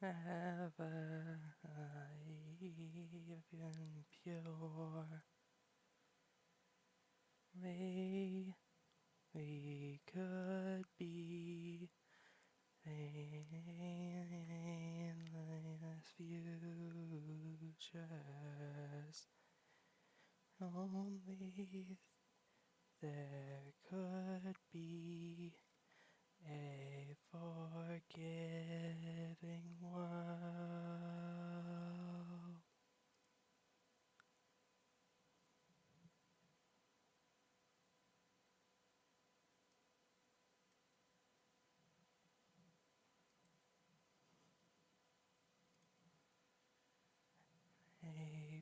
ever even pure. We could be endless futures. Only there could be a forgiving world.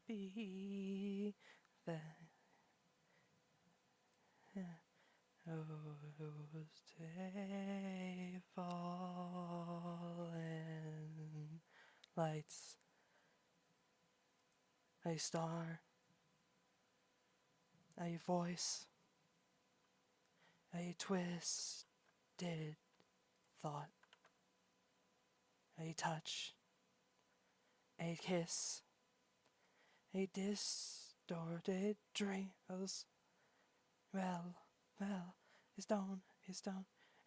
Maybe that those day fallen lights, a star, a voice, a twisted thought, a touch, a kiss, a distorted dream. Well, a stone,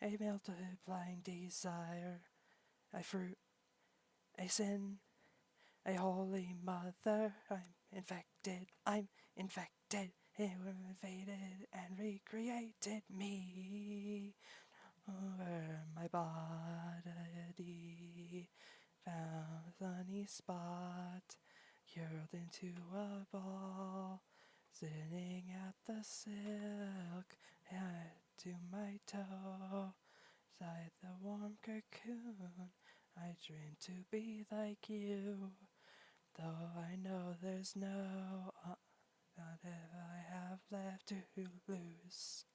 a multiplying desire, a fruit, a sin, a holy mother. I'm infected, it invaded and recreated me over my body. Found a sunny spot, curled into a ball, sitting at the silk, head to my toe. Inside the warm cocoon, I dream to be like you. Though I know there's no, not if I have left to lose.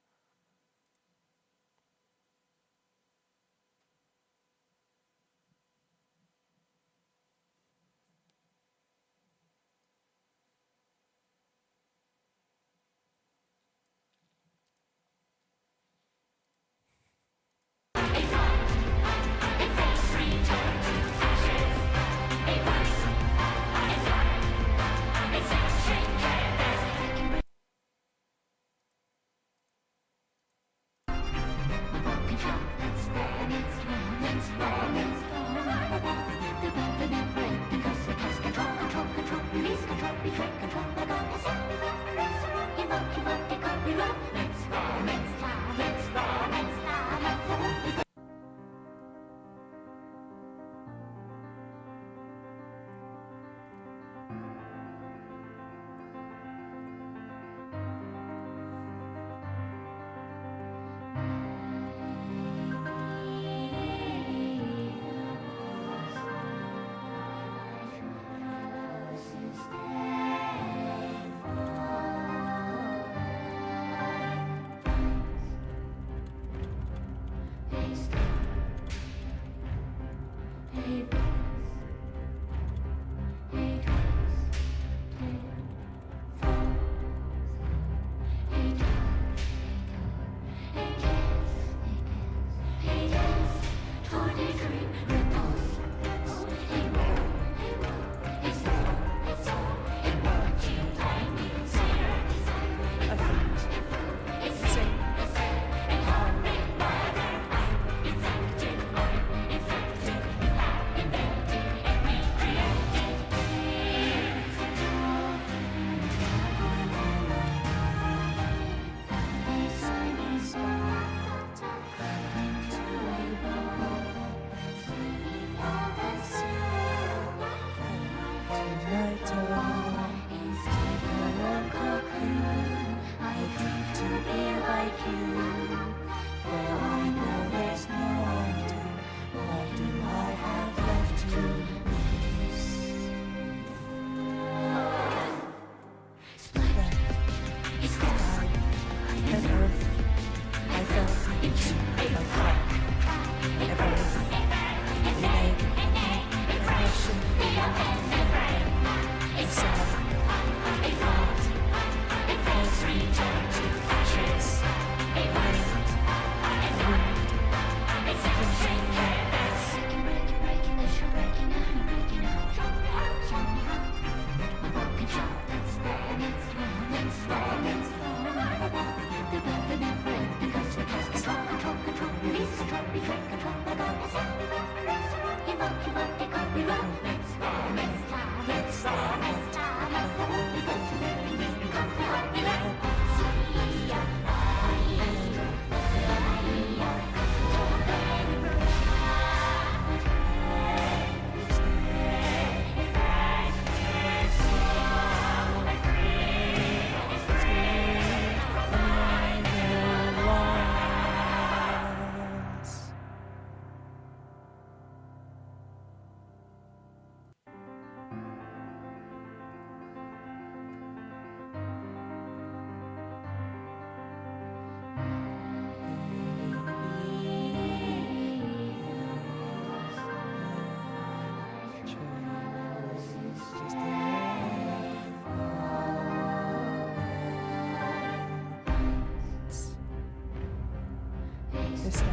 It's not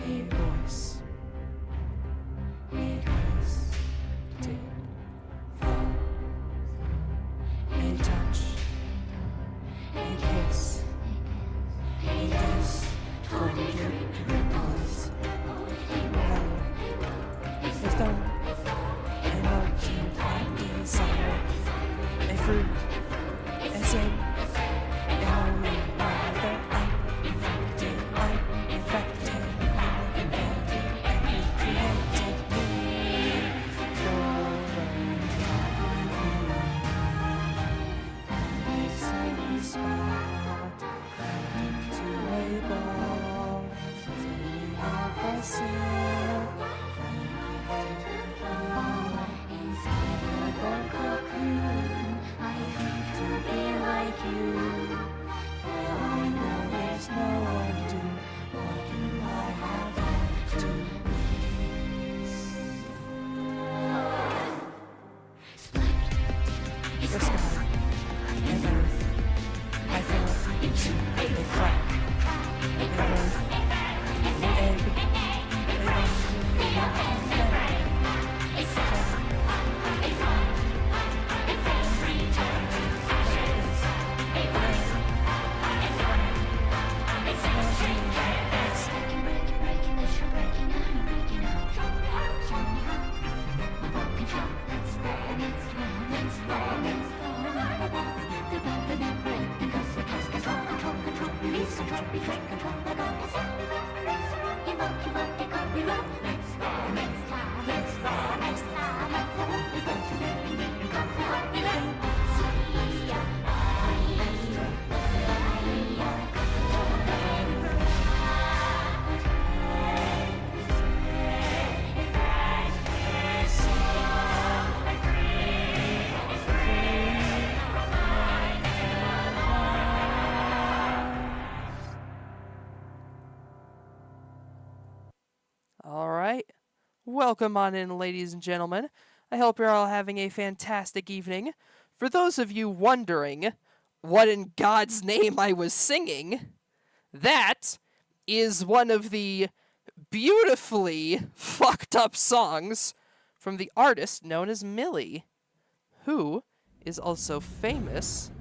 a voice. It is deep thought. A touch. A kiss. A kiss. Forget ripples. A stone. A mountain. A desire. A fruit. A sin. A holy mother. Infected. Infected. And he created me. Sunny spot. Into a ball. Sitting off a seal. Inside a cocoon. I need to be like you. But I know there's no one to. What do I have to the sky and earth. I fell into a crack. The earth, the egg, All right. Welcome on in, ladies and gentlemen. I hope you're all having a fantastic evening. For those of you wondering what in God's name I was singing, that is one of the beautifully fucked up songs from the artist known as Millie, who is also famous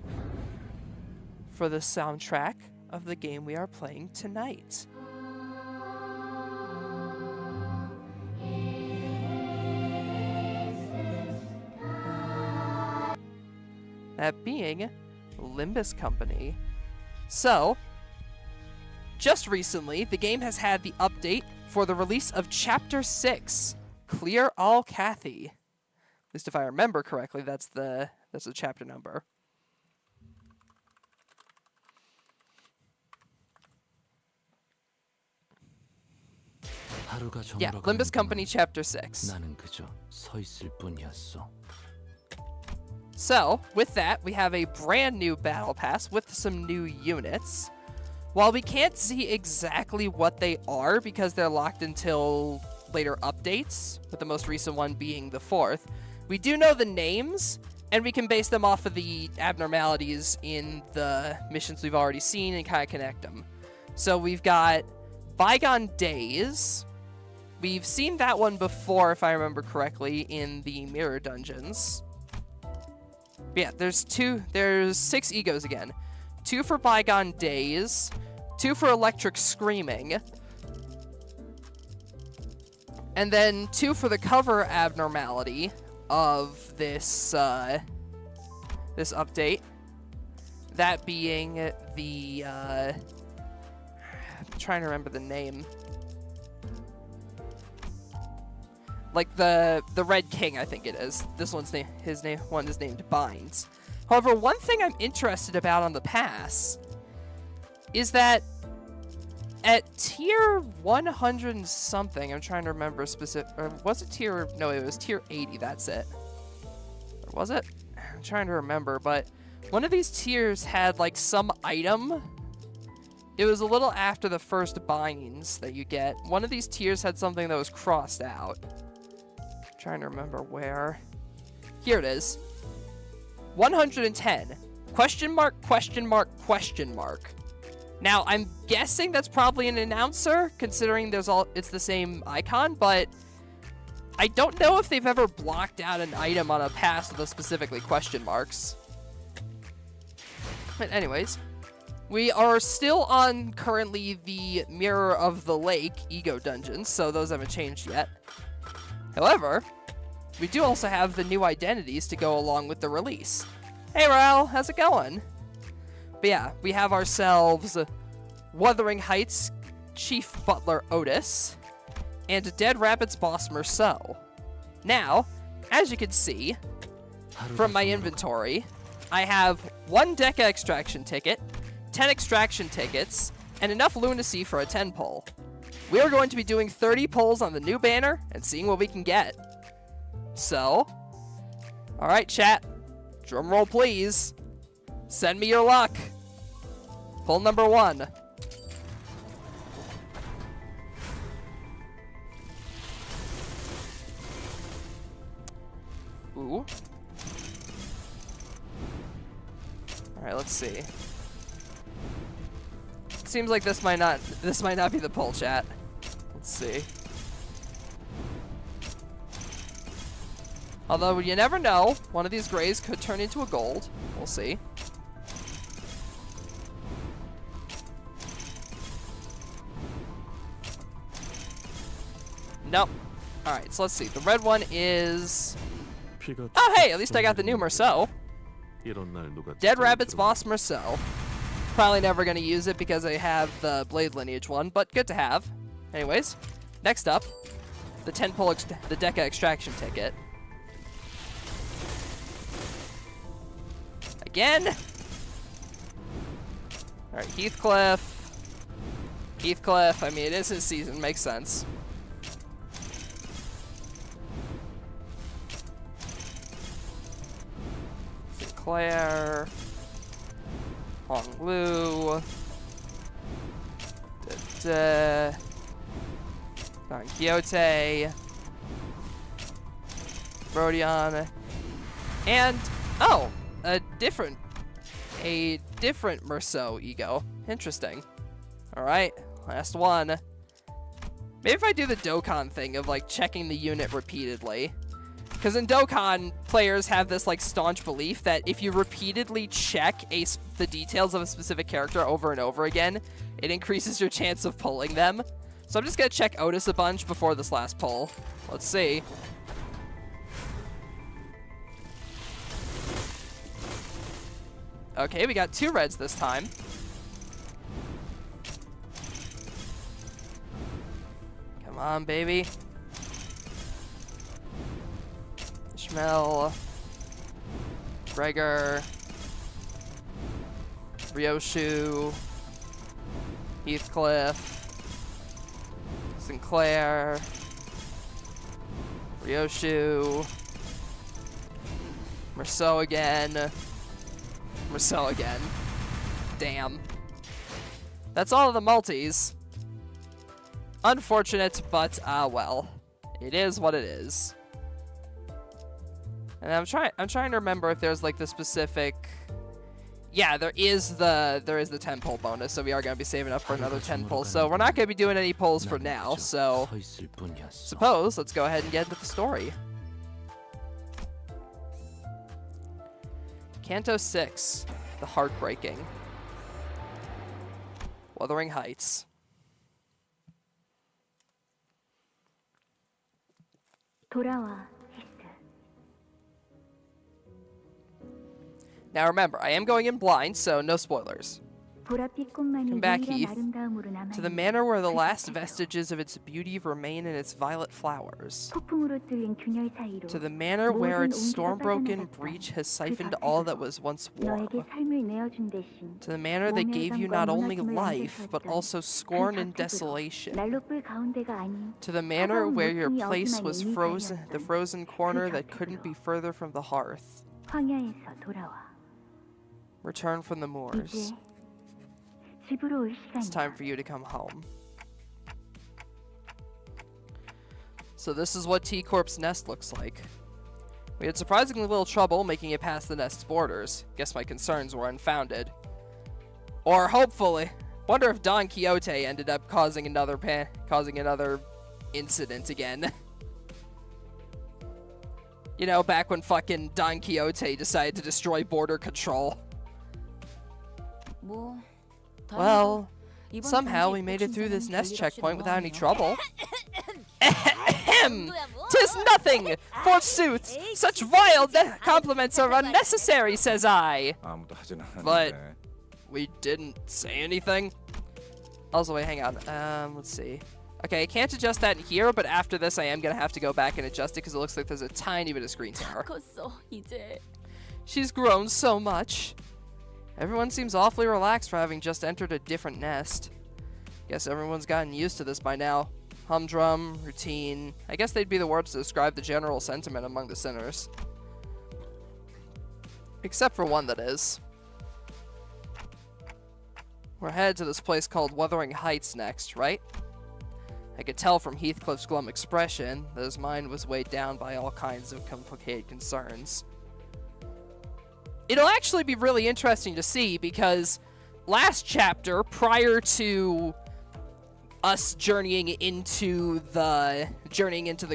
for the soundtrack of the game we are playing tonight. That being Limbus Company. So, just recently, the game has had the update for the release of Chapter 6, Clear All Cathy. At least if I remember correctly, that's the chapter number. Yeah, Limbus Company Chapter 6. So, with that, we have a brand new battle pass with some new units. While we can't see exactly what they are because they're locked until later updates, with the most recent one being the 4th, we do know the names, and we can base them off of the abnormalities in the missions we've already seen and kind of connect them. So we've got Bygone Days. We've seen that one before, if I remember correctly, in the Mirror Dungeons. Yeah, there's 6 egos again. 2 for Bygone Days, 2 for Electric Screaming, and then 2 for the cover abnormality of this this update. That being the I'm trying to remember the name. Like the Red King, I think it is. This one's one is named Binds. However, one thing I'm interested about on the pass is that at tier 100 and something, I'm trying to remember specific, or was it tier, no, it was tier 80, that's it. Or was it? I'm trying to remember, but one of these tiers had like some item. It was a little after the first binds that you get. One of these tiers had something that was crossed out. I'm trying to remember where. Here it is. 110. Question mark, question mark, question mark. Now, I'm guessing that's probably an announcer, considering it's the same icon, but I don't know if they've ever blocked out an item on a pass with the specifically question marks. But anyways, we are still on currently the Mirror of the Lake Ego Dungeons, so those haven't changed yet. However, we do also have the new identities to go along with the release. Hey Raul, how's it going? But yeah, we have ourselves Wuthering Heights Chief Butler Otis and Dead Rapids boss Merceau. Now, as you can see from my inventory, I have 1 Deca extraction ticket, 10 extraction tickets, and enough lunacy for a 10 pull. We are going to be doing 30 pulls on the new banner and seeing what we can get. So, alright chat, drum roll please. Send me your luck. Pull number 1. Ooh. Alright, let's see. Seems like this might not be the pull, chat. Let's see. Although you never know, one of these grays could turn into a gold. We'll see. Nope. Alright, so let's see. The red one is... Oh, hey! At least I got the new Merceau. Dead Rabbit's boss Merceau. Probably never going to use it because I have the Blade Lineage one, but good to have. Anyways, next up, the 10 pull the Deca extraction ticket. Again! Alright, Heathcliff. Heathcliff, I mean, it is his season, makes sense. Sinclair. Hong Lu. Don Quixote. Rodion. And, oh, a different Merceau ego. Interesting. Alright, last one. Maybe if I do the Dokkan thing of, like, checking the unit repeatedly. Because in Dokkan, players have this, like, staunch belief that if you repeatedly check the details of a specific character over and over again, it increases your chance of pulling them. So I'm just going to check Otis a bunch before this last pull. Let's see. Okay, we got 2 reds this time. Come on, baby. Ishmael. Gregor. Ryoshu. Heathcliff. Sinclair. Ryoshu. Merceau again. Merceau again. Damn. That's all of the multis. Unfortunate, but well. It is what it is. And I'm trying to remember if there's like the specific. Yeah, there is the 10 pull bonus, so we are gonna be saving up for another 10 pulls. So we're not gonna be doing any pulls for now. So suppose let's go ahead and get into the story. Canto 6, The Heartbreaking. Wuthering Heights. Now remember, I am going in blind, so no spoilers. Come back, Heath, to the manor where the last vestiges of its beauty remain in its violet flowers. To the manor where its storm-broken breach has siphoned all that was once warm. To the manor that gave you not only life, but also scorn and desolation. To the manor where your place was frozen, the frozen corner that couldn't be further from the hearth. Return from the moors. It's time for you to come home. So this is what T-Corp's nest looks like. We had surprisingly little trouble making it past the nest's borders. Guess my concerns were unfounded. Or hopefully Wonder if Don Quixote ended up causing another incident again. You know, back when fucking Don Quixote decided to destroy border control. Well, somehow we made it through this nest checkpoint without any trouble. Ahem! 'Tis nothing! Forsooth, such vile compliments are unnecessary, says I. But we didn't say anything. Also, wait, hang on. Let's see. Okay, I can't adjust that in here, but after this, I am gonna have to go back and adjust it because it looks like there's a tiny bit of screen tear. She's grown so much. Everyone seems awfully relaxed for having just entered a different nest. Guess everyone's gotten used to this by now. Humdrum, routine. I guess they'd be the words to describe the general sentiment among the sinners. Except for one, that is. We're headed to this place called Wuthering Heights next, right? I could tell from Heathcliff's glum expression that his mind was weighed down by all kinds of complicated concerns. It'll actually be really interesting to see because last chapter, prior to us journeying into the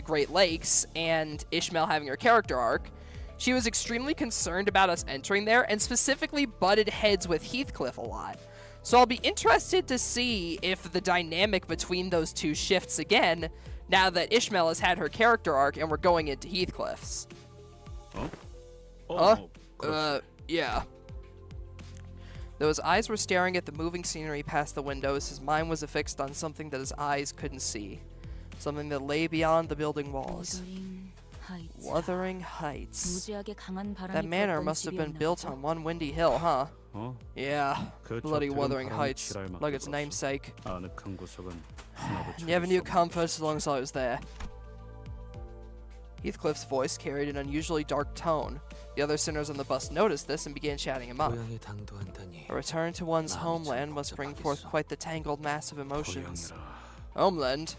Great Lakes and Ishmael having her character arc, she was extremely concerned about us entering there and specifically butted heads with Heathcliff a lot. So I'll be interested to see if the dynamic between those two shifts again now that Ishmael has had her character arc and we're going into Heathcliff's. Yeah. Though his eyes were staring at the moving scenery past the windows, his mind was affixed on something that his eyes couldn't see. Something that lay beyond the building walls. Wuthering Heights. That manor must have been built on one windy hill, huh? Yeah, bloody Wuthering Heights, like its namesake. Never knew comfort as long as I was there. Heathcliff's voice carried an unusually dark tone. The other sinners on the bus noticed this and began chatting him up. A return to one's homeland must bring forth quite the tangled mass of emotions. Homeland?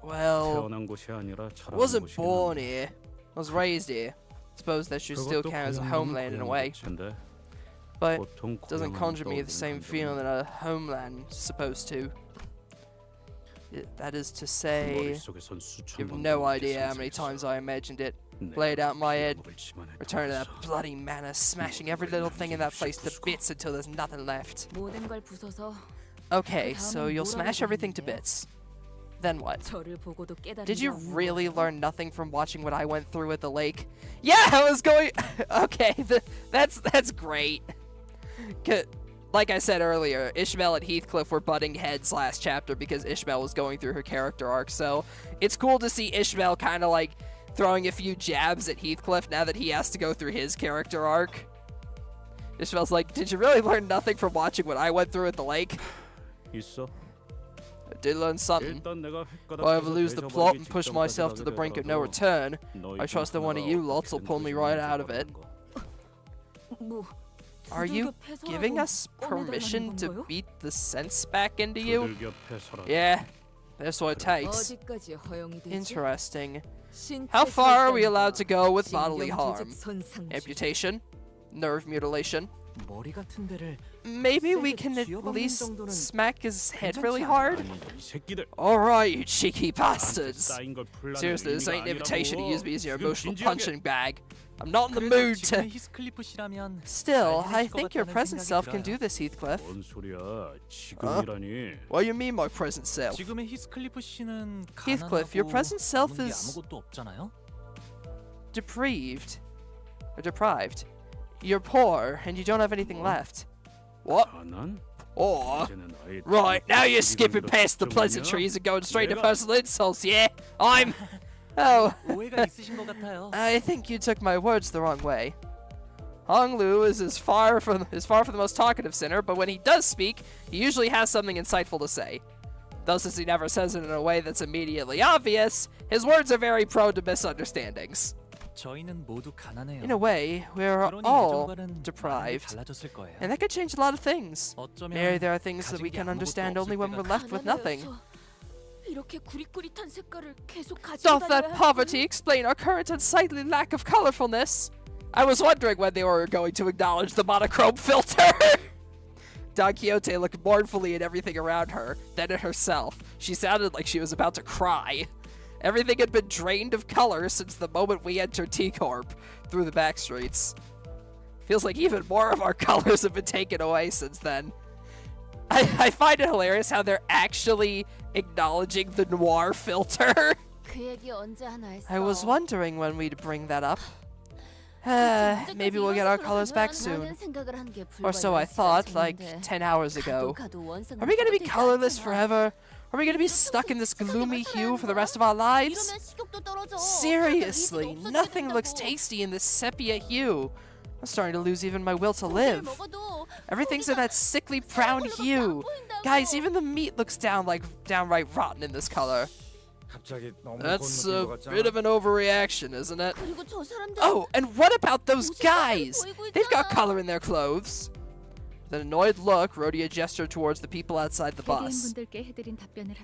Well, I wasn't born here. I was raised here. Suppose that should still count as a homeland in a way. But it doesn't conjure me the same feeling that a homeland is supposed to. That is to say, you have no idea how many times I imagined it. Played out in my head. Return to that bloody manor, smashing every little thing in that place to bits until there's nothing left. Okay, so you'll smash everything to bits. Then what? Did you really learn nothing from watching what I went through at the lake? Yeah, I was going... Okay, that's great. Like I said earlier, Ishmael and Heathcliff were butting heads last chapter because Ishmael was going through her character arc, so it's cool to see Ishmael kind of like throwing a few jabs at Heathcliff now that he has to go through his character arc. Ishmael's like, did you really learn nothing from watching what I went through at the lake? I did learn something. If I ever lose the plot and push myself to the brink of no return, I trust that one of you lots will pull me right out of it. Are you giving us permission to beat the sense back into you? Yeah, that's what it takes. Interesting. How far are we allowed to go with bodily harm? Amputation? Nerve mutilation? Maybe we can at least smack his head really hard? Alright, you cheeky bastards. Seriously, this ain't an invitation to use me as your emotional punching bag. I'm not in the mood to... Still, I think your present self can do this, Heathcliff. What do you mean, my present self? Heathcliff, your present self is... deprived. Or deprived. You're poor, and you don't have anything left. What? Or... Right, now you're skipping past the pleasantries and going straight to personal insults, yeah? I'm... Oh, I think you took my words the wrong way. Hong Lu is far from the most talkative sinner, but when he does speak, he usually has something insightful to say. Though since he never says it in a way that's immediately obvious, his words are very prone to misunderstandings. In a way, we're all deprived, and that could change a lot of things. Maybe there are things that we can understand only when we're left with nothing. Doth that poverty explain our current unsightly lack of colorfulness? I was wondering when they were going to acknowledge the monochrome filter. Don Quixote looked mournfully at everything around her, then at herself. She sounded like she was about to cry. Everything had been drained of color since the moment we entered T-Corp through the back streets. Feels like even more of our colors have been taken away since then. I find it hilarious how they're actually acknowledging the noir filter. I was wondering when we'd bring that up. Maybe we'll get our colors back soon. Or so I thought, like 10 hours ago. Are we gonna be colorless forever? Are we gonna be stuck in this gloomy hue for the rest of our lives? Seriously, nothing looks tasty in this sepia hue. I'm starting to lose even my will to live. Everything's in that sickly brown hue. Guys, even the meat looks downright rotten in this color. That's a bit of an overreaction, isn't it? Oh, and what about those guys? They've got color in their clothes. With an annoyed look, Rhodia gestured towards the people outside the bus.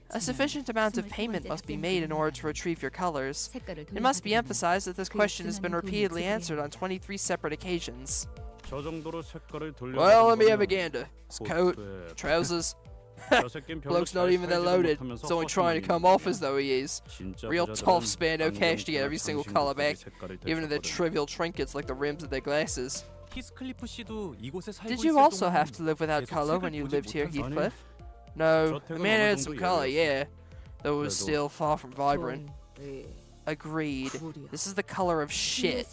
A sufficient amount of payment must be made in order to retrieve your colors. It must be emphasized that this question has been repeatedly answered on 23 separate occasions. Well, let me have a gander. His coat, trousers. Bloke's not even that loaded. He's only trying to come off as though he is. Real tough spare no cash to get every single color back, even in their trivial trinkets like the rims of their glasses. Did you also have to live without color when you lived here, Heathcliff? No, the man had some color, yeah, though it was still far from vibrant. Agreed. This is the color of shit.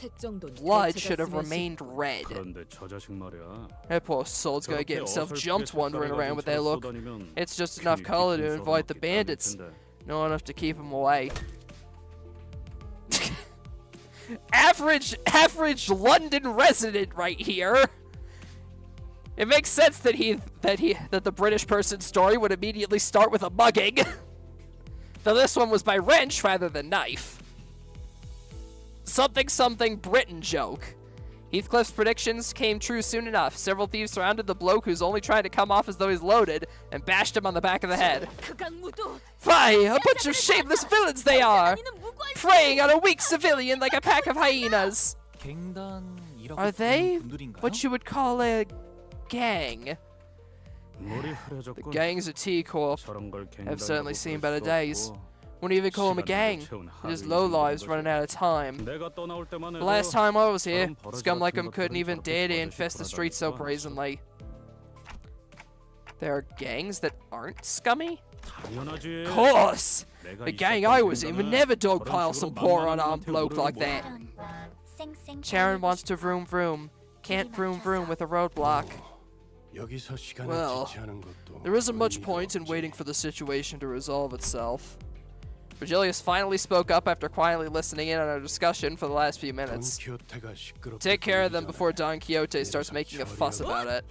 Blood should have remained red. That poor soul's gonna get himself jumped wandering around with that look. It's just enough color to invite the bandits. Not enough to keep them away. average London resident right here. It makes sense that the British person's story would immediately start with a mugging. Though this one was by wrench rather than knife. Something Britain joke. Heathcliff's predictions came true soon enough. Several thieves surrounded the bloke who's only trying to come off as though he's loaded and bashed him on the back of the head. Fie! A bunch of shameless villains they are! Preying on a weak civilian like a pack of hyenas! Are they what you would call a gang? The gangs at T-Corp have certainly seen better days. Wouldn't even call them a gang. They're just lowlives running out of time. The last time I was here, scum like them couldn't even dare to infest the streets so brazenly. There are gangs that aren't scummy? Of course! The gang I was in would never dogpile some poor unarmed bloke like that. Sharon wants to vroom vroom. Can't vroom vroom with a roadblock. Well, there isn't much point in waiting for the situation to resolve itself. Virgilius finally spoke up after quietly listening in on our discussion for the last few minutes. Take care of them before Don Quixote starts making a fuss about it.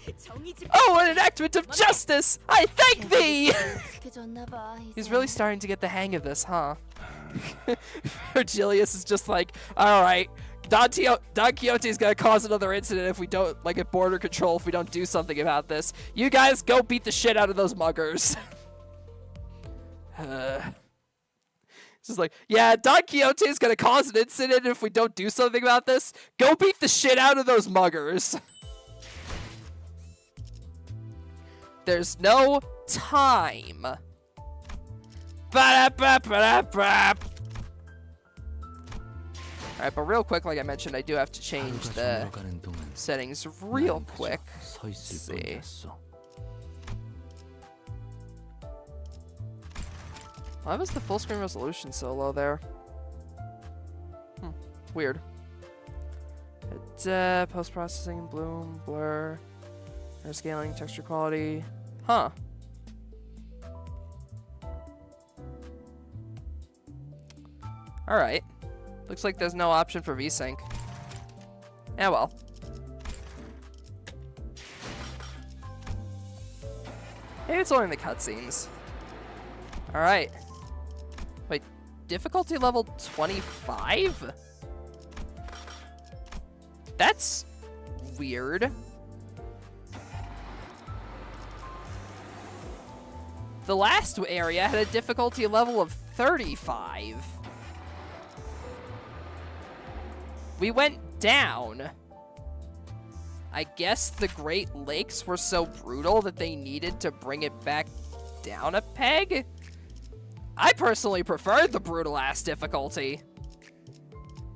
Oh, an enactment of justice! I thank thee! He's really starting to get the hang of this, huh? Virgilius is just like, alright, Don Quixote's gonna cause another incident if we don't, like at border control, if we don't do something about this. You guys go beat the shit out of those muggers. Just like, yeah, Don Quixote is gonna cause an incident if we don't do something about this. Go beat the shit out of those muggers. There's no time. Alright, but real quick, like I mentioned, I do have to change the settings real quick. Let's see. Why was the full screen resolution so low there? Weird. Post-processing, bloom, blur, air scaling, texture quality. Huh. Alright. Looks like there's no option for VSync. Yeah, well. Maybe it's only in the cutscenes. Alright. Wait, difficulty level 25? That's weird. The last area had a difficulty level of 35. We went down. I guess the Great Lakes were so brutal that they needed to bring it back down a peg? I personally preferred the brutal-ass difficulty.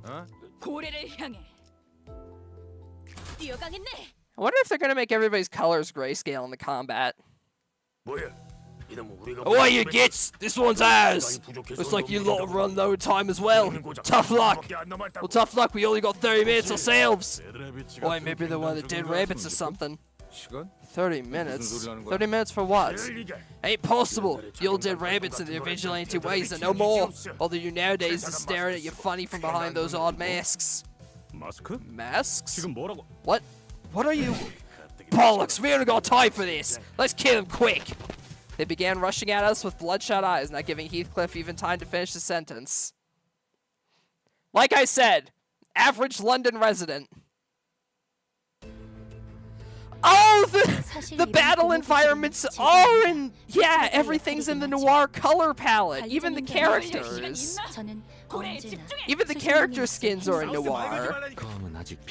Huh? I wonder if they're gonna make everybody's colors grayscale in the combat. Oh, you gits! This one's ours! Looks like you lot have run low time as well. Tough luck! Well, tough luck, we only got 30 minutes ourselves! Boy, maybe they're one of the dead rabbits or something. 30 minutes? 30 minutes for what? Ain't possible! The old dead rabbits and their vigilante ways are no more! All they do nowadays is staring at you funny from behind those odd masks. Masks? What? What are you? Bollocks! We haven't got time for this! Let's kill him quick! They began rushing at us with bloodshot eyes, not giving Heathcliff even time to finish the sentence. Like I said, average London resident. Oh, the battle environments are in... Yeah, everything's in the noir color palette. Even the characters. Even the character skins are in noir.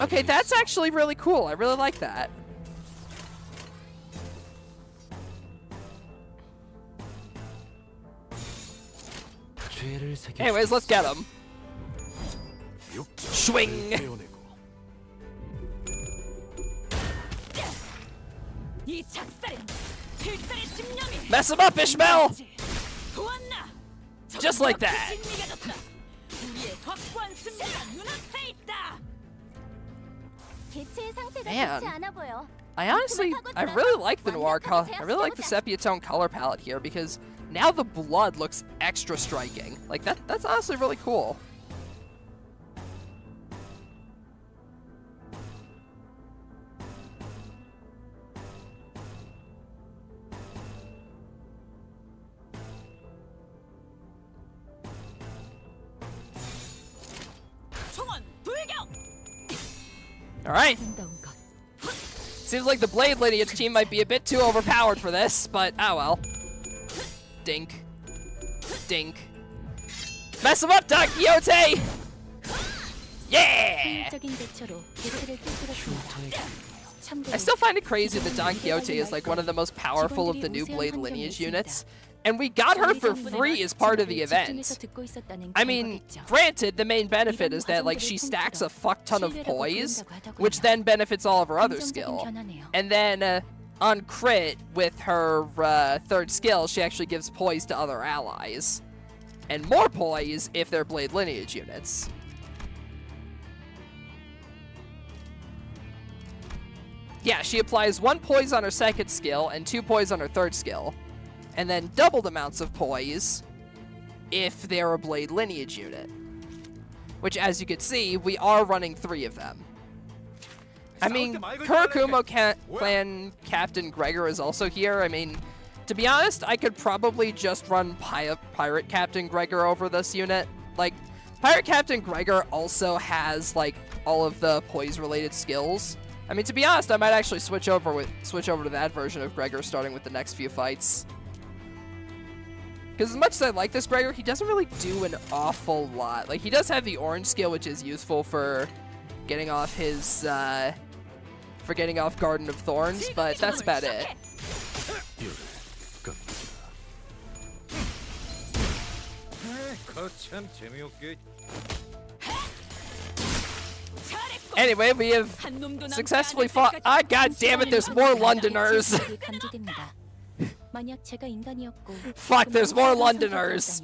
Okay, that's actually really cool. I really like that. Anyways, let's get him. Swing! Mess him up, Ishmael! Just like that. Man, I really like the noir color. I really like the sepia tone color palette here because now the blood looks extra striking. Like that's honestly really cool. Alright. Seems like the Blade Lineage team might be a bit too overpowered for this, but oh well. Dink. Dink. Mess him up, Don Quixote! Yeah! I still find it crazy that Don Quixote is like one of the most powerful of the new Blade Lineage units. And we got her for free as part of the event. I mean, granted, the main benefit is that like she stacks a fuck ton of poise, which then benefits all of her other skill. And then on crit with her third skill, she actually gives poise to other allies. And more poise if they're Blade Lineage units. Yeah, she applies 1 poise on her second skill and 2 poise on her third skill. And then doubled amounts of poise if they're a Blade Lineage unit. Which, as you can see, we are running 3 of them. I mean, Kurakumo Clan Captain Gregor is also here. I mean, to be honest, I could probably just run Pirate Captain Gregor over this unit. Like, Pirate Captain Gregor also has, like, all of the poise-related skills. I mean, to be honest, I might actually switch over to that version of Gregor starting with the next few fights. Because as much as I like this Gregor, he doesn't really do an awful lot. Like, he does have the orange skill, which is useful for getting off his, for getting off Garden of Thorns, but that's about it. Anyway, we have successfully fought. Ah, god damn it, there's more Londoners. Fuck, there's more Londoners.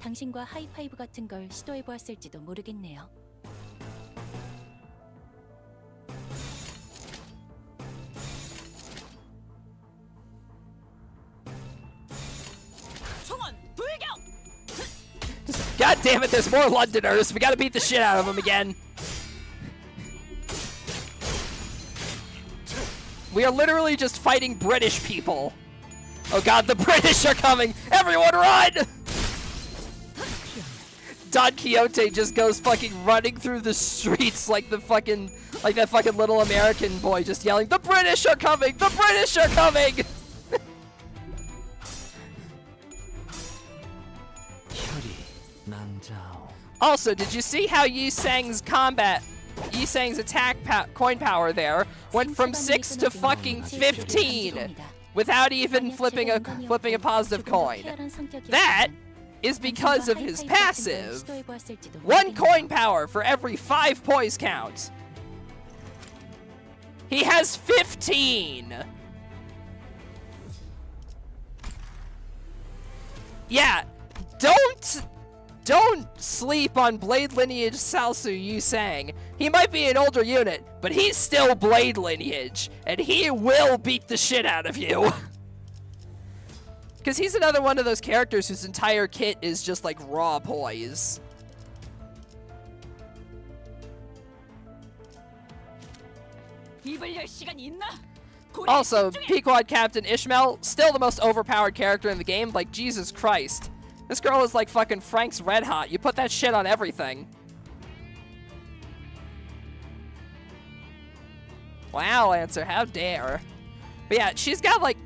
당신과 하이파이브 같은 걸 시도해 보았을지도 모르겠네요. God damn it, there's more Londoners. We gotta beat the shit out of them again. We are literally just fighting British people. Oh god, the British are coming! Everyone run! Don Quixote just goes fucking running through the streets like that fucking little American boy just yelling, "The British are coming! The British are coming!" Also, did you see how Yi Sang's attack coin power there went from 6 to fucking 15 without even flipping a positive coin. That is because of his passive. 1 coin power for every 5 poise count. He has 15. Yeah, don't sleep on Blade Lineage Salsu Yusang. He might be an older unit, but he's still Blade Lineage, and he will beat the shit out of you. Because he's another one of those characters whose entire kit is just like raw poise. Also, Pequod Captain Ishmael, still the most overpowered character in the game. Like, Jesus Christ. This girl is like fucking Frank's Red Hot. You put that shit on everything. Wow, Lancer, how dare. But yeah, she's got like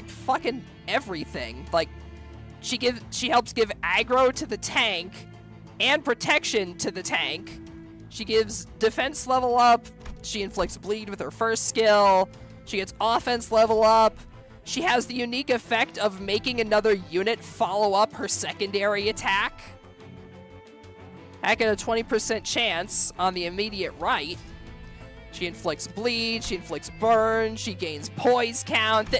fucking everything. Like, she helps give aggro to the tank and protection to the tank. She gives defense level up. She inflicts bleed with her first skill. She gets offense level up. She has the unique effect of making another unit follow up her secondary attack. Heck, at a 20% chance on the immediate right. She inflicts bleed, she inflicts burn, she gains poise count.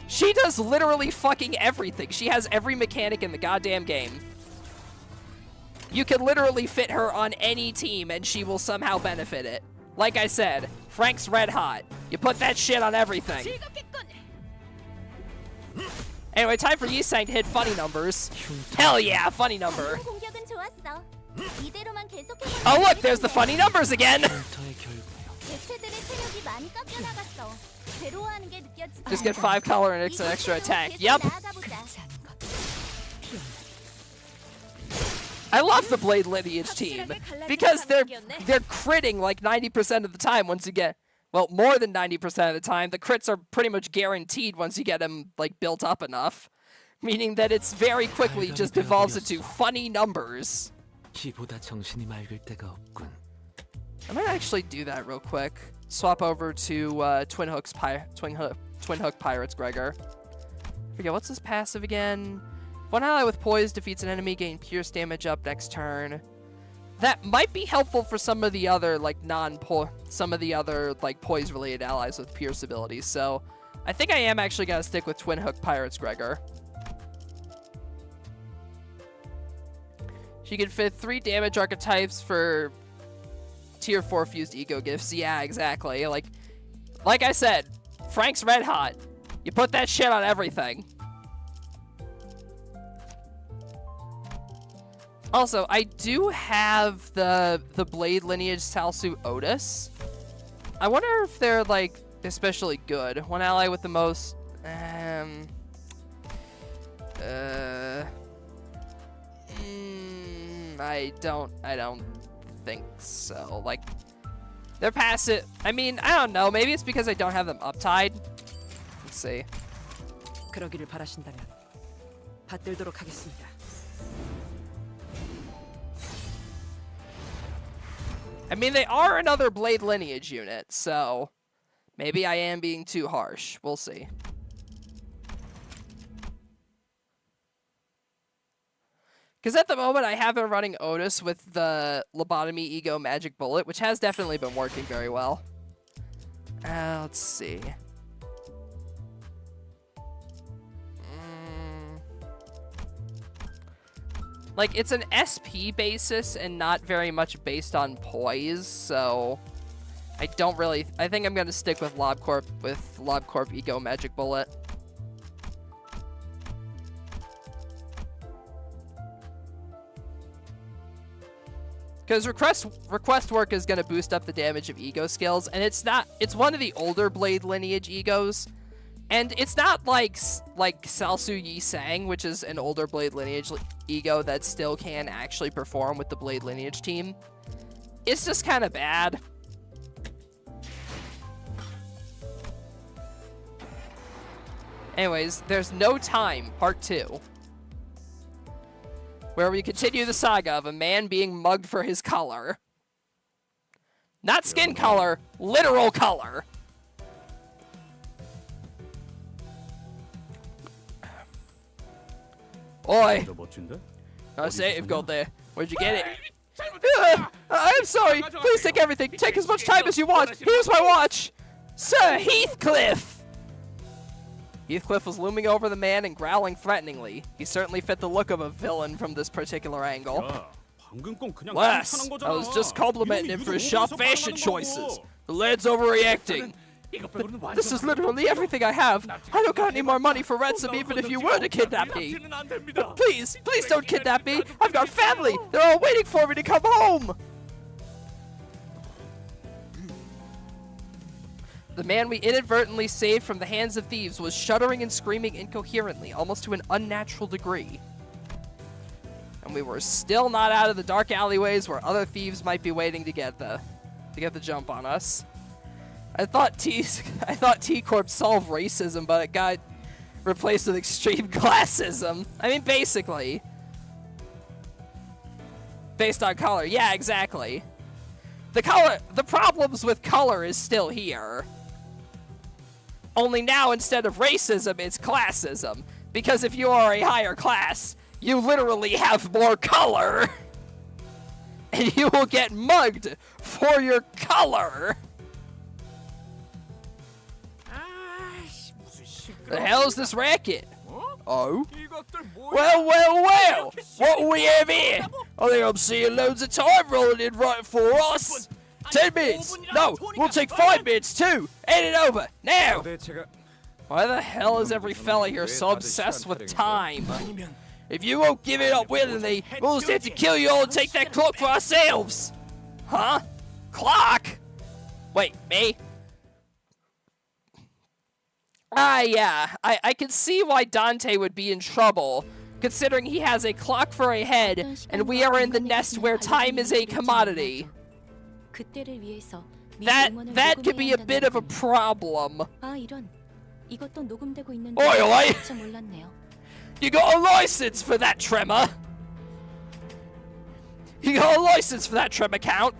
She does literally fucking everything. She has every mechanic in the goddamn game. You can literally fit her on any team and she will somehow benefit it. Like I said, Frank's Red Hot. You put that shit on everything. Anyway, time for Yisang to hit funny numbers. Hell yeah, funny number. Oh look, there's the funny numbers again. Just get 5 color and it's an extra attack. Yep. I love the Blade Lineage team because they're critting like 90% of the time once you get, well, more than 90% of the time. The crits are pretty much guaranteed once you get them like built up enough, meaning that it's very quickly just devolves into funny numbers. I might actually do that real quick. Swap over to Twin Hook Pirates Gregor. Forget what's his passive again. One ally with poise defeats an enemy, gain pierce damage up next turn. That might be helpful for some of the other like poise related allies with pierce abilities. So I think I am actually gonna stick with Twin Hook Pirates Gregor. She can fit 3 damage archetypes for tier 4 fused ego gifts. Yeah, exactly. Like I said, Frank's Red Hot. You put that shit on everything. Also, I do have the Blade Lineage Salsu Otis. I wonder if they're like especially good. One ally with the most I don't think so. Like, they're passive. I mean, I don't know. Maybe it's because I don't have them uptied. Let's see. 그러기를 바라신다면 받들도록 하겠습니다. I mean, they are another Blade Lineage unit, so maybe I am being too harsh. We'll see. Because at the moment, I have been running Otis with the Lobotomy Ego Magic Bullet, which has definitely been working very well. Let's see. Like, it's an SP basis and not very much based on poise, so I think I'm going to stick with LobCorp Ego Magic Bullet. Because request work is going to boost up the damage of ego skills, and it's one of the older Blade Lineage egos. And it's not like Salsu Yisang, which is an older Blade Lineage ego that still can actually perform with the Blade Lineage team. It's just kind of bad. Anyways, there's No Time, Part 2. Where we continue the saga of a man being mugged for his color. Not skin color, literal color. Oi! 저 멋진데? I say you've got there. Where'd you get it? I'm sorry. Please take everything. Take as much time as you want. Here's my watch. Sir Heathcliff! Heathcliff was looming over the man and growling threateningly. He certainly fit the look of a villain from this particular angle. 야, 방금 건 그냥 Les, 칭찬한 거잖아. I was just complimenting him for his sharp 이놈이 fashion 유독 choices. 오버해서 The lad's overreacting. This is literally everything I have. I don't got any more money for ransom even if you were to kidnap me. Please, please don't kidnap me. I've got family. They're all waiting for me to come home. The man we inadvertently saved from the hands of thieves was shuddering and screaming incoherently, almost to an unnatural degree. And we were still not out of the dark alleyways where other thieves might be waiting to get the jump on us. I thought T-Corp solved racism, but it got replaced with extreme classism. I mean, basically. Based on color. Yeah, exactly. The problems with color is still here. Only now, instead of racism, it's classism. Because if you are a higher class, you literally have more color. And you will get mugged for your color. The hell is this racket? Oh? Well, what we have here? I think I'm seeing loads of time rolling in right for us. 10 minutes. No, we'll take 5 minutes too. Hand it over, now. Why the hell is every fella here so obsessed with time? If you won't give it up willingly, we'll just have to kill you all and take that clock for ourselves. Huh? Clock? Wait, me? Yeah. I can see why Dante would be in trouble, considering he has a clock for a head, and we are in the nest where time is a commodity. That could be a bit of a problem. Oi! You got a license for that tremor? You got a license for that tremor count?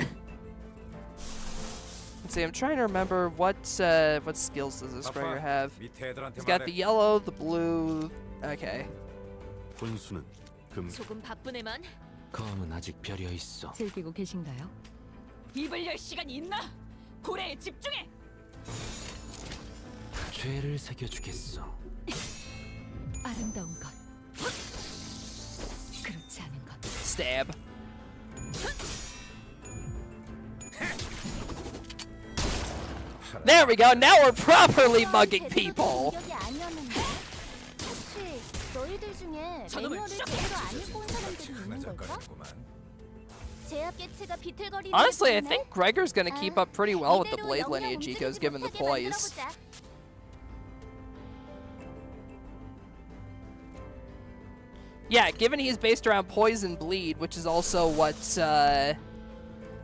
Let's see, I'm trying to remember what skills does this Gregor have? He's got the yellow, the blue. Okay. 분수는 금. 조금 바쁘네만. 검은 아직 벼려 있어. 즐기고 계신가요? 입을 열 시간이 있나? 고래에 집중해. 죄를 새겨주겠어. 아름다운 것. 그렇지 않은 것. Stab. There we go. Now we're properly mugging people. Honestly, I think Gregor's gonna keep up pretty well with the Blade lineage ecos given the poise. Yeah, given he's based around Poison Bleed, which is also what,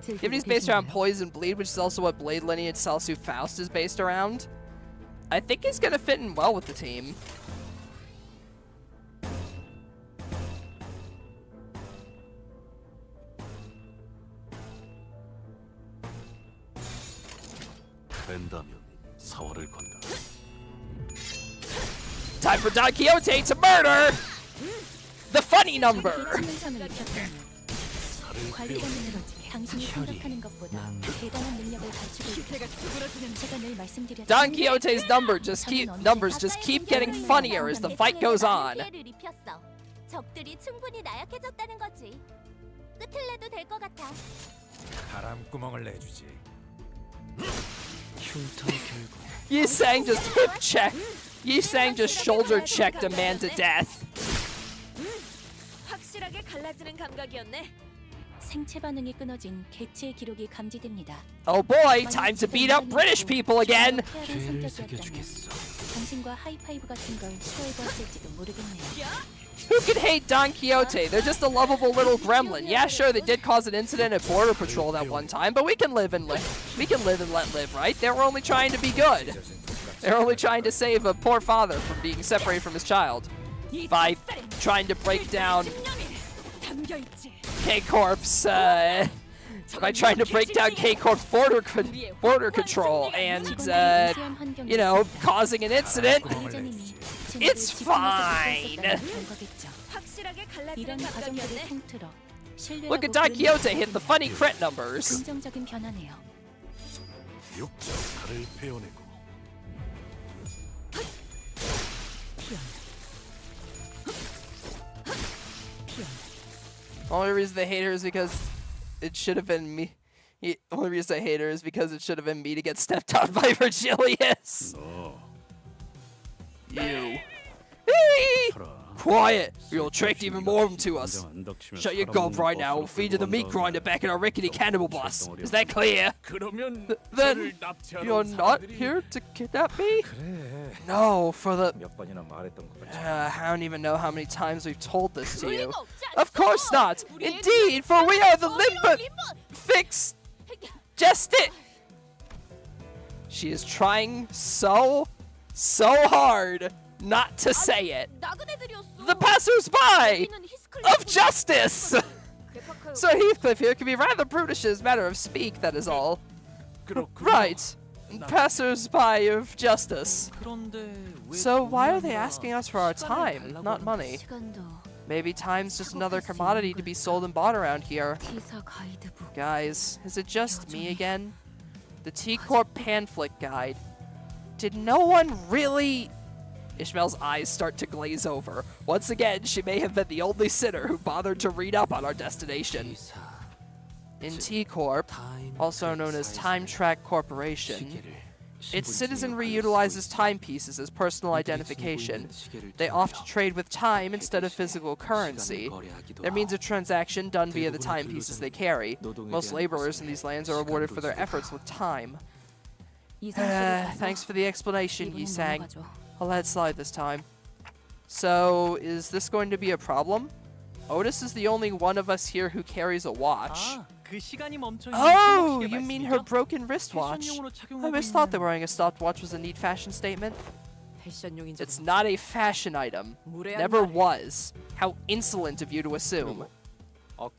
given he's based around Poison Bleed, which is also what Blade lineage Celsu Faust is based around, I think he's gonna fit in well with the team. Time for Don Quixote to murder the funny number. Don Quixote's numbers just keep getting funnier as the fight goes on. Yisang just hip check. Yisang just shoulder checked a man to death. 확실하게 갈라지는 감각이었네. 생체 반응이 끊어진 개체의 기록이 감지됩니다. Oh boy, time to beat up British people again. 죄를 새겨주겠어. 당신과 하이파이브 같은 걸 시도해보았을지도 모르겠네요. Who can hate Don Quixote? They're just a lovable little gremlin. Yeah, sure, they did cause an incident at Border Patrol that one time, but we can live and let live, right? They were only trying to be good. They were only trying to save a poor father from being separated from his child by trying to break down K-Corp's, by trying to break down K-Corp's border control and, you know, causing an incident. It's fine. 이런 과정들을 통틀어 Look 신뢰라고 at Don 부르는 Quixote hit the funny crit numbers. 긍정적인 변화네요. 육자 칼을 베어내고 Only reason they hate her is because it should have been me. Only reason I hate her is because it should have been me to get stepped on by Virgilius. 너 You. 쳐라. Quiet! You'll attract even more of them to us. 당장 안 닥치면 Shut your 사람 gob 먹는 right now. 버스로 We'll feed you the meat 끌고 grinder 간다는데 back in our rickety cannibal bus. 덩어리 Is that clear? 그러면 Then 저를 납치하러 you're 온 not 사람들이 here to kidnap me? 그래. No, for the... 몇 번이나 말했던 거 같지. I don't even know how many times we've told this to you. Of course not! Indeed, for we are the limbo... Fix... Just it! She is trying so hard not to say it. The passers-by of justice! So Heathcliff here can be rather brutish as a matter of speak, that is all. Right. Passers-by of justice. So why are they asking us for our time, not money? Maybe time's just another commodity to be sold and bought around here. Guys, is it just me again? The T-Corp pamphlet guide. Did no one really... Ishmael's eyes start to glaze over. Once again, she may have been the only sinner who bothered to read up on our destination. In T-Corp, also known as Time Track Corporation, its citizenry utilizes timepieces as personal identification. They oft trade with time instead of physical currency. Their means of transaction done via the timepieces they carry. Most laborers in these lands are rewarded for their efforts with time. Thanks for the explanation, Yi-sang. I'll let it slide this time. So, is this going to be a problem? Otis is the only one of us here who carries a watch. Oh, you mean her broken wristwatch? I always thought that wearing a stopwatch was a neat fashion statement. It's not a fashion item. Never was. How insolent of you to assume.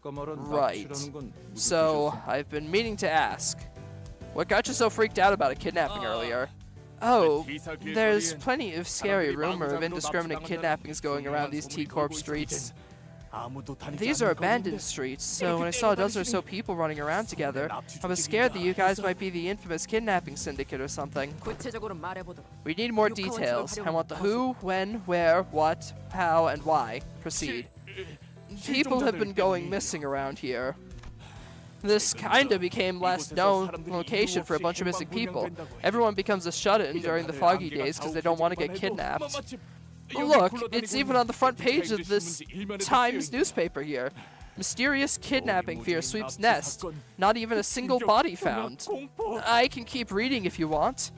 Right. So, I've been meaning to ask. What got you so freaked out about a kidnapping earlier? Oh, there's plenty of scary rumor of indiscriminate kidnappings going around these T-Corp streets. These are abandoned streets, so when I saw a dozen or so people running around together, I was scared that you guys might be the infamous kidnapping syndicate or something. We need more details. I want the who, when, where, what, how, and why. Proceed. People have been going missing around here. This kinda became last known location for a bunch of missing people. Everyone becomes a shut-in during the foggy days because they don't want to get kidnapped. Look, it's even on the front page of this Times newspaper here. Mysterious kidnapping fear sweeps nest. Not even a single body found. I can keep reading if you want.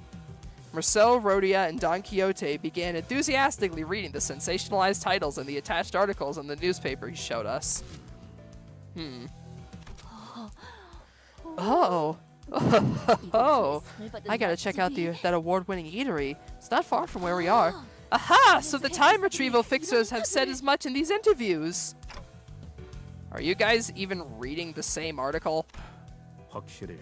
Marcel, Rhodia, and Don Quixote began enthusiastically reading the sensationalized titles and the attached articles in the newspaper he showed us. Oh. Oh. I gotta check out that award-winning eatery. It's not far from where we are. Aha! So the time retrieval fixers have said as much in these interviews. Are you guys even reading the same article? 확실히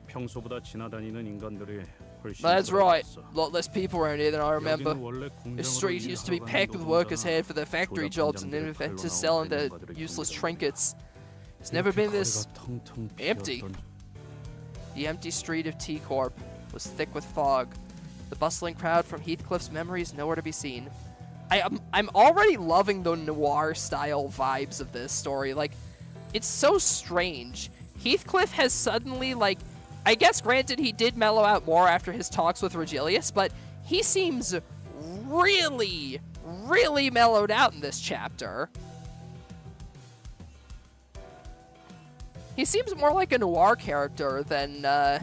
평소보다 지나다니는 인간들이 훨씬 That's right. 늘어났어. A lot less people around here than I remember. 여기는 원래 This 공장으로 street used to be 일하러 packed with 가는 workers 노동자나 headed for their factory jobs and inventors selling their useless trinkets. It's never been this 거리가 텅텅 empty. 비었던 The empty street of T-Corp was thick with fog. The bustling crowd from Heathcliff's memories nowhere to be seen. I'm already loving the noir-style vibes of this story. Like, it's so strange. Heathcliff has suddenly, like, I guess granted he did mellow out more after his talks with Regilius, but he seems really, really mellowed out in this chapter. He seems more like a noir character than the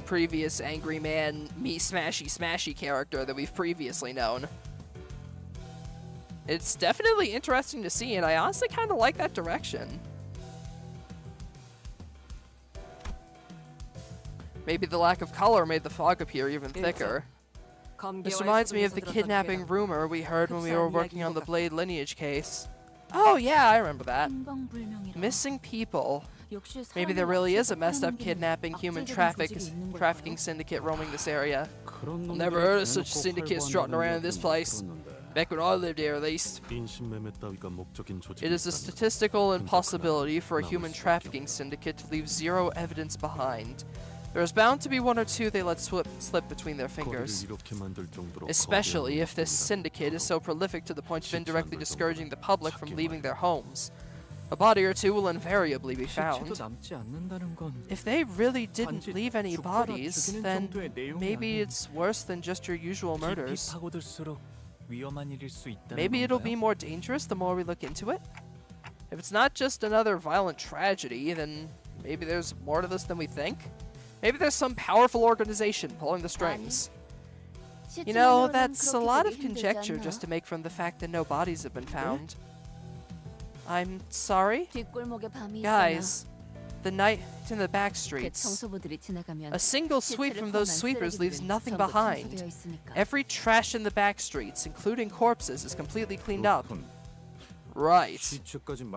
previous angry man, me smashy character that we've previously known. It's definitely interesting to see, and I honestly kind of like that direction. Maybe the lack of color made the fog appear even thicker. This reminds me of the kidnapping rumor we heard when we were working on the Blade lineage case. Oh yeah, I remember that. Missing people. Maybe there really is a messed up kidnapping, human trafficking syndicate roaming this area. 그런 I've never 놈들이 heard of 대놓고 such syndicates 활보한다는 strutting around in 얘기는 this place. 들었는데. Back when I lived here, at least. 인신매매 따위가 목적인 조직. It is a statistical impossibility for a human trafficking syndicate to leave zero evidence behind. There is bound to be one or two they let slip between their fingers. Especially if this syndicate is so prolific to the point of indirectly discouraging the public from leaving their homes. A body or two will invariably be found. If they really didn't leave any bodies, then maybe it's worse than just your usual murders. Maybe it'll be more dangerous the more we look into it. If it's not just another violent tragedy, then maybe there's more to this than we think. Maybe there's some powerful organization pulling the strings. You know, that's a lot of conjecture just to make from the fact that no bodies have been found. I'm sorry? Guys, the night in the back streets. A single sweep from those sweepers leaves nothing behind. Every trash in the back streets, including corpses, is completely cleaned up. Right.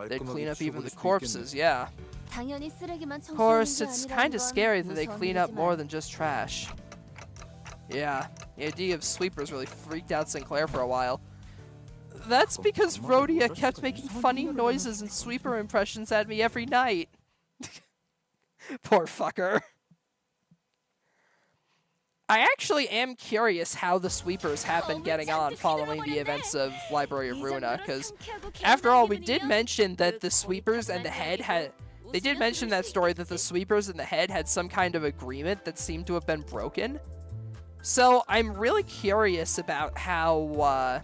They clean up even the corpses, yeah. Of course, it's kind of scary that they clean up more than just trash. Yeah, the idea of sweepers really freaked out Sinclair for a while. That's because Rhodia kept making funny noises and sweeper impressions at me every night. Poor fucker. I actually am curious how the sweepers have been getting on following the events of Library of Ruina, because after all, we did mention that the sweepers and the head had... They did mention that story that the sweepers and the head had some kind of agreement that seemed to have been broken. So I'm really curious about how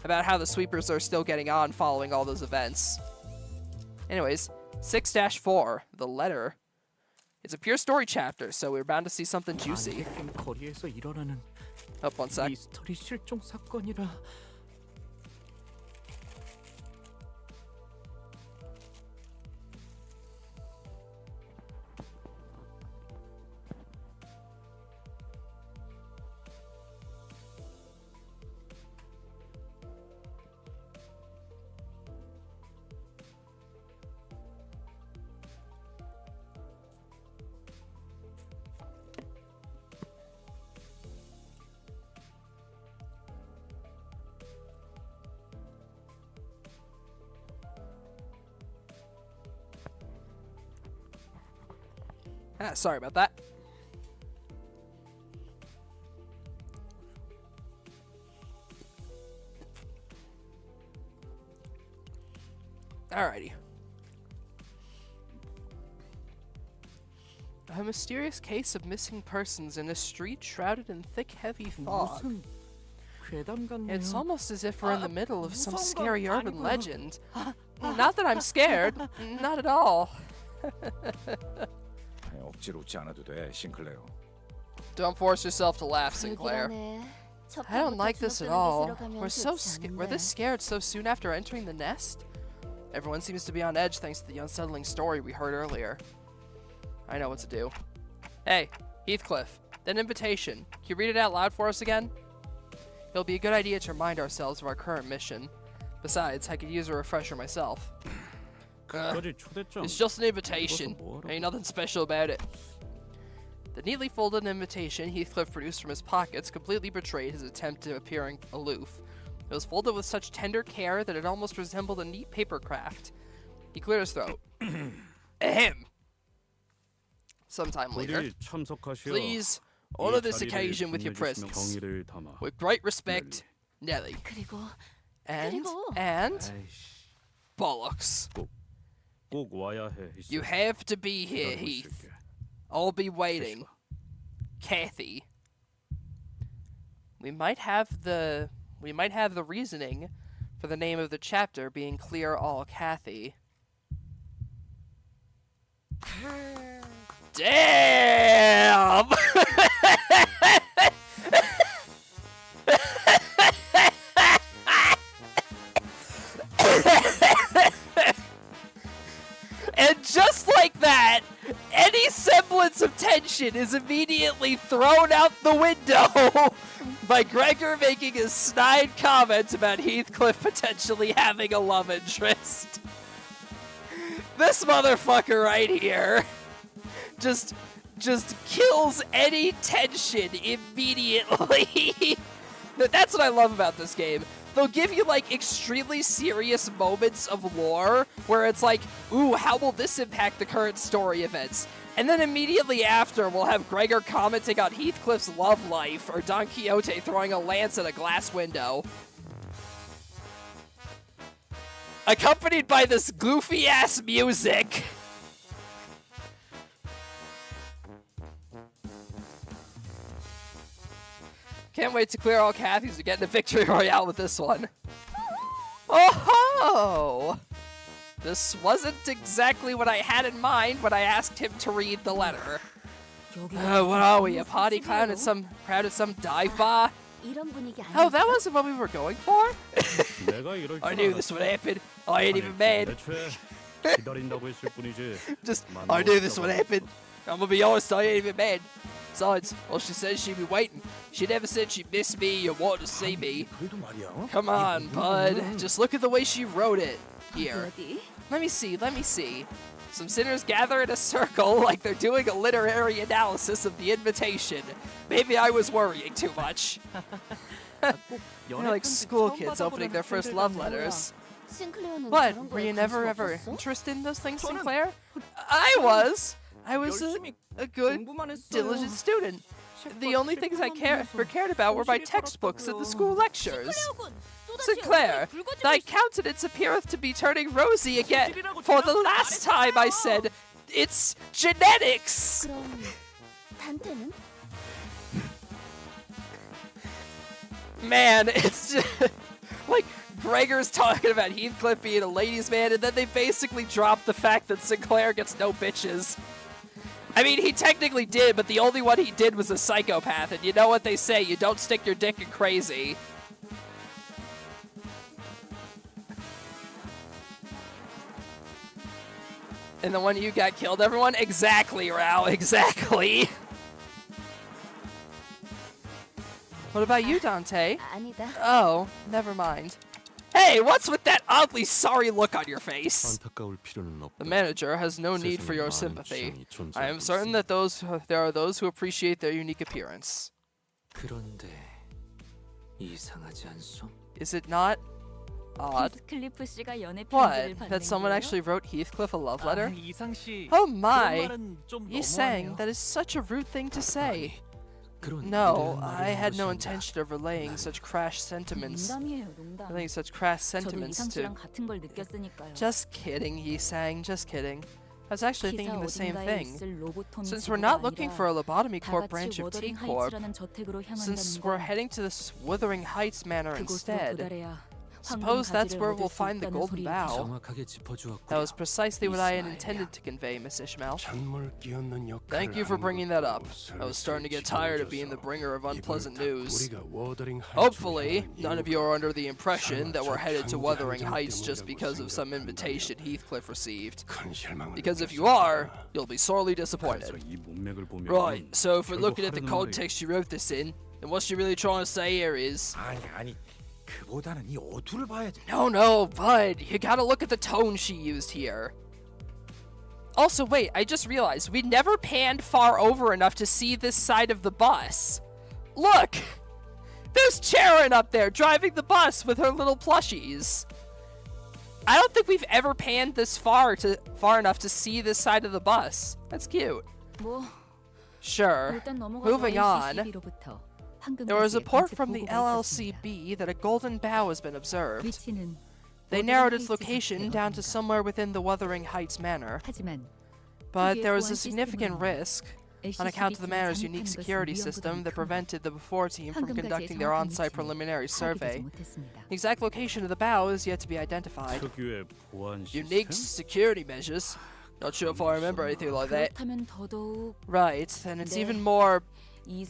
the sweepers are still getting on following all those events. Anyways, 6-4, the letter. It's a pure story chapter, so we're bound to see something juicy. Oh, one sec. Sorry about that. Alrighty. A mysterious case of missing persons in a street shrouded in thick, heavy fog. It's almost as if we're in the middle of some scary urban legend. Not that I'm scared. Not at all. Don't force yourself to laugh, Sinclair. I don't like this at all. We're this scared so soon after entering the nest? Everyone seems to be on edge thanks to the unsettling story we heard earlier. I know what to do. Hey, Heathcliff, that invitation. Can you read it out loud for us again? It'll be a good idea to remind ourselves of our current mission. Besides, I could use a refresher myself. It's just an invitation. Ain't nothing special about it. The neatly folded invitation Heathcliff produced from his pockets completely betrayed his attempt at appearing aloof. It was folded with such tender care that it almost resembled a neat paper craft. He cleared his throat. Ahem. Sometime later. Please, honor this occasion with your presence. With great respect, Nelly. And bollocks. You have to be here, Heath. I'll be waiting. Kathy. We might have the reasoning for the name of the chapter being Clear All Kathy. Damn! And just like that, any semblance of tension is immediately thrown out the window by Gregor making a snide comment about Heathcliff potentially having a love interest. This motherfucker right here just kills any tension immediately That's what I love about this game. They'll give you like extremely serious moments of lore where it's like, ooh, how will this impact the current story events? And then immediately after, we'll have Gregor commenting on Heathcliff's love life or Don Quixote throwing a lance at a glass window. Accompanied by this goofy-ass music. Can't wait to clear all Kathy's to get into Victory Royale with this one. Oh-ho! This wasn't exactly what I had in mind when I asked him to read the letter. What are we, a party clown at some crowd at some dive bar? Oh, that wasn't what we were going for? I knew this would happen. I ain't even mad. I knew this would happen. I'm gonna be honest, I ain't even mad. Besides, well, she says she'd be waiting. She never said she missed me or wanted to see me. Come on, bud. Just look at the way she wrote it. Here. Let me see. Some sinners gather in a circle like they're doing a literary analysis of the invitation. Maybe I was worrying too much. You're like school kids opening their first love letters. What? Were you never ever interested in those things, Sinclair? I was a good, diligent student. The only things I ever cared about were my textbooks and the school lectures. Sinclair, thy countenance appeareth to be turning rosy again. For the last time I said, it's genetics! Man, it's just, like, Gregor's talking about Heathcliff being a ladies' man, and then they basically drop the fact that Sinclair gets no bitches. I mean, he technically did, but the only one he did was a psychopath, and you know what they say, you don't stick your dick in crazy. And the one you got killed, everyone? Exactly, Rao, exactly. What about you, Dante? Oh, never mind. Hey, what's with that oddly sorry look on your face? The manager has no need for your sympathy. I am certain that there are those who appreciate their unique appearance. Is it not odd? What? That someone actually wrote Heathcliff a love letter? Oh my! Yi-sang, that is such a rude thing to say. No, I had no intention of relaying such crass sentiments. Just kidding, Yi-sang, just kidding. I was actually thinking the same thing. Since we're not looking for a lobotomy corp branch of T-Corp, since we're heading to the Wuthering Heights Manor instead, suppose that's where we'll find the Golden Bough. That was precisely what I had intended to convey, Miss Ishmael. Thank you for bringing that up. I was starting to get tired of being the bringer of unpleasant news. Hopefully, none of you are under the impression that we're headed to Wuthering Heights just because of some invitation Heathcliff received. Because if you are, you'll be sorely disappointed. Right, so if we're looking at the context she wrote this in, then what she really trying to say here is... No, bud. You gotta look at the tone she used here. Also, wait, I just realized we never panned far over enough to see this side of the bus. Look! There's Charon up there driving the bus with her little plushies. I don't think we've ever panned this far enough to see this side of the bus. That's cute. Sure. Moving on. There was a report from the LLCB that a golden bough has been observed. They narrowed its location down to somewhere within the Wuthering Heights Manor. But there was a significant risk, on account of the Manor's unique security system that prevented the before team from conducting their on-site preliminary survey. The exact location of the bough is yet to be identified. Unique security measures? Not sure if I remember anything like that. Right, and it's even more...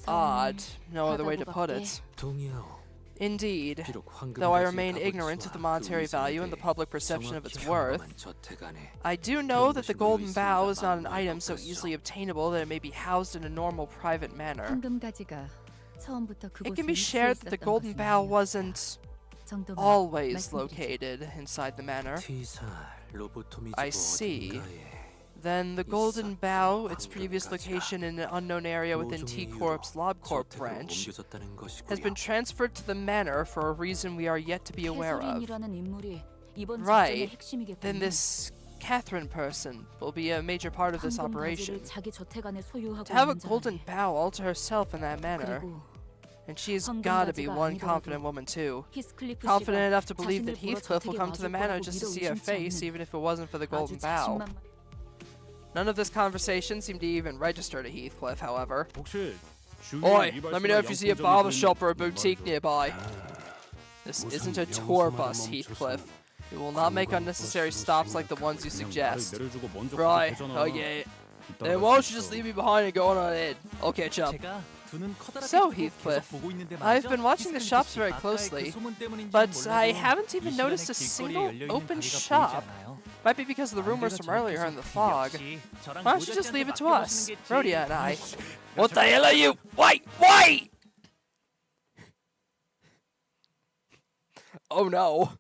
odd, no other way to put it. Indeed, though I remain ignorant of the monetary value and the public perception of its worth, I do know that the Golden Bough is not an item so easily obtainable that it may be housed in a normal private manner. It can be shared that the Golden Bough wasn't always located inside the manor. I see. Then the Golden Bow, its previous location in an unknown area within 모종의 T-Corp's 이유로 LobCorp 저택으로 branch, 옮겨졌다는 has been 것이고요. transferred to the manor for a reason we are yet to be aware of. 캐서린이라는 인물이 이번 작전의 Right. 핵심이겠군요. Then this Catherine person will be a major part of this 황금 operation. 바지를 자기 저택 안에 소유하고 To have a 있는 Golden 자라네. Bow all to herself in that manner, 그리고 and she's 황금 gotta be 바지가 one 아니더라도 confident woman too. 히스클리프 Confident 씨가 enough to believe that 자신을 보러 Heathcliff will 저택에 come to the 와줄 manor 거라고 just to 믿어 see her 의심치 face, 않는 even if it wasn't for the 아주 Golden Bow. 자신만만. None of this conversation seemed to even register to Heathcliff, however. 혹시 Oi, let me know if you see a barber shop or a boutique nearby. This isn't a tour bus, Heathcliff. We will not make unnecessary stops like the ones you suggest. Right, oh yeah. Then why don't you just leave me behind and go on ahead? I'll catch up. So, Heathcliff, I've been watching the shops very closely, but I haven't even noticed a single open shop. Might be because of the rumors from earlier in the fog. Why don't you just leave it to us, Rhodia and I? What the hell are you? Wait! Oh no.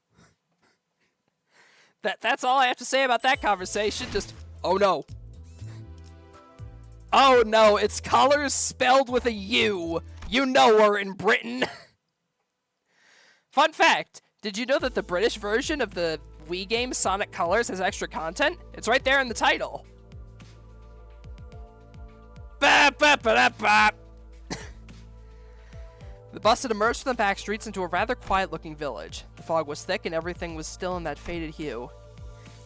That's all I have to say about that conversation. Just, oh no. Oh no, it's colors spelled with a U. You know we're in Britain. Fun fact, did you know that the British version of the Wii game Sonic Colors has extra content? It's right there in the title. Bap, bap, bap, bap. The bus had emerged from the back streets into a rather quiet-looking village. The fog was thick and everything was still in that faded hue.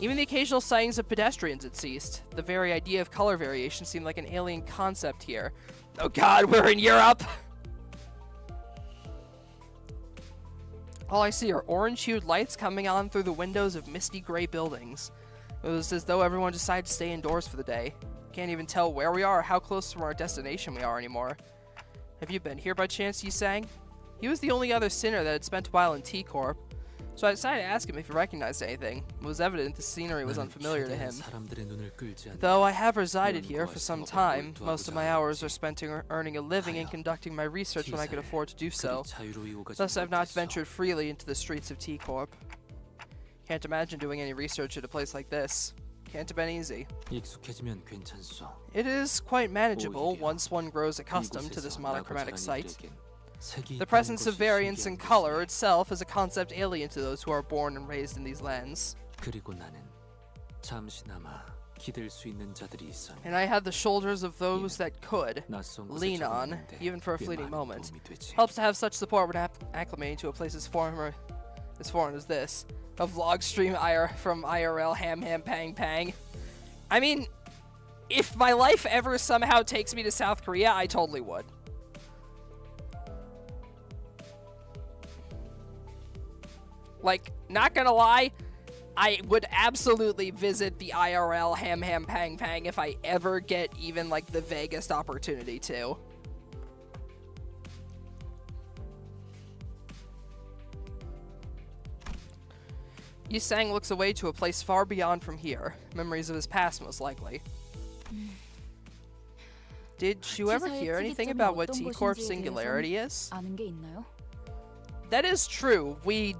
Even the occasional sightings of pedestrians had ceased. The very idea of color variation seemed like an alien concept here. Oh god, we're in Europe! All I see are orange-hued lights coming on through the windows of misty gray buildings. It was as though everyone decided to stay indoors for the day. Can't even tell where we are or how close from our destination we are anymore. Have you been here by chance, Yi sang? He was the only other sinner that had spent a while in T-Corp, so I decided to ask him if he recognized anything. It was evident the scenery was unfamiliar to him. Though I have resided here for some time, most of my hours are spent earning a living and conducting my research when I could afford to do so. Thus I've not ventured freely into the streets of T-Corp. Can't imagine doing any research at a place like this. Can't have been easy. 익숙해지면 괜찮소. It is quite manageable once one grows accustomed to this monochromatic sight. The presence of variance in color itself is a concept alien to those who are born and raised in these lands. 그리고 나는 잠시나마 기댈 수 있는 자들이 있어. And I had the shoulders of those that could 낯선 곳에 lean on, 적응하는데 even for a 꽤 fleeting 많은 moment. 도움이 되지. Helps to have such support when acclimating to a place as foreign as this. A vlog stream from IRL ham pang pang. I mean, if my life ever somehow takes me to South Korea, I totally would. Like, not gonna lie, I would absolutely visit the IRL ham pang pang if I ever get even like the vaguest opportunity to. Yisang looks away to a place far beyond from here. Memories of his past, most likely. Did you ever hear anything about what T-Corp's singularity is? 아는 게 있나요? That is true. We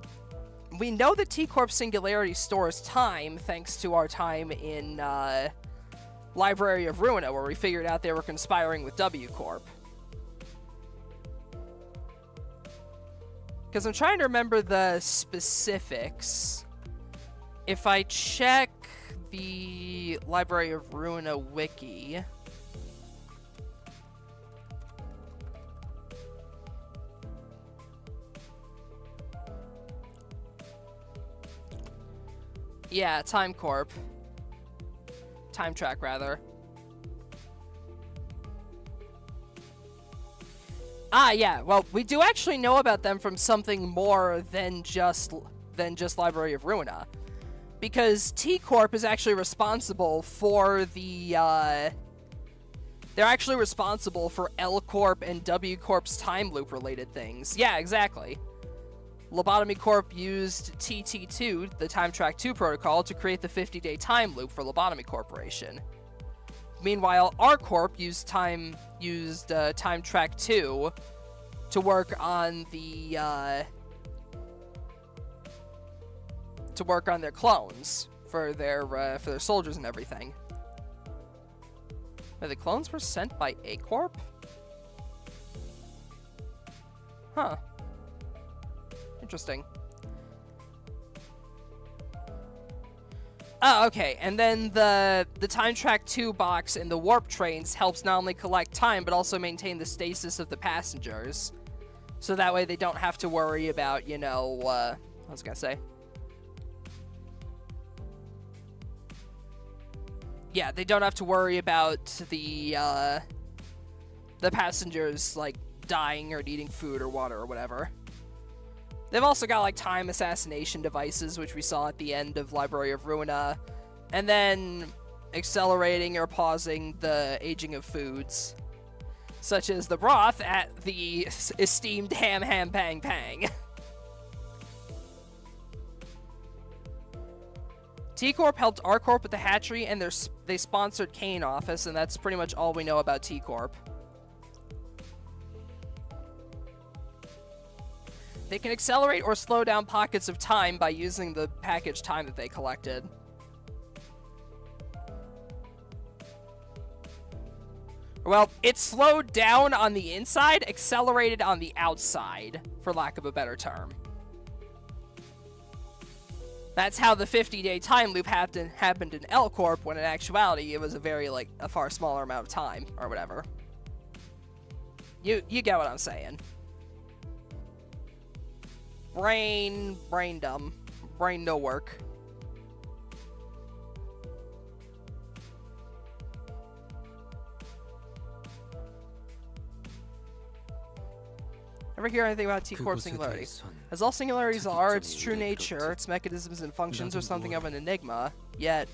know that T-Corp's singularity stores time thanks to our time in Library of Ruina, where we figured out they were conspiring with W-Corp. Because I'm trying to remember the specifics. If I check the Library of Ruina wiki... Yeah, Time Corp. Time Track, rather. Ah, yeah. Well, we do actually know about them from something more than just Library of Ruina, because T Corp is actually responsible for the. They're actually responsible for L Corp and W Corp's time loop related things. Yeah, exactly. Lobotomy Corp used TT2, the Time Track 2 protocol, to create the 50-day time loop for Lobotomy Corporation. Meanwhile, R Corp used Time Track 2 to work on the their clones for their soldiers and everything. Wait, the clones were sent by A Corp? Huh. Interesting. Oh, okay. And then the Time Track 2 box in the warp trains helps not only collect time, but also maintain the stasis of the passengers. So that way they don't have to worry about, you know, what was I gonna say? Yeah, they don't have to worry about the passengers, like, dying or needing food or water or whatever. They've also got, like, time assassination devices, which we saw at the end of Library of Ruina, and then accelerating or pausing the aging of foods, such as the broth at the esteemed Ham Ham Pang Pang. T-Corp helped R-Corp with the hatchery, and they sponsored Kane Office, and that's pretty much all we know about T-Corp. They can accelerate or slow down pockets of time by using the package time that they collected. Well, it slowed down on the inside, accelerated on the outside, for lack of a better term. That's how the 50-day time loop happened in L Corp, when in actuality it was a far smaller amount of time, or whatever. You get what I'm saying. Brain dumb. Brain no work. Ever hear anything about T-Corp singularity? As all singularities are, its true nature, its mechanisms and functions are something of an enigma, yet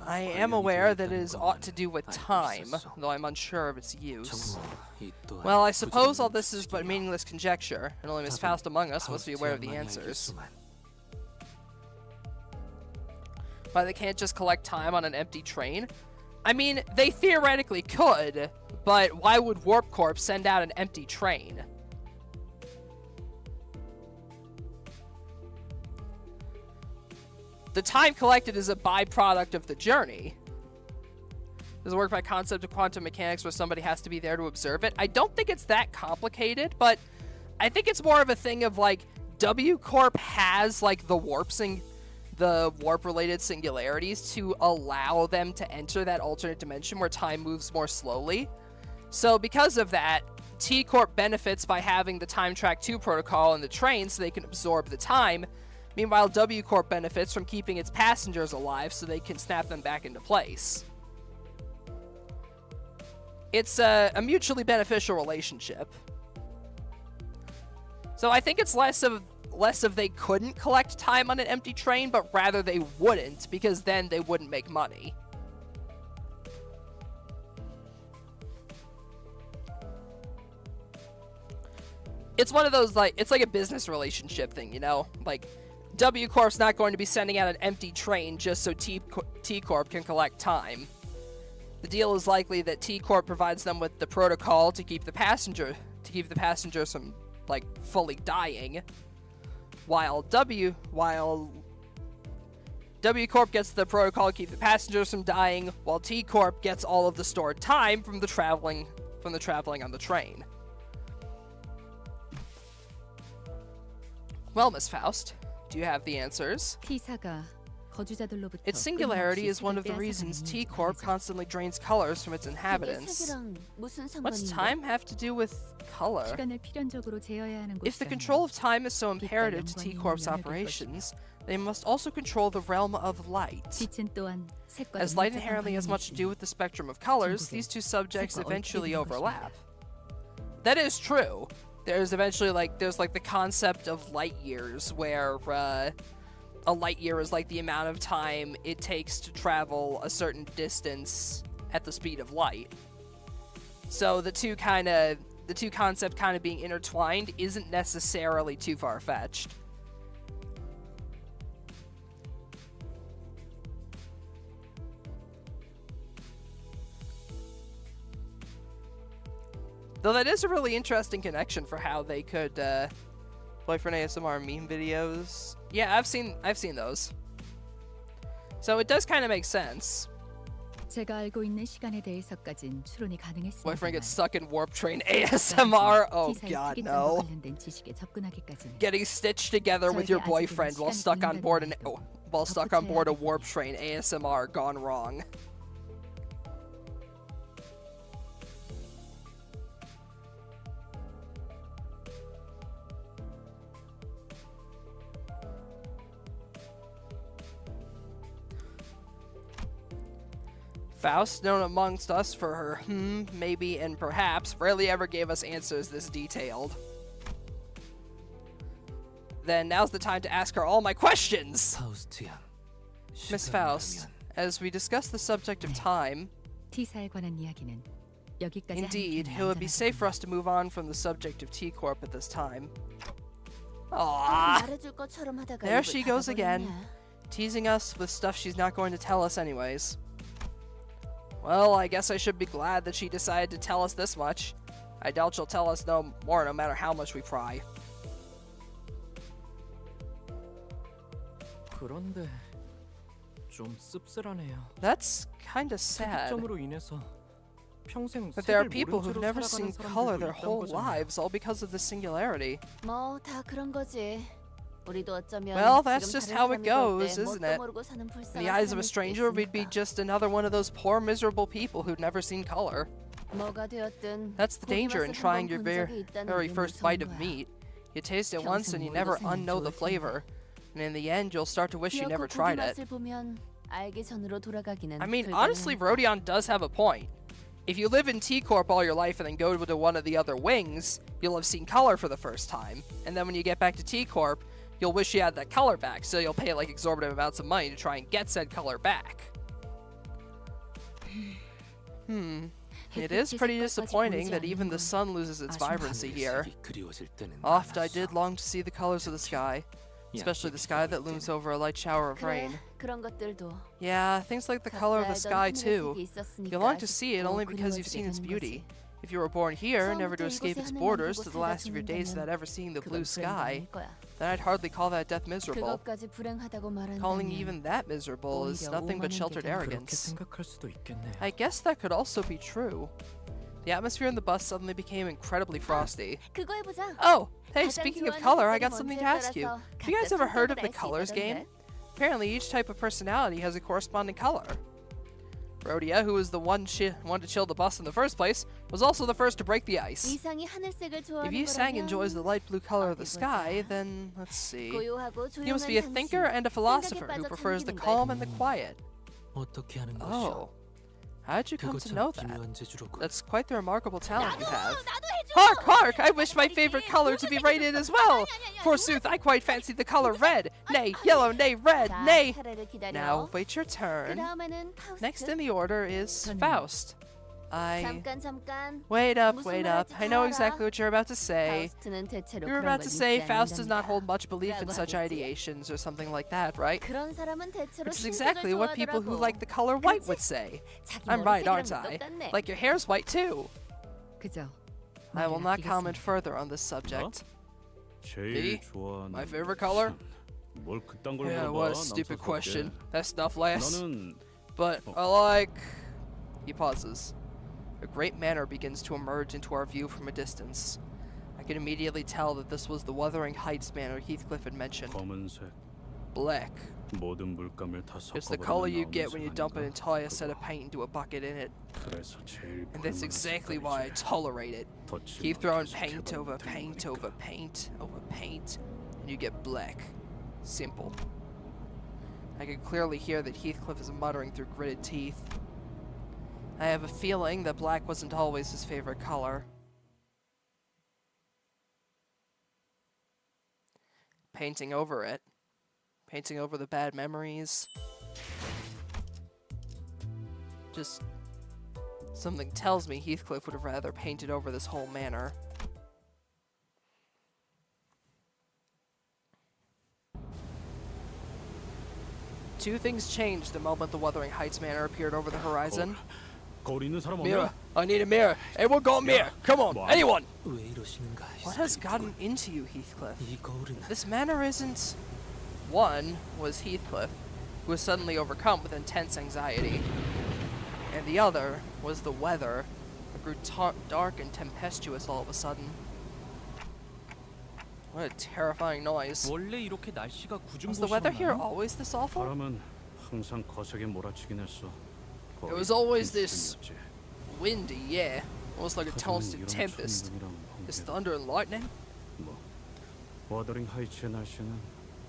I am aware that it is aught to do with time, though I'm unsure of its use. Well, I suppose all this is but meaningless conjecture, and only Miss Faust among us must be aware of the answers. Why they can't just collect time on an empty train? I mean, they theoretically could, but why would Warp Corp send out an empty train? The time collected is a byproduct of the journey. Does it work by concept of quantum mechanics where somebody has to be there to observe it? I don't think it's that complicated, but I think it's more of a thing of, like, W Corp has, like, the warp-related singularities to allow them to enter that alternate dimension where time moves more slowly. So because of that, T Corp benefits by having the Time Track 2 protocol in the train so they can absorb the time. Meanwhile, W Corp benefits from keeping its passengers alive so they can snap them back into place. It's a mutually beneficial relationship. So I think it's less of they couldn't collect time on an empty train, but rather they wouldn't, because then they wouldn't make money. It's one of those, like, it's like a business relationship thing, you know? Like, W Corp's not going to be sending out an empty train just so T Corp can collect time. The deal is likely that T Corp provides them with the protocol to keep the passengers from, like, fully dying, while W Corp gets the protocol to keep the passengers from dying, while T Corp gets all of the stored time from the traveling on the train. Well, Miss Faust, do you have the answers? Its singularity is one of the reasons T Corp constantly drains colors from its inhabitants. What's time have to do with color? If the control of time is so imperative to T Corp's operations, they must also control the realm of light. As light inherently has much to do with the spectrum of colors, these two subjects eventually overlap. That is true. There's the concept of light years, where a light year is like the amount of time it takes to travel a certain distance at the speed of light. So the two concepts kind of being intertwined isn't necessarily too far-fetched. Though that is a really interesting connection for how they could boyfriend ASMR meme videos. Yeah, I've seen those. So it does kind of make sense. 제가 알고 있는 시간에 대해서까진 추론이 가능했습니다. Boyfriend gets stuck in warp train ASMR. Oh god, no. 관련된 지식에 접근하기까지는 Getting stitched together with your boyfriend while stuck on board a warp train. ASMR gone wrong. Faust, known amongst us for her maybe, and perhaps, rarely ever gave us answers this detailed. Then now's the time to ask her all my questions! 파우스트 양. Miss Faust, as we discuss the subject of time, T사에 관한 이야기는 여기까지 indeed, 하는 게 it would be safe for 안전하겠군요. us to move on from the subject of T-Corp at this time. Aww, 말해줄 것처럼 하다가 there 입을 she goes again, 닫아버렸냐. teasing us with stuff she's not going to tell us anyways. Well, I guess I should be glad that she decided to tell us this much. I doubt she'll tell us no more no matter how much we pry. 그런데 좀 씁쓸하네요. That's kinda sad. 특이점으로 인해서 평생 That there are 색을 people 모른 who've 채로 never 살아가는 seen color 사람들도 their 있다는 whole 거잖아요. lives, all because of the singularity. 뭐 다 그런 거지. 우리도 어쩌면 Well, that's 지금 just 다른 how it 사람이 볼 goes, 때 isn't 뭣도 it? 모르고 사는 In 불쌍한 the eyes of a 사람일 수도 stranger, we'd be 있으니까. just another one of those poor, miserable people who'd never seen color. 뭐가 되었든 That's the 고기 danger in 맛을 trying 한번 your 본 적이 있다는 very 게 first 무서운 bite of 거야. meat. You taste it once and you 평생 never 모르겠으면 unknow the 좋을 텐데. flavor. And in the end, you'll start to wish you 기어코 never 고기 tried it. 맛을 보면 알기 전으로 돌아가기는 I mean, 불가능하니까. honestly, Rodion does have a point. If you live in T-Corp all your life and then go to one of the other wings, you'll have seen color for the first time. And then when you get back to T-Corp, you'll wish you had that color back, so you'll pay like exorbitant amounts of money to try and get said color back. It is pretty disappointing that even the sun loses its vibrancy here. 하늘색이 그리워질 때는 Oft I 많았어. did long to see the colors of the sky, especially the sky that looms over a light shower of 그래, rain. 그런 것들도 Yeah, things like the color of the 각자 sky 알던 too. 하늘의 색이 You 있었으니까 long to see it 아쉽고 only because you've 그리워지게 seen its 되는 beauty. 거지. If you were born here, never to 처음부터 escape 이곳의 its 하늘만 borders 보고 to the last of your 살다 days 죽는다면 without ever seeing the 그건 blue sky, 불행일 거야. then I'd hardly call that death miserable. 그것까지 불행하다고 Calling 말한다면 even that miserable is 오히려 nothing but 오만한 sheltered 게 그렇게 arrogance. 생각할 수도 있겠네요. I guess that could also be true. The atmosphere in the bus suddenly became incredibly frosty. 그거 해보자. Oh, hey, 가장 speaking of 좋아하는 color, I 색깔이 got something to 뭔지에 ask you. 따라서 Have you guys 각자 ever heard of 선택을 the 할수 colors game? 있다던데. Apparently, each type of personality has a corresponding color. Rhodia, who was the one to chill the bus in the first place, was also the first to break the ice. 이상이 하늘색을 If 좋아하는 Yi-sang 거라면 enjoys the light blue color of the 어디 sky, 보자. then let's see. 고요하고 He must 조용한 be a 당신, thinker and a philosopher 생각에 who 빠져 prefers the 잠기는 calm 거야. and the quiet. 어떻게 하는 것이오? Oh, how did you come 그거 to know 참 that? 기묘한 재주로군. That's quite the remarkable talent you have. Hark, hark! I wish my favorite color to be rated as well. Forsooth, I quite fancy the color red. Nay, yellow, nay, red, 자, nay. 차례를 기다려. Now wait your 그 turn. 다음에는 파우스트. Next in the order is Faust. 잠깐. Wait up, 무슨 wait 말 up. 할지 I know 다 exactly 알아. what you're about to say. 파우스트는 대체로 You're 그런 about 걸 to say 믿지 Faust does not 않는답니다. hold much belief in 라고 such 하겠지. ideations or something like that, right? 그런 사람은 대체로 Which is 흰색을 exactly what people who 좋아하더라고. like the color white 그치? would say. 자기 I'm right, 머리색이랑 aren't I? 똑같네. Like your hair's white too. 그저 I will not 말을 comment 아끼겠습니다. further on this subject. 제일 Me? 좋아하는 My favorite color? 뭘 그딴 걸 Yeah, 물어봐. what a stupid 남사스럽게. question. That stuff lasts. 나는 But I like... He pauses. A great manor begins to emerge into our view from a distance. I could immediately tell that this was the Wuthering Heights manor Heathcliff had mentioned. 검은색 Black. 모든 물감을 다 It's the 섞어버리면 color you 나오는 get when you dump an 색아닌가? entire set of 그거. paint into a bucket in it. 그래서 제일 And that's 볼만한 exactly why I 색깔이지. tolerate it. 더 Keep 칠만 throwing 계속 paint 해봐도 over 되는 paint 거니까. over paint over paint, and you get black. Simple. I could clearly hear that Heathcliff is muttering through gritted teeth. I have a feeling that black wasn't always his favorite color. Painting over it. Painting over the bad memories. Just... something tells me Heathcliff would have rather painted over this whole manor. Two things changed the moment the Wuthering Heights manor appeared over the horizon. 거울 있는 사람 Mirror. 없냐? I need a mirror. Everyone got a mirror. Come on, 뭐, anyone. 왜 이러시는가? What has gotten into you, Heathcliff? 이 거울은 This manor isn't... One was Heathcliff, who was suddenly overcome with intense anxiety. and the other was the weather. It grew dark and tempestuous all of a sudden. What a terrifying noise. 원래 이렇게 날씨가 Was the weather here 구중고시였나요? always this awful? 바람은 항상 거세게 몰아치긴 했어. It was always this windy, yeah. Almost like a constant tempest. This thunder and lightning? 뭐 워더링 하이츠의 날씨는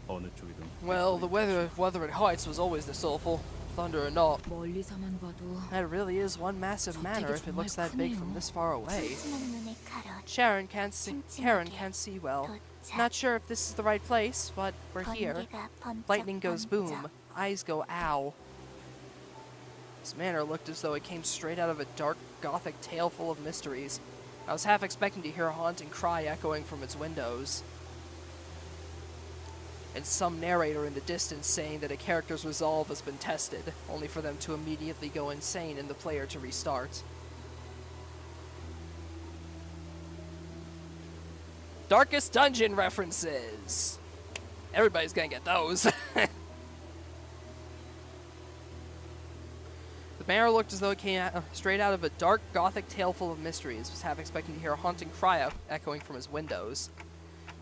어느 쪽이든. Well, the weather at Heights was always this awful. Thunder or not. 멀리서만 봐도 That really is one massive manor if it looks that big from this far away. Karen can't see well. Not sure if this is the right place, but we're here. Lightning goes boom. Eyes go ow. This manor looked as though it came straight out of a dark, gothic tale full of mysteries. I was half expecting to hear a haunting cry echoing from its windows, and some narrator in the distance saying that a character's resolve has been tested, only for them to immediately go insane and the player to restart. Darkest Dungeon references! Everybody's gonna get those. The manor looked as though it came straight out of a dark, gothic tale full of mysteries. Was half expecting to hear a haunting cry echoing from his windows.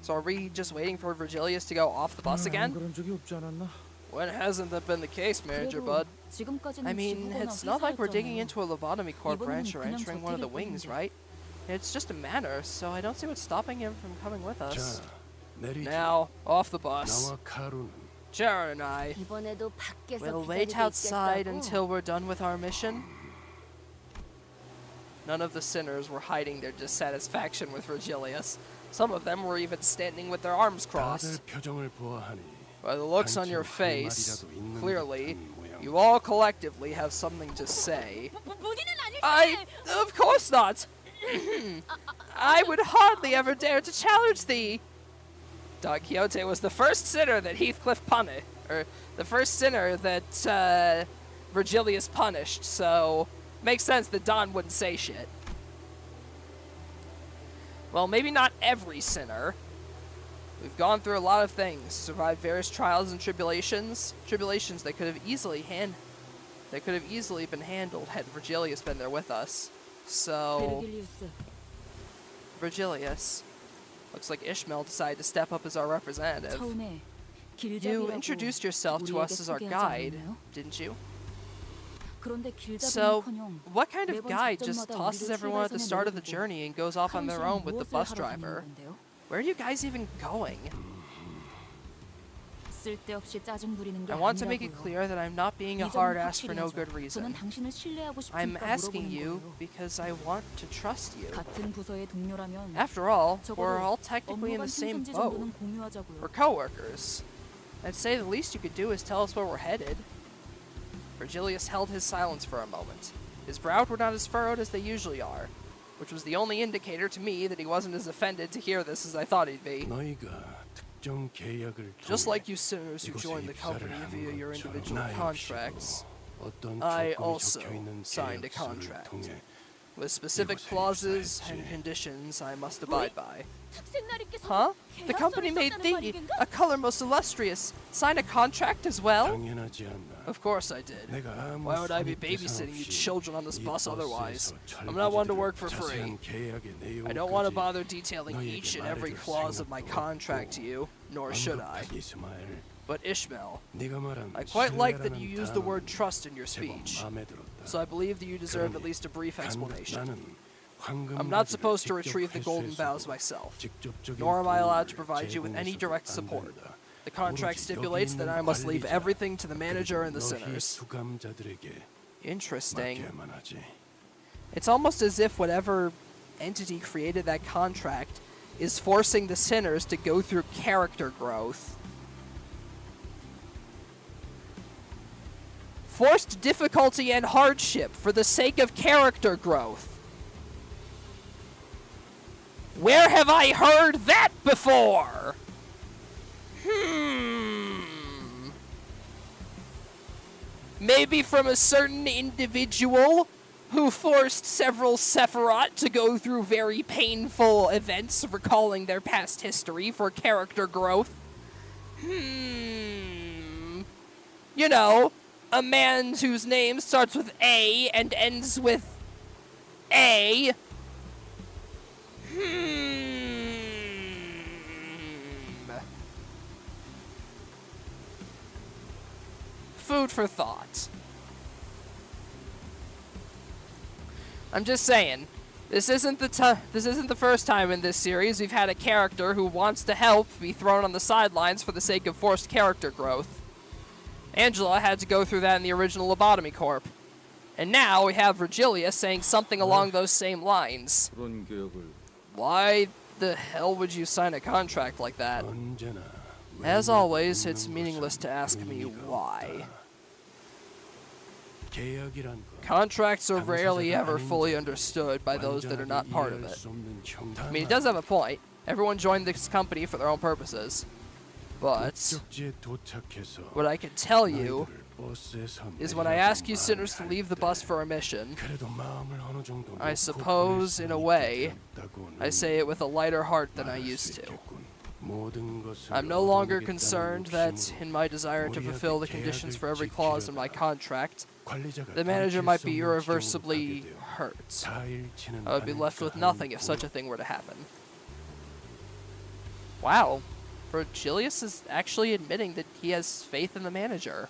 So are we just waiting for Virgilius to go off the bus again? 그런 적이 없지 않았나? When hasn't that been the case, Manager Bud? I mean, it's not like we're digging into a lobotomy corp branch or entering one of the wings, right? It's just a manor, so I don't see what's stopping him from coming with us. Now, off the bus. Jared and I 이번에도 밖에서 will 기다리고 wait outside 있겠다고. until we're done with our mission. None of the sinners were hiding their dissatisfaction with Virgilius. Some of them were even standing with their arms crossed. By the looks on your face, clearly, you all collectively have something to say. Of course not! I would hardly ever dare to challenge thee! Don Quixote was the first sinner that Heathcliff punished, or the first sinner that Virgilius punished, so makes sense that Don wouldn't say shit. Well, maybe not every sinner. We've gone through a lot of things, survived various trials and tribulations that could have easily been handled had Virgilius been there with us. So, Virgilius. Looks like Ishmael decided to step up as our representative. You introduced yourself to us as our guide, didn't you? So, what kind of guide just tosses everyone at the start of the journey and goes off on their own with the bus driver? Where are you guys even going? I want to make it clear that I'm not being a hard ass for no good reason. I'm asking you because I want to trust you. After all, we're all technically in the same boat. We're co-workers. I'd say the least you could do is tell us where we're headed. Virgilius held his silence for a moment. His brows were not as furrowed as they usually are, which was the only indicator to me that he wasn't as offended to hear this as I thought he'd be. Just like you sinners who joined the company via your individual contracts, I also signed a contract with specific clauses and conditions I must abide by. Huh? The company made thee, a color most illustrious, sign a contract as well? Of course I did. Why would I be babysitting you children on this bus otherwise? I'm not one to work for free. I don't want to bother detailing each and every clause of my contract to you, nor should I. But Ishmael, I quite like that you use the word trust in your speech, so I believe that you deserve at least a brief explanation. I'm not supposed to retrieve the golden boughs myself, nor am I allowed to provide you with any direct support. The contract stipulates that I must leave everything to the manager and the sinners. Interesting. It's almost as if whatever entity created that contract is forcing the sinners to go through character growth. Forced difficulty and hardship for the sake of character growth. Where have I heard that before? Maybe from a certain individual who forced several Sephiroth to go through very painful events recalling their past history for character growth. You know, a man whose name starts with A and ends with A. Food for thought. I'm just saying, this isn't the first time in this series we've had a character who wants to help be thrown on the sidelines for the sake of forced character growth. Angela had to go through that in the original Lobotomy Corp. And now we have Virgilia saying something along those same lines. Why the hell would you sign a contract like that? As always, it's meaningless to ask me why. Contracts are rarely ever fully understood by those that are not part of it. I mean, he does have a point. Everyone joined this company for their own purposes. But what I can tell you is when I ask you sinners to leave the bus for a mission, I suppose, in a way, I say it with a lighter heart than I used to. I'm no longer concerned that, in my desire to fulfill the conditions for every clause in my contract, the manager might be irreversibly hurt. I would be left with nothing if such a thing were to happen. Wow. Virgilius is actually admitting that he has faith in the manager.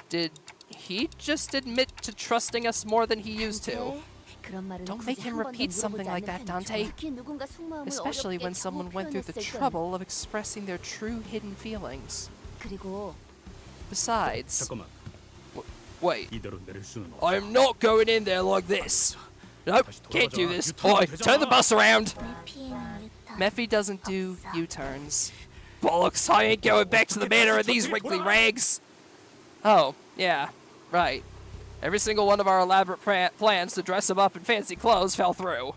Did he just admit to trusting us more than he used to? Don't make him repeat something like that, Dante. Especially when someone went through the trouble of expressing their true hidden feelings. Besides... Wait. I am not going in there like this. Nope, can't do this. Oi, turn the bus around! Mephi doesn't do U-turns. Bollocks, I ain't going back to the manor in these wrinkly rags! Oh, yeah, right. Every single one of our elaborate plans to dress him up in fancy clothes fell through.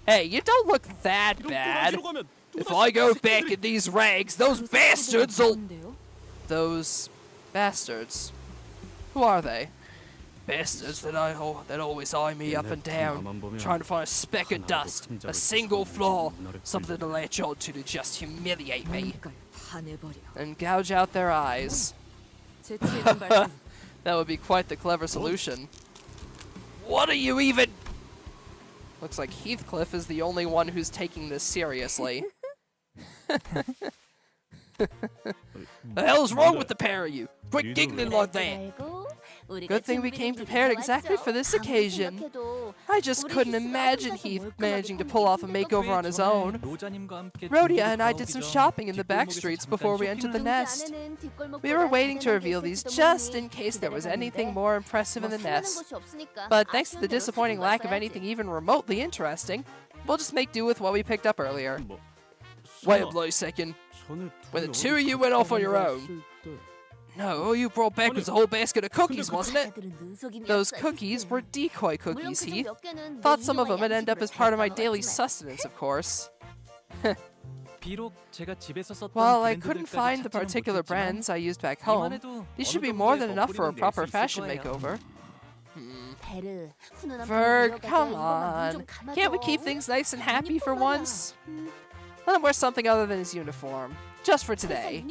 Hey, you don't look that bad. If I go back in these rags, those bastards will... Those bastards? Who are they? Bastards that always eye me up and down, trying to find a speck of dust, a single flaw, something to latch on to just humiliate me. And gouge out their eyes. That would be quite the clever solution. What are you even... Looks like Heathcliff is the only one who's taking this seriously. The hell's wrong with the pair of you? Quit giggling like that! Good thing we came prepared exactly for this occasion. I just couldn't imagine Heath managing to pull off a makeover on his own. Rhodia and I did some shopping in the back streets before we entered the nest. We were waiting to reveal these just in case there was anything more impressive in the nest. But thanks to the disappointing lack of anything even remotely interesting, we'll just make do with what we picked up earlier. Wait a bloody second. When the two of you went off on your own... No, all you brought back was a whole basket of cookies, wasn't it? Those cookies were decoy cookies, Heath. Thought some of them would end up as part of my daily sustenance, of course. While I couldn't find the particular brands I used back home, these should be more than enough for a proper fashion makeover. Ferg, come on. Can't we keep things nice and happy for once? Let him wear something other than his uniform. Just for today.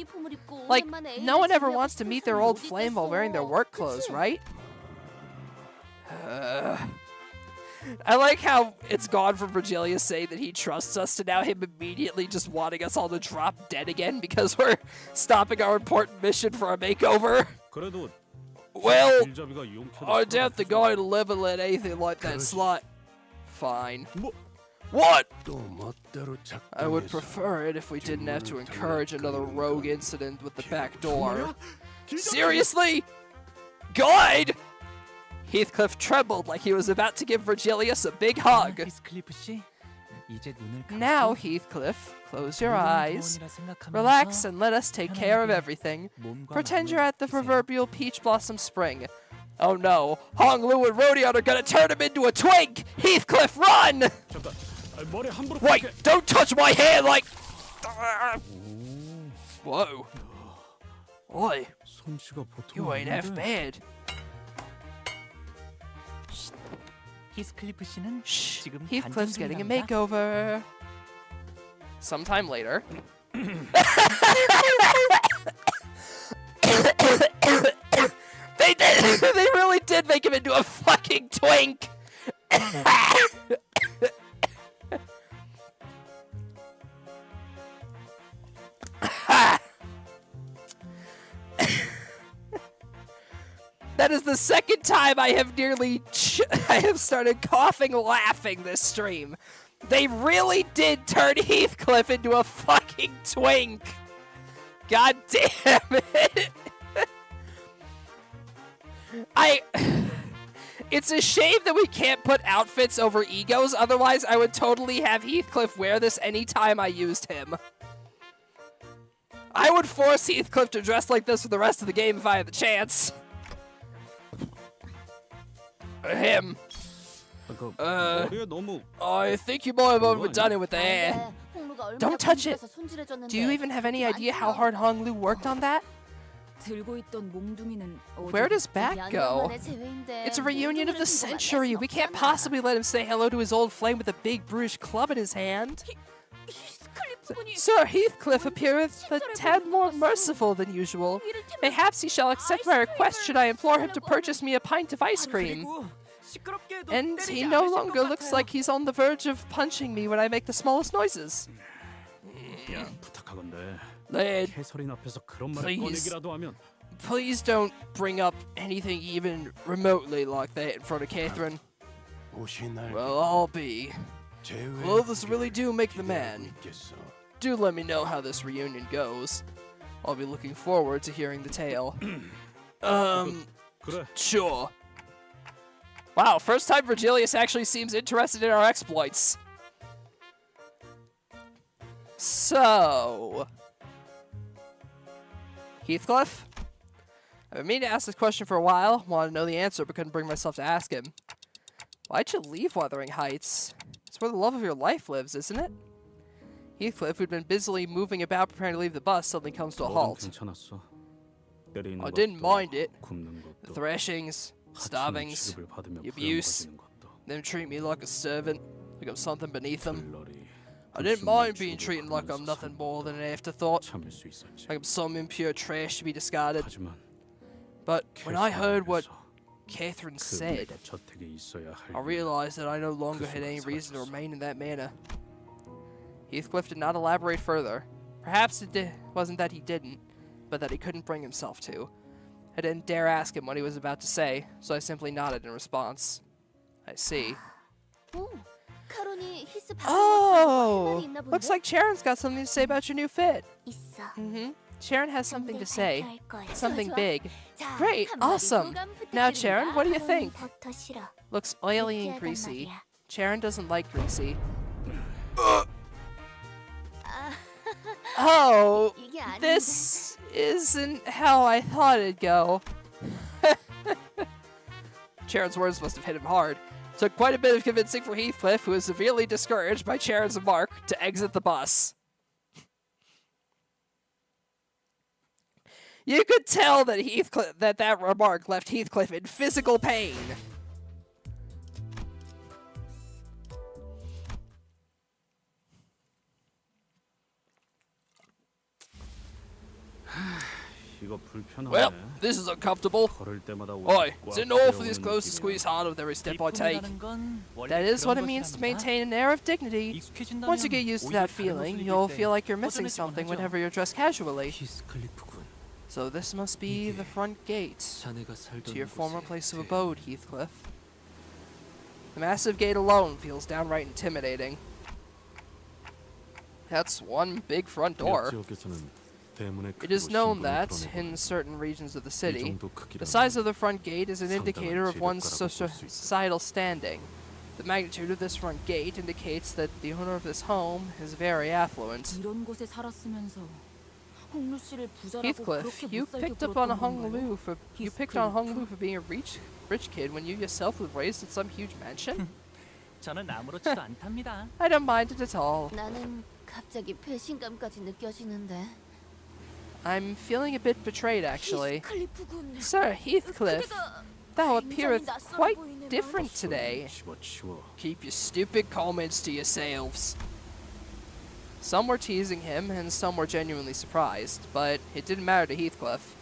Like, no one ever wants to meet their old flame while wearing their work clothes, right? I like how it's gone from Virgilia saying that he trusts us to now him immediately just wanting us all to drop dead again because we're stopping our important mission for a makeover. Well, I doubt the guy will ever let anything like that slide. Fine. What? I would prefer it if we didn't have to encourage another rogue incident with the back door. Seriously? Guide? Heathcliff trembled like he was about to give Virgilius a big hug. Now, Heathcliff, close your eyes, relax and let us take care of everything. Pretend you're at the proverbial peach blossom spring. Oh no, Hong Lu and Rodion are gonna turn him into a twig! Heathcliff, run! Wait, don't touch my hair like... Whoa. Oi, you ain't half bad. Shh, Heathcliff's getting a makeover. Sometime later. They did. They really did make him into a fucking twink. That is the second time I have I have started coughing laughing this stream. They really did turn Heathcliff into a fucking twink. God damn it. It's a shame that we can't put outfits over egos, otherwise I would totally have Heathcliff wear this anytime I used him. I would force Heathcliff to dress like this for the rest of the game if I had the chance. Him. I think you might have overdone it with the hair. Don't touch it. Do you even have any idea how hard Hong Lu worked on that? Where does Bat go? It's a reunion of the century. We can't possibly let him say hello to his old flame with a big brutish club in his hand. Sir Heathcliff appeareth a tad more merciful than usual. Mayhaps he shall accept my request should I implore him to purchase me a pint of ice cream. And he no longer looks like he's on the verge of punching me when I make the smallest noises. Lad, please don't bring up anything even remotely like that in front of Catherine. Well, I'll be. Clothes really do make the man. Do let me know how this reunion goes. I'll be looking forward to hearing the tale. Sure. Wow, first time Virgilius actually seems interested in our exploits. So... Heathcliff? I've been meaning to ask this question for a while. Wanted to know the answer, but couldn't bring myself to ask him. Why'd you leave Wuthering Heights? It's where the love of your life lives, isn't it? Heathcliff, who'd been busily moving about preparing to leave the bus, suddenly comes to a halt. I didn't mind it. The thrashings, starvings, the abuse, them treat me like a servant, like I'm something beneath them. I didn't mind being treated like I'm nothing more than an afterthought, like I'm some impure trash to be discarded. But when I heard what Catherine said, I realized that I no longer had any reason to remain in that manner. Heathcliff did not elaborate further. Perhaps it wasn't that he didn't, but that he couldn't bring himself to. I didn't dare ask him what he was about to say, so I simply nodded in response. I see. Oh! Looks like Sharon's got something to say about your new fit. Sharon has something to say. Something big. Great! Awesome! Now, Sharon, what do you think? Looks oily and greasy. Sharon doesn't like greasy. Oh! This isn't how I thought it'd go. Sharon's words must have hit him hard. Took quite a bit of convincing for Heathcliff, who was severely discouraged by Sharon's remark, to exit the bus. You could tell that that remark left Heathcliff in physical pain. Well, this is uncomfortable. Oi, is it normal for these clothes to squeeze hard with every step I take? That is what it means to maintain an air of dignity. Once you get used to that feeling, you'll feel like you're missing something whenever you're dressed casually. So this must be the front gate to your former place of abode, Heathcliff. The massive gate alone feels downright intimidating. That's one big front door. It is known that, in certain regions of the city, the size of the front gate is an indicator of one's societal standing. The magnitude of this front gate indicates that the owner of this home is very affluent. Heathcliff, you picked on Hong Lu for being a rich kid when you yourself were raised in some huge mansion? I don't mind it at all. I'm feeling a bit betrayed, actually. Sir Heathcliff, thou appeareth quite different today. Keep your stupid comments to yourselves. Some were teasing him, and some were genuinely surprised, but it didn't matter to Heathcliff.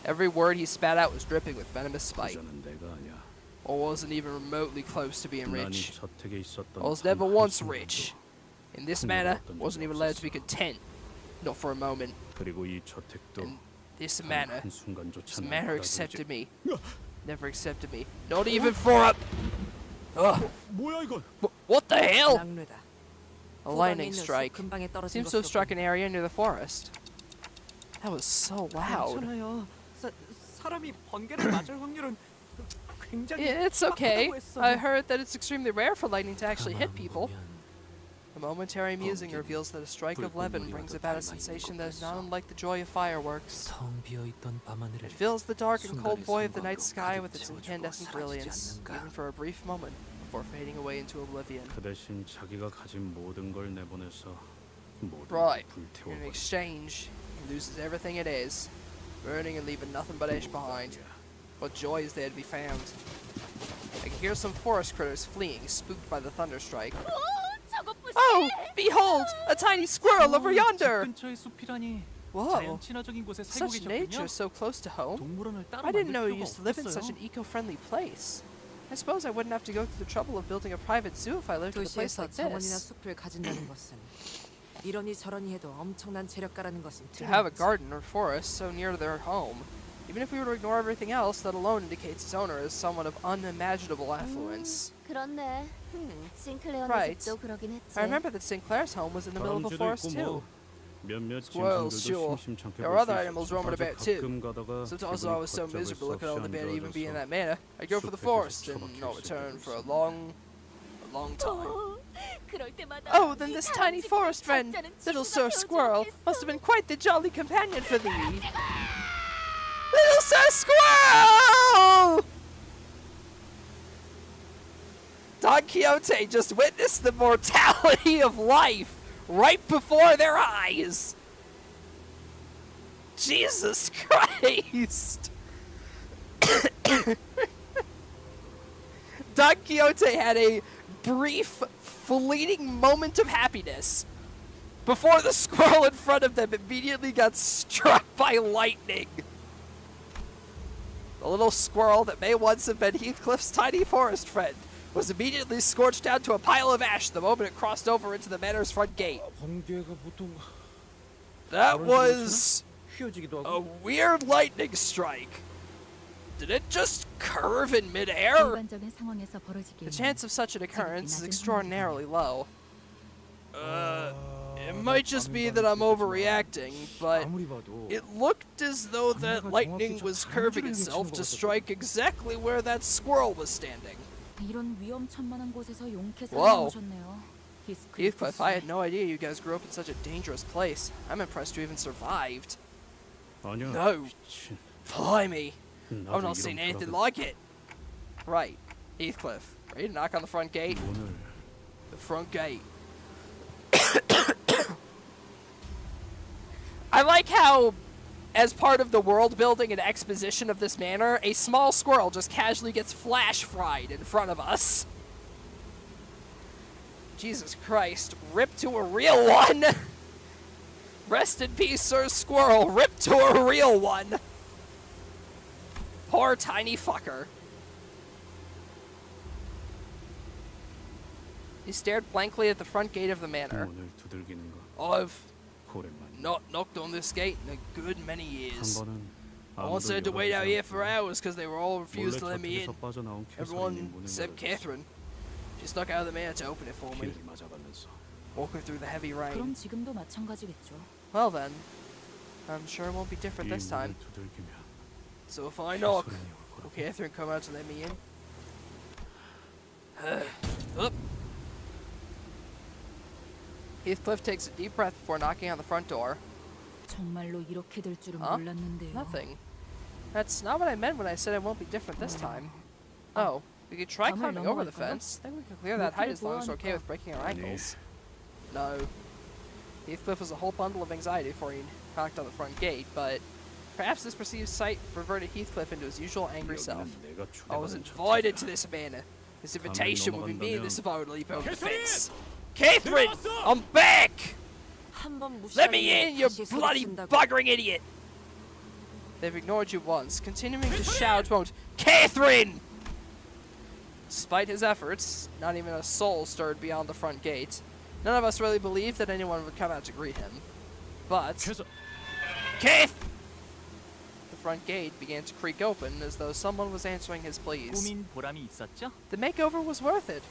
Every word he spat out was dripping with venomous spite. 부자는 내가 아니야. I wasn't even remotely close to being 난 이 rich. 저택에 있었던 I was 단 never once 한순간도 rich. In this 흔들었던 manner, 적이 wasn't even allowed to be 없었어. content. Not for a moment. 그리고 이 저택도 In this 단 manner, 한순간조차 this 날 manner 받아들이지. accepted me. Never accepted me. Not even for a... Ugh. 뭐야 이건? What the hell? 낙뢰다. A 후방에 lightning 있는 숲 strike. 근방에 떨어진 Seems to have 것으로 struck an area near the forest. That was so loud. 괜찮아요. 사람이 번개를 맞을 확률은 굉장히 Yeah, it's okay. 낮다고 했어. I heard that it's extremely rare for lightning to actually hit 가만 people. 보면 A momentary musing reveals that a strike of levin brings about a sensation that is not unlike the joy of fireworks. 텅 비어있던 밤하늘을 It fills the dark and cold 순간의 void of the night 순간으로 sky 가득 with its 채워주고 incandescent 사라지지 brilliance, 않는가. even for a brief moment, before fading away into oblivion. 그 대신 자기가 가진 모든 걸 내보내서 모든 걸 Right. In 불태워버린 exchange, he loses everything it is, burning and leaving nothing but ash behind. What joy is there to be found? I can hear some forest critters fleeing, spooked by the thunderstrike. Oh, behold, a tiny squirrel over yonder! 근처의 숲이라니. Whoa, 자연 친화적인 곳에 살고 such 계셨군요. nature so close to home. 동물원을 따로 I didn't know 만들 you 필요가 used to live in such an 없겠어요. eco-friendly place. I suppose I wouldn't have to go through the trouble of building a private zoo if I lived in a place 도시에서 like 정원이나 this. 숲을 가진다는 것은 이러니 저러니 해도 엄청난 재력가라는 것은 To have a 틀림없지. garden or forest so near to their home, even if we were to ignore everything else, that alone indicates its owner is someone of unimaginable affluence. 그렇네. 싱클레어네 Right. 집도 그러긴 했지. I remember that Sinclair's home was in the middle of a 다람쥐도 forest 있고 too. 뭐 몇몇 Squirrels, 짐승들도 sure. 심심찮게 There 볼 are 수 other 있어. animals roaming 아주 about too. 가끔 가다가 Sometimes 기분이 I was so 걷잡을 miserable 수 looking at all the 없이 bed even being in that 앉아져서 manner, I go for the 숲에 forest 계속 and not 처박혀 return 있을 for a 때도 long time. 그럴 때마다 Oh, then this tiny forest friend, little Sir Squirrel, must have been quite the jolly companion for thee. Little Sir Squirrel! Don Quixote just witnessed the mortality of life right before their eyes. Jesus Christ! Don Quixote had a brief, fleeting moment of happiness before the squirrel in front of them immediately got struck by lightning. The little squirrel that may once have been Heathcliff's tiny forest friend was immediately scorched down to a pile of ash the moment it crossed over into the manor's front gate. 번개가 보통 That was 휘어지기도 a 하고 weird lightning strike. Did it just curve in midair? 일반적인 상황에서 The 벌어지기에는 chance of such an occurrence is extraordinarily low. It might just be that I'm overreacting, but 아무리 봐도 it looked as though that lightning was curving itself to strike exactly where that squirrel was standing. 이런 위험천만한 곳에서 용케 Whoa. 살아오셨네요. Heathcliff, I had no idea you guys grew up in such a dangerous place. I'm impressed you even survived. 아니야. No. 미친. Blimey. 나도 I've not 이런 seen anything 벼락을 like it. Right. Heathcliff, ready to knock on the front gate? 문을 The front gate. I like how, as part of the world building and exposition of this manor, a small squirrel just casually gets flash fried in front of us. Jesus Christ, rip to a real one! Rest in peace, Sir Squirrel, rip to a real one! Poor tiny fucker. He stared blankly at the front gate of the manor. 문을 두들기는 거 I've 오랜만이야. not knocked on this gate in a good many 한 years. 번은 I once 아무도 had to wait out 열어주지 here for 않고 hours because they were all refused 몰래 to let me in. 저택에서 빠져나온 캐서린이 Everyone 문을 except 열어줬어. Catherine. She snuck out of the manor to open it for me, 피를 맞아가면서 walking through the heavy rain. 그럼 지금도 마찬가지겠죠. Well then, I'm sure it won't be different 이 this time. 문을 두들기면 So if I knock, 캐서린이 올 will 거라고. Catherine come out to let me in? Up. Heathcliff takes a deep breath before knocking on the front door. 정말로 이렇게 될 줄은 Huh? 몰랐는데요. Nothing. That's not what I meant when I said it won't be different this time. Oh, we could try 밤을 climbing over the 넘어갈까요? fence. I think we could clear that height as long as we're okay with breaking our 아니. ankles. No. Heathcliff was a whole bundle of anxiety before he knocked on the front gate, but perhaps this perceived sight reverted Heathcliff into his usual angry self. 여기는 내가 I was 추대받은 invited 저택이야. to this manor. This invitation would be meaningless if I were to leap over the Catherine! fence. Catherine! I'm back! 한번 Let me in, you 다시 bloody 소리친다고. buggering idiot! They've ignored you once, continuing to shout, won't. Catherine! Despite his efforts, not even a soul stirred beyond the front gate. None of us really believed that anyone would come out to greet him. But... Keith! The front gate began to creak open as though someone was answering his pleas. 꾸민 보람이 있었죠? The makeover was worth it,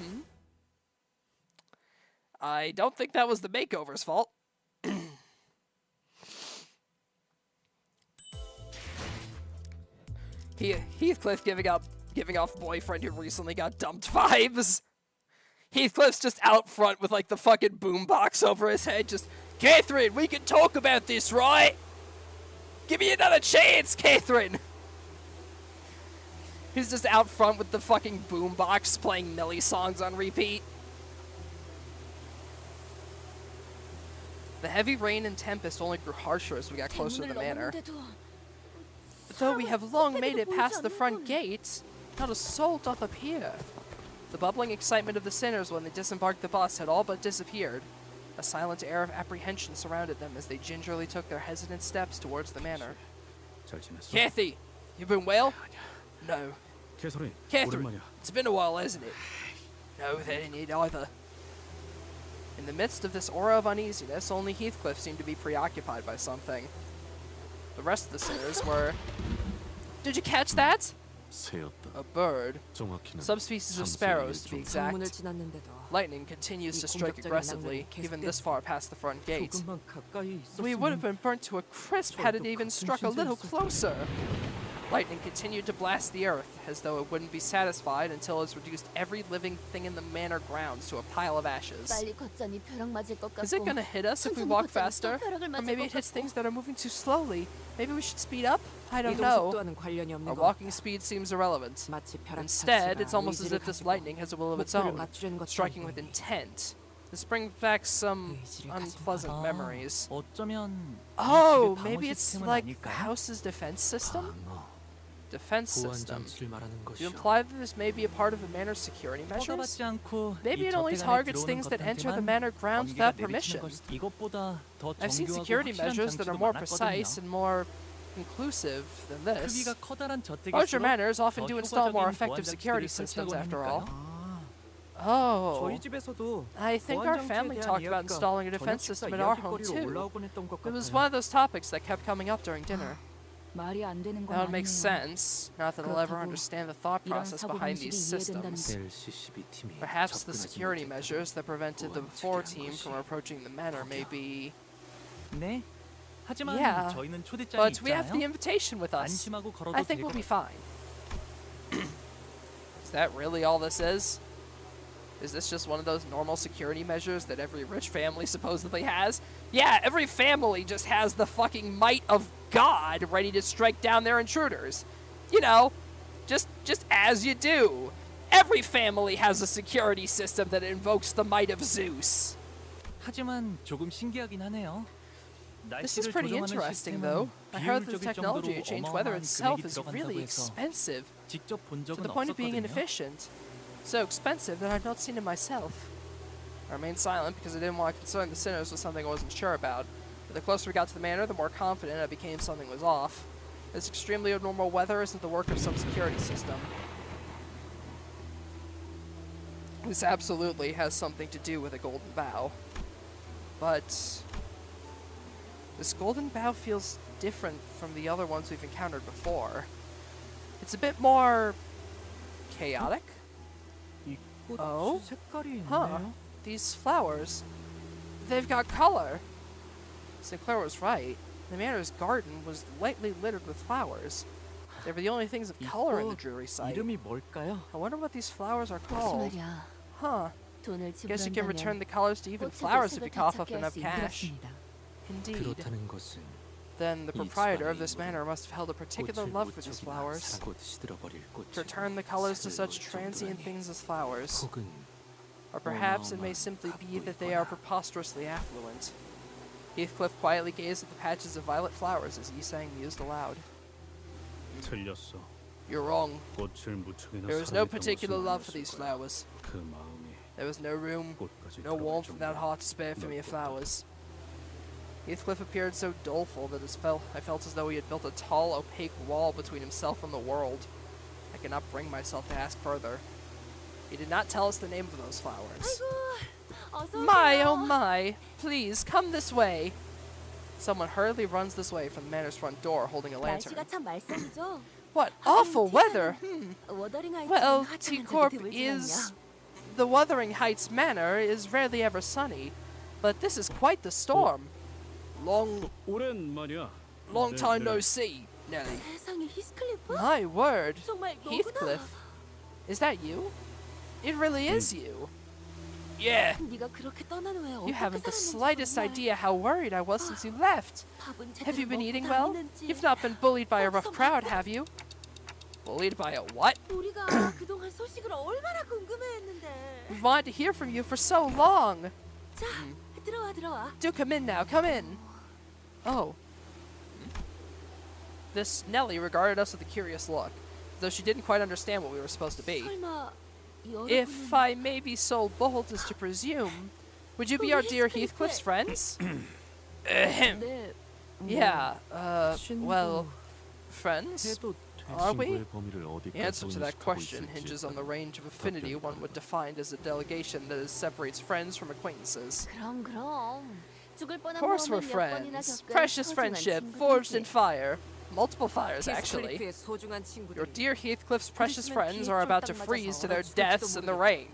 I don't think that was the makeover's fault. Heathcliff giving off boyfriend who recently got dumped vibes. Heathcliff's just out front with like the fucking boombox over his head, just, Catherine, we can talk about this, right? Give me another chance, Catherine! He's just out front with the fucking boombox playing Millie songs on repeat. The heavy rain and tempest only grew harsher as we got closer to the manor. Though we have long made it past the front gates, not a soul doth appear. The bubbling excitement of the sinners when they disembarked the bus had all but disappeared. A silent air of apprehension surrounded them as they gingerly took their hesitant steps towards the manor. 잘 지냈어? Kathy, you been well? No. 개소리. Catherine, 오랜만이야. it's been a while, hasn't it? No, they didn't eat either. In the midst of this aura of uneasiness, only Heathcliff seemed to be preoccupied by something. The rest of the sinners were... Did you catch that? 새였다. A bird. 정확히는 Subspecies of sparrows, to be 창문을 exact. 지났는데도 Lightning continues to strike aggressively, even this far past the front gate. 조금만 가까이 We would have 있었으면 been burnt to a crisp had it even struck a little closer. Lightning continued to blast the earth, as though it wouldn't be satisfied until it's reduced every living thing in the manor grounds to a pile of ashes. 빨리 걷자니 벼락 맞을 것 Is it 같고 gonna hit us if we 천천히 walk 걷자니 또 faster? 벼락을 Or 맞을 maybe 것 it hits 같고. things that are moving too slowly. Maybe we should speed up? I don't 이동 know. 속도와는 관련이 Our 없는 것 walking speed seems irrelevant. 마치 벼락 Instead, 자체가 it's almost as 의지를 if this 가지고 lightning has a will of its 목표를 own, 맞추려는 것처럼 striking with 보이네. intent. This brings back some 의지를 가진 unpleasant 아, memories. 어쩌면 이 Oh, 집의 방어 maybe it's 시스템은 like the 아닐까요? house's defense system? 방어. Defense 보안 system. 장치를 말하는 Do you 것이오. imply that this may be a part of the manor's security measures? 허가받지 않고 Maybe 이 it only 저택 안에 targets 들어오는 things that enter the 것한테만 manor grounds 번개가 without 내리치는 permission. 것, 이것보다 더 I've seen 정교하고 security 확실한 measures that are 장치도 more precise 많았거든요. and more conclusive than this. 크기가 커다란 저택일수록 Larger manors often 더 do install more 효과적인 effective 보안 security 장치들을 systems 설치하곤 after all. 하니까요. Oh, 저희 집에서도 I think 보안 our 장치에 family 대한 talked about 이야기가 installing a 저녁 defense 식사 system in our home 이야깃거리로 too. 올라오곤 했던 것 It was 같아요. one of those topics that kept coming up during dinner. 말이 안 되는 건 That would make 아니네요. sense, not that I'll ever 그렇다고 understand the thought 이런 process 사고 behind 방식이 these 이해된다는 systems. LCCB 팀이 Perhaps the 접근하지 security 못했던 measures that prevented the 보안 before 특이한 team from 것이 approaching the manor may be... 네. 하지만 Yeah, 저희는 초대장이 but we have the 있잖아요. invitation with us. 안심하고 걸어도 I think 될 we'll 것 be fine. Is that really all this is? Is this just one of those normal security measures that every rich family supposedly has? Yeah, every family just has the fucking might of God ready to strike down their intruders. You know, just as you do. Every family has a security system that invokes the might of Zeus. 하지만 조금 신기하긴 하네요. This is 날씨를 pretty 조정하는 interesting, 시스템은 though. I heard that the 비효율적일 technology 정도로 to change weather 어마어마한 itself 금액이 is 들어간다고 really 해서 expensive, 직접 본 to 적은 the point of being 없었거든요. inefficient. So expensive that I've not seen it myself. I remained silent because I didn't want to concern the sinners with something I wasn't sure about. But the closer we got to the manor, the more confident I became something was off. This extremely abnormal weather isn't the work of some security system. This absolutely has something to do with a golden bough. But this golden bough feels different from the other ones we've encountered before. It's a bit more chaotic. 꽃 Oh? 색깔이 Huh. 있네요. These flowers, they've got color. Sinclair was right. The manor's garden was lightly littered with flowers. They were the only things of color in the 꽃 dreary sight. 이름이 뭘까요? I wonder what these flowers are 혹시 called. 말이야. Huh. 돈을 Guess you can return 지불한다면 the colors to even 꽃의 flowers if you 색을 cough up 되찾게 할 enough 수 있는 cash. 그렇습니다. Indeed. 그렇다는 것은 Then the 이 proprietor of 집안의 this 인물은 manor must have held a particular 꽃을 love for these 무척이나 flowers. 사고 시들어버릴 꽃을 To return the colors to such 사들고 transient 정도라니. things as flowers. 혹은 Or perhaps it may simply be that they are preposterously affluent. Heathcliff quietly gazed at the patches of violet flowers as Yisang mused aloud. 틀렸어. You're wrong. 꽃을 무척이나 There was no 사랑했던 particular 것은 love for 아니었을 these 거야. flowers. 그 마음이 There was no room, 꽃까지 no 들어갈 warmth in that 정도로 heart to spare for me of 넓었다. flowers. Heathcliff appeared so doleful that I felt as though he had built a tall, opaque wall between himself and the world. I could not bring myself to ask further. He did not tell us the name of those flowers. My, oh my! Please, come this way! Someone hurriedly runs this way from the manor's front door, holding a lantern. 날씨가 참 말썽이죠. What awful weather! 워더링 하이트는 Well, 화창한 T-Corp 데들 is... 물지만요. The Wuthering Heights Manor is rarely ever sunny, but this is quite the storm. Long 오랜만이야. time no see, Nelly. 세상에 히스클리프? My word, 정말 너구나. Heathcliff. Is that you? It really is you. Yeah. 네가 그렇게 떠난 후에 You 어떻게 haven't the 살았는지 slightest 정말. idea how worried I was since you left. 밥은 Have you 제대로 been 먹고 eating well? 다니는지. You've not been bullied by a rough crowd, have you? Bullied by a what? 우리가 그동안 소식을 얼마나 궁금해했는데. We've wanted to hear from you for so long. 자, 들어와. Do come in now, come in. Oh. This Nellie regarded us with a curious look, though she didn't quite understand what we were supposed to be. 설마 If I may be so bold as to presume, would you be our dear Heathcliff's friends? Ahem. 네. Yeah, well, friends? 해도 될 Are we? 친구의 범위를 어디까지 The answer to that 인식하고 question 있을지 hinges on the range of affinity one would define as a delegation that separates friends from acquaintances. 그럼. 죽을 Of 뻔한 course we're 마음을 몇 번이나 friends. 겪은 Precious 소중한 friendship, 친구들이지. forged in fire. Multiple fires, actually. 히스클리프의 소중한 친구들. Your dear Heathcliff's precious 그렇지만 friends are about to 비에 freeze to 쫄딱 their 맞아서 deaths in the rain.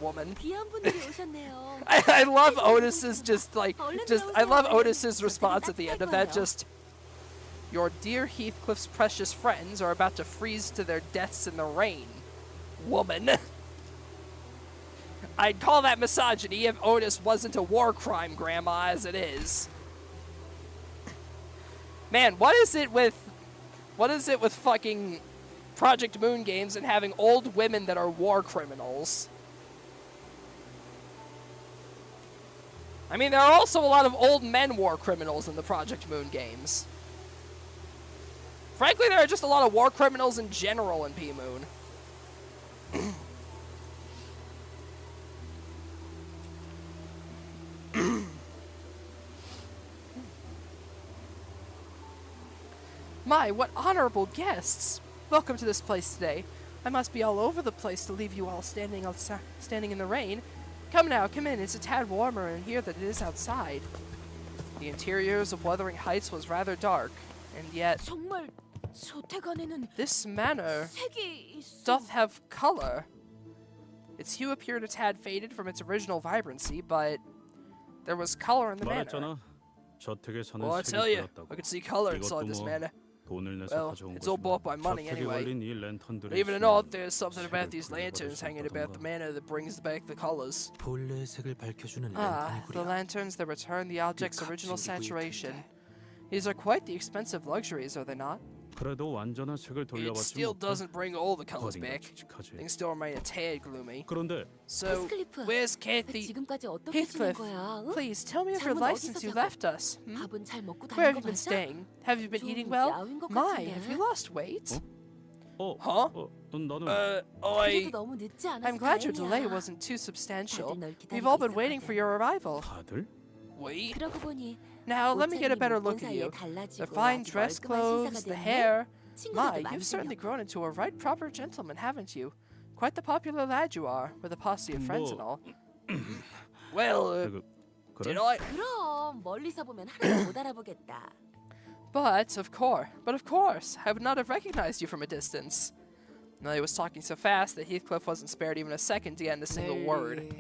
Woman. 귀한 분들이 오셨네요. I love Otis's I love Otis's 얼른 response at the end of that. 따뜻할 Just, your dear Heathcliff's precious friends are about to freeze to their deaths in the rain. Woman. I'd call that misogyny if Otis wasn't a war crime grandma as it is. Man, what is it with fucking Project Moon games and having old women that are war criminals? I mean, there are also a lot of old men war criminals in the Project Moon games. Frankly, there are just a lot of war criminals in general in P-Moon. My, what honorable guests! Welcome to this place today. I must be all over the place to leave you all standing in the rain. Come now, come in. It's a tad warmer in here than it is outside. The interiors of Wuthering Heights was rather dark, and yet 정말 저택 안에는 this manor 색이 있어. doth have color. Its hue appeared a tad faded from its original vibrancy, but there was color in the manor. 말했잖아. 저택에 사는 Well, I tell 색이 you, 보였다고. I could see color inside 이것도 this 뭐 manor. 돈을 내서 Well, 가져온 it's all 거지만 bought by money 저택에 anyway. 걸린 이 랜턴들이 But even in 있으면 all, there's something about 색을 these 돌려버릴 lanterns 수 hanging about the 있다던가. manor that brings back the colors. 본래의 색을 밝혀주는 Ah, the 랜턴이구려. lanterns that return the object's original 값진 기구일 saturation. 텐데. These are quite the expensive luxuries, are they not? 그래도 완전한 색을 It 돌려받지 still 못해 doesn't bring all the colors 어딘가 back. 칙칙하지. Things still remain a tad gloomy. 그런데 So, 히스클리프, where's Kathy? 지금까지 어떻게 지낸 Heathcliff, 거야? 응? please tell me of your 잠은 life 어디서 since you 자고? left us. Hmm? 밥은 잘 먹고 Where 다닌 have 거 you been 맞아? staying? Have you been 좀 eating well? 야윈 것 My, 같은데. have you lost weight? 어? Huh? 나는 그래도 너무 늦지 않아서 I'm glad your delay 다행이야. wasn't too substantial. 다들 널 We've all 기다리고 been waiting for your arrival. 다들? Wait. 그러고 보니 Now, let me get a 옷차림이 better 못 look 본 at 사이에 you. 달라지고 The fine 아주 dress 멀끔한 clothes, 신사가 the 됐네? hair. 친구들도 My, 많이 you've certainly 생겼고. grown into a right proper gentleman, haven't you? Quite the popular lad you are, with a posse of friends and all. Well, 그, 그래? did I? 그럼 멀리서 보면 하나도 못 알아보겠다. But of course, I would not have recognized you from a distance. Nellie was talking so fast that Heathcliff wasn't spared even a second to end a single word.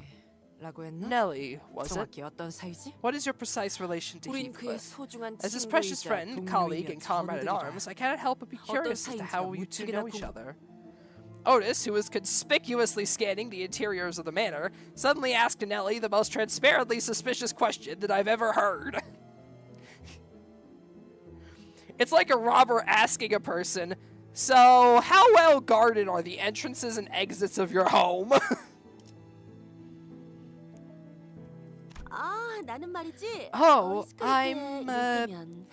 라고 했나? Nellie, was it? 정확히 어떤 사이지? What is your precise relation to 우린 그의 Heathcliff? 소중한 As his precious 친구이자 friend, colleague, and comrade at 동료이자 arms, I cannot help but be curious as to 사이인지가 how you two know each 묻히기나 other. Otis, who was conspicuously scanning the interiors of the manor, suddenly asked Nellie the most transparently suspicious question that I've ever heard. It's like a robber asking a person, so how well guarded are the entrances and exits of your home? 아, 나는 말이지. Oh, 히스클리프의 I'm, 이름이면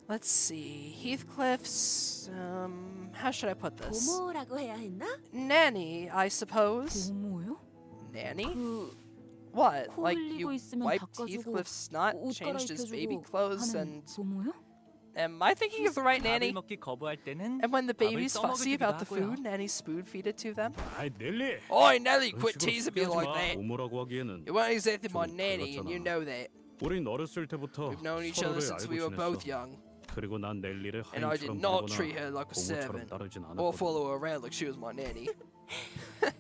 Let's see, Heathcliff's, how should I put this? 고모라고 해야 했나? Nanny, I suppose. 고모요? Nanny? 그 What? 코 Like 흘리고 you 있으면 wiped 닦아주고 Heathcliff's snot, 옷 changed his baby 갈아입혀주고 clothes, 하는 and 부모요? am I thinking of the right 밥을 nanny? 먹기 거부할 때는 And when the 밥을 baby's 떠먹여 fussy 주기도 about the 하고요. food, nanny spoon feed it to them? 아이 넬리. Oi, Nelly, 그런 quit 식으로 teasing me 소개하지 like 마. that. 부모라고 하기에는 You weren't exactly my 좀 nanny, and you 달랐잖아. know that. 우린 어렸을 때부터 We've known each other 서로를 since 알고 we were both 지냈어. young, 그리고 난 넬리를 and I did 하인처럼 not treat 부르거나 her like a 고모처럼 servant 따르진 or 않았거든. follow her around like she was my nanny.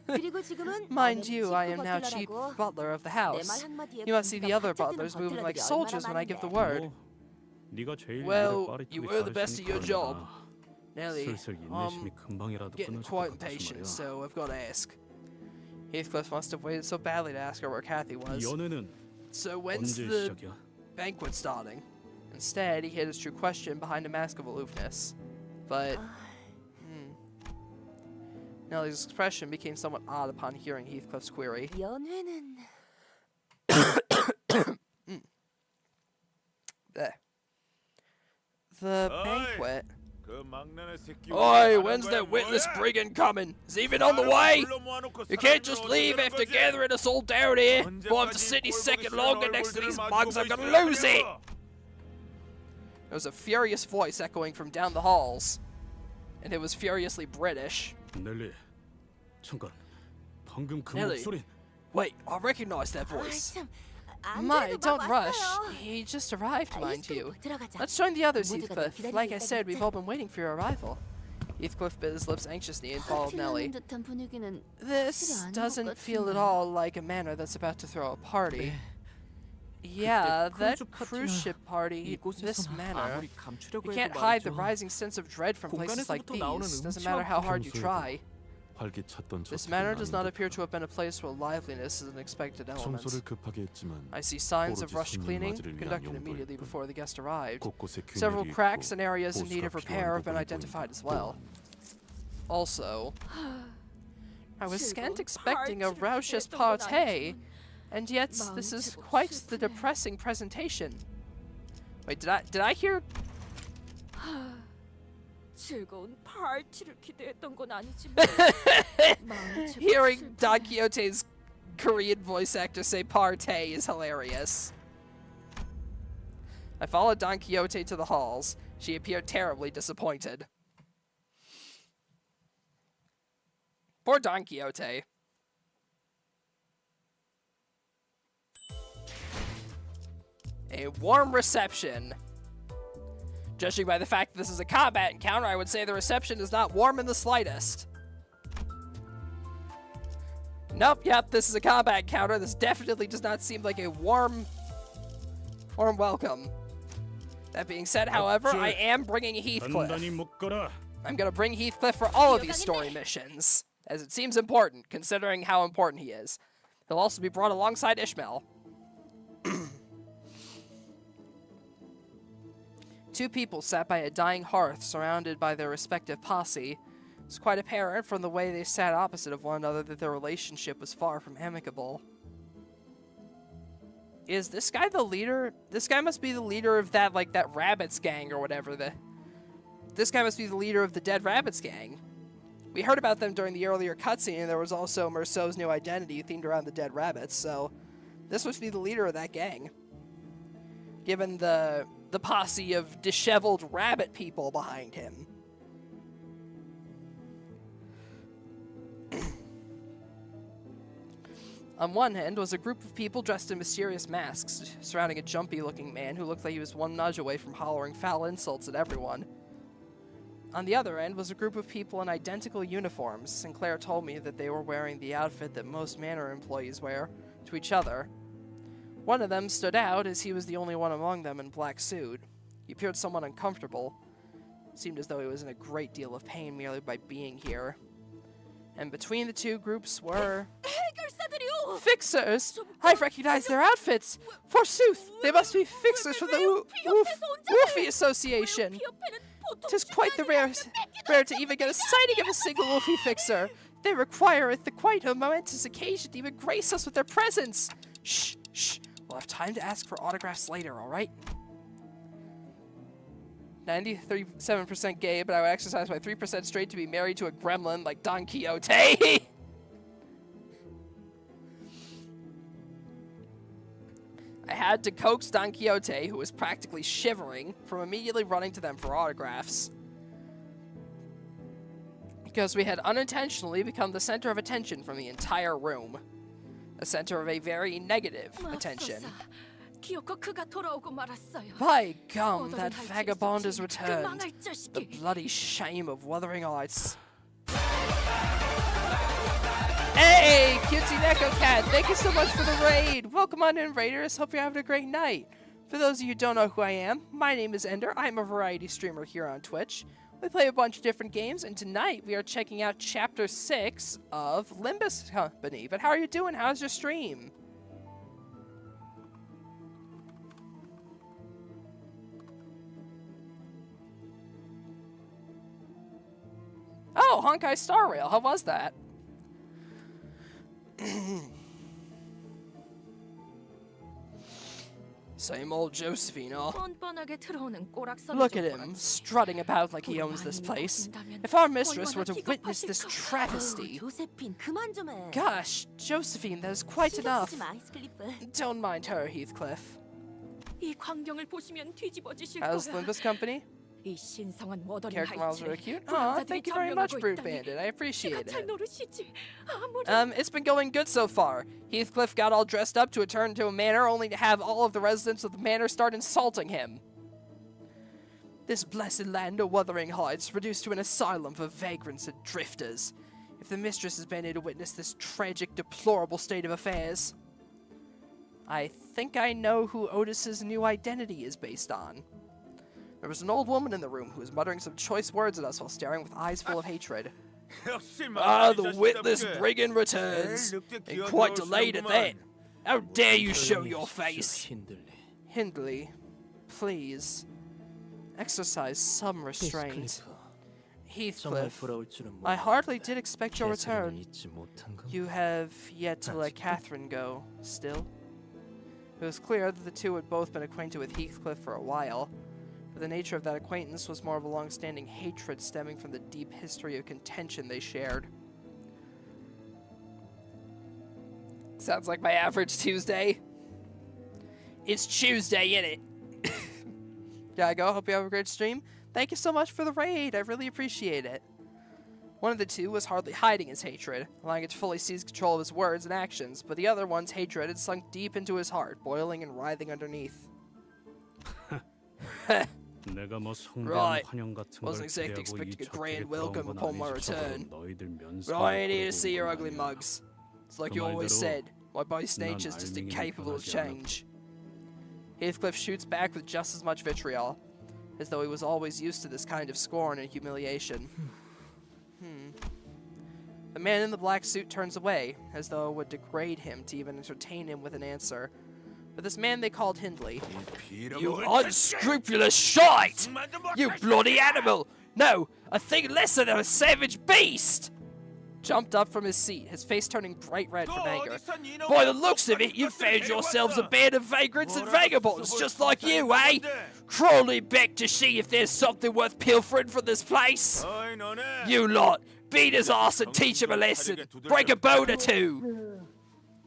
그리고 지금은 Mind 너는 you, I chief am now chief butler라고. butler of the 내 house. 말 한마디에 You must see the 군기가 other 바짝 butlers 뜨는 moving like 버틀러들이 soldiers 얼마나 when I give the 많은데. word. 네가 제일 Well, 일을 빠릿하게 you were the best at your 잘했으니까 job. 그러나 Nelly, 슬슬 I'm 인내심이 금방이라도 getting 끊어질 것 quite 같아서 impatient, 말이야. so I've got to ask. Heathcliff must have waited so badly to ask her where Kathy 이 was. 연애는 So when's 언제 the 시작이야? banquet starting? Instead, he hid his true question behind a mask of aloofness. But Nelly's expression became somewhat odd upon hearing Heathcliff's query. 연회는 There. The banquet. 그 Oi, when's that witless brigand coming? Is he even on the way? You can't just leave after gathering us all down here. If I have to sit any second longer next to these mugs, I'm gonna lose it! There was a furious voice echoing from down the halls, and it was furiously British. 넬리, 잠깐. 방금 그 넬리. 목소리. Wait, I recognize that voice. 참, 안 My, 그래도 don't 막 rush. 왔어요. He just arrived, mind you. 들어가자. Let's join the others, 모두가 널 Heathcliff. 기다리고 Like I 있다고 said, we've 했지. all been waiting for your arrival. Heathcliff bit his lips anxiously and followed Nellie. 티나는 듯한 분위기는 This 확실히 아닌 것 doesn't feel at 같은데. all like a manor that's about to throw a party. Yeah, that 크루즈 cruise 파티는 ship party, this 이곳에서 manor. 아무리 감추려고 You 해도 can't hide the 말이죠. rising sense of dread from places like 공간에서부터 나오는 these. Doesn't matter how hard you try. 활기찼던 This manor does not appear to have been a place where liveliness is an expected element. 청소를 급하게 했지만 I see signs of 오로지 rushed 손님 cleaning 맞이를 위한 conducted 용도일 immediately 뿐. before the guest arrived. 곳곳에 Several 균열이 cracks 있고 and areas in need of 보수가 repair have been 필요한 identified 부분이 as well. Also, I was scant 즐거운 expecting a 파티를 raucous 기대했던 건 party, and yet 마음이 this is 제법 quite the 슬프네. depressing presentation. Wait, did I hear? 즐거운 파티를 기대했던 건 아니지만 마음이 제법 Hearing 슬프네. Don Quixote's Korean voice actor say "partay" is hilarious. I followed Don Quixote to the halls. She appeared terribly disappointed. Poor Don Quixote. A warm reception. Judging by the fact that this is a combat encounter, I would say the reception is not warm in the slightest. Nope, yep, this is a combat encounter. This definitely does not seem like a warm welcome. That being said, however, I am bringing Heathcliff. 단단히 묶어라. I'm gonna bring Heathcliff for all of these story missions, as it seems important, considering how important he is. He'll also be brought alongside Ishmael. Two people sat by a dying hearth, surrounded by their respective posse. It's quite apparent from the way they sat opposite of one another that their relationship was far from amicable. Is this guy the leader? This guy must be the leader of that, like, that rabbits gang or whatever. This guy must be the leader of the Dead Rabbits gang. We heard about them during the earlier cutscene, and there was also Merceau's new identity themed around the Dead Rabbits, so this must be the leader of that gang. Given the posse of disheveled rabbit people behind him. On one end was a group of people dressed in mysterious masks, surrounding a jumpy-looking man who looked like he was one nudge away from hollering foul insults at everyone. On the other end was a group of people in identical uniforms. Sinclair told me that they were wearing the outfit that most manor employees wear to each other. One of them stood out as he was the only one among them in black suit. He appeared somewhat uncomfortable. Seemed as though he was in a great deal of pain merely by being here. And between the two groups were... 해결사들이요. Fixers! I recognize their outfits! Forsooth, they must be fixers from the Woofy Association! Tis quite the rare to even get a sighting of a single Woofy fixer. They require it the quite a momentous occasion to even grace us with their presence. Shh, shh. We'll have time to ask for autographs later, alright? 93% gay, but I would exercise my 3% straight to be married to a gremlin like Don Quixote. had to coax Don Quixote, who was practically shivering, from immediately running to them for autographs. Because we had unintentionally become the center of attention from the entire room. The center of a very negative attention. 기어코 그가 돌아오고 말았어요. By gum, 어둠을 that 핥을 vagabond 수 has 없지. 그 returned. 망할 The 자식이. bloody shame of Wuthering Heights. Hey, cutesy Neko Cat, thank you so much for the raid. Welcome on in, Raiders. Hope you're having a great night. For those of you who don't know who I am, my name is Ender. I'm a variety streamer here on Twitch. We play a bunch of different games, and tonight we are checking out Chapter 6 of Limbus Company. But how are you doing? How's your stream? Oh, Honkai Star Rail. How was that? Same old Josephine, huh? 뻔뻔하게 들어오는 꼬락서리 Look at 좀 him, 보라지. strutting about like he owns this place. If our mistress were to witness this travesty... 조세핀 그만 좀 해. Gosh, Josephine, that is quite enough. 쓰지 마, 아이스클리프. Don't mind her, Heathcliff. 이 광경을 보시면 뒤집어지실 How's 거야. Limbus Company? 이 신성한 워더링 Character models are 하이츠를 cute. Aw, 불황자들이 thank you very much, 점령하고 Brute 있다니. Bandit. I appreciate 잘 it. 노르시지. 아무리 It's been going good so far. Heathcliff got all dressed up to return to a manor, only to have all of the residents of the manor start insulting him. This blessed land of Wuthering Heights reduced to an asylum for vagrants and drifters. If the mistress has been here to witness this tragic, deplorable state of affairs, I think I know who Otis's new identity is based on. There was an old woman in the room who was muttering some choice words at us while staring with eyes full of hatred. Ah, the witless brigand returns, and quite delayed at that. How dare you show your face? 힘들리. Hindley, please, exercise some restraint. 히스클리프, 정말 Heathcliff, 돌아올 줄은 I 몰랐다. hardly did expect your 계산은 return. 잊지 못한 건가? You have yet to let Catherine go, still? It was clear that the two had both been acquainted with Heathcliff for a while, but the nature of that acquaintance was more of a long-standing hatred stemming from the deep history of contention they shared. Sounds like my average Tuesday. It's Tuesday, innit? Gotta go. Hope you have a great stream. Thank you so much for the raid. I really appreciate it. One of the two was hardly hiding his hatred, allowing it to fully seize control of his words and actions, but the other one's hatred had sunk deep into his heart, boiling and writhing underneath. 내가 뭐 성대한 Right. 환영 같은 걸 Wasn't exactly 기대하고 expecting a 이 grand 척들이 welcome 돌아온 건 upon my 아니지. 적어도 return. 너희들 면상을 But I ain't here to 걸고 see your 온 건 ugly 아니야. mugs. It's like 그 you always 말대로 said, my base 난 nature's just 알맹이는 incapable of 변하지 change. Heathcliff shoots back with just as much vitriol, as though he was always used to this kind of scorn and humiliation. The man in the black suit turns away, as though it would degrade him to even entertain him with an answer. But this man they called Hindley. You unscrupulous shite! You bloody animal! No, a thing lesser than a savage beast! Jumped up from his seat, his face turning bright red from anger. By the looks of it, you found yourselves a band of vagrants and vagabonds, just like you, eh? Crawling back to see if there's something worth pilfering from this place. You lot, beat his ass and teach him a lesson. Break a bone or two.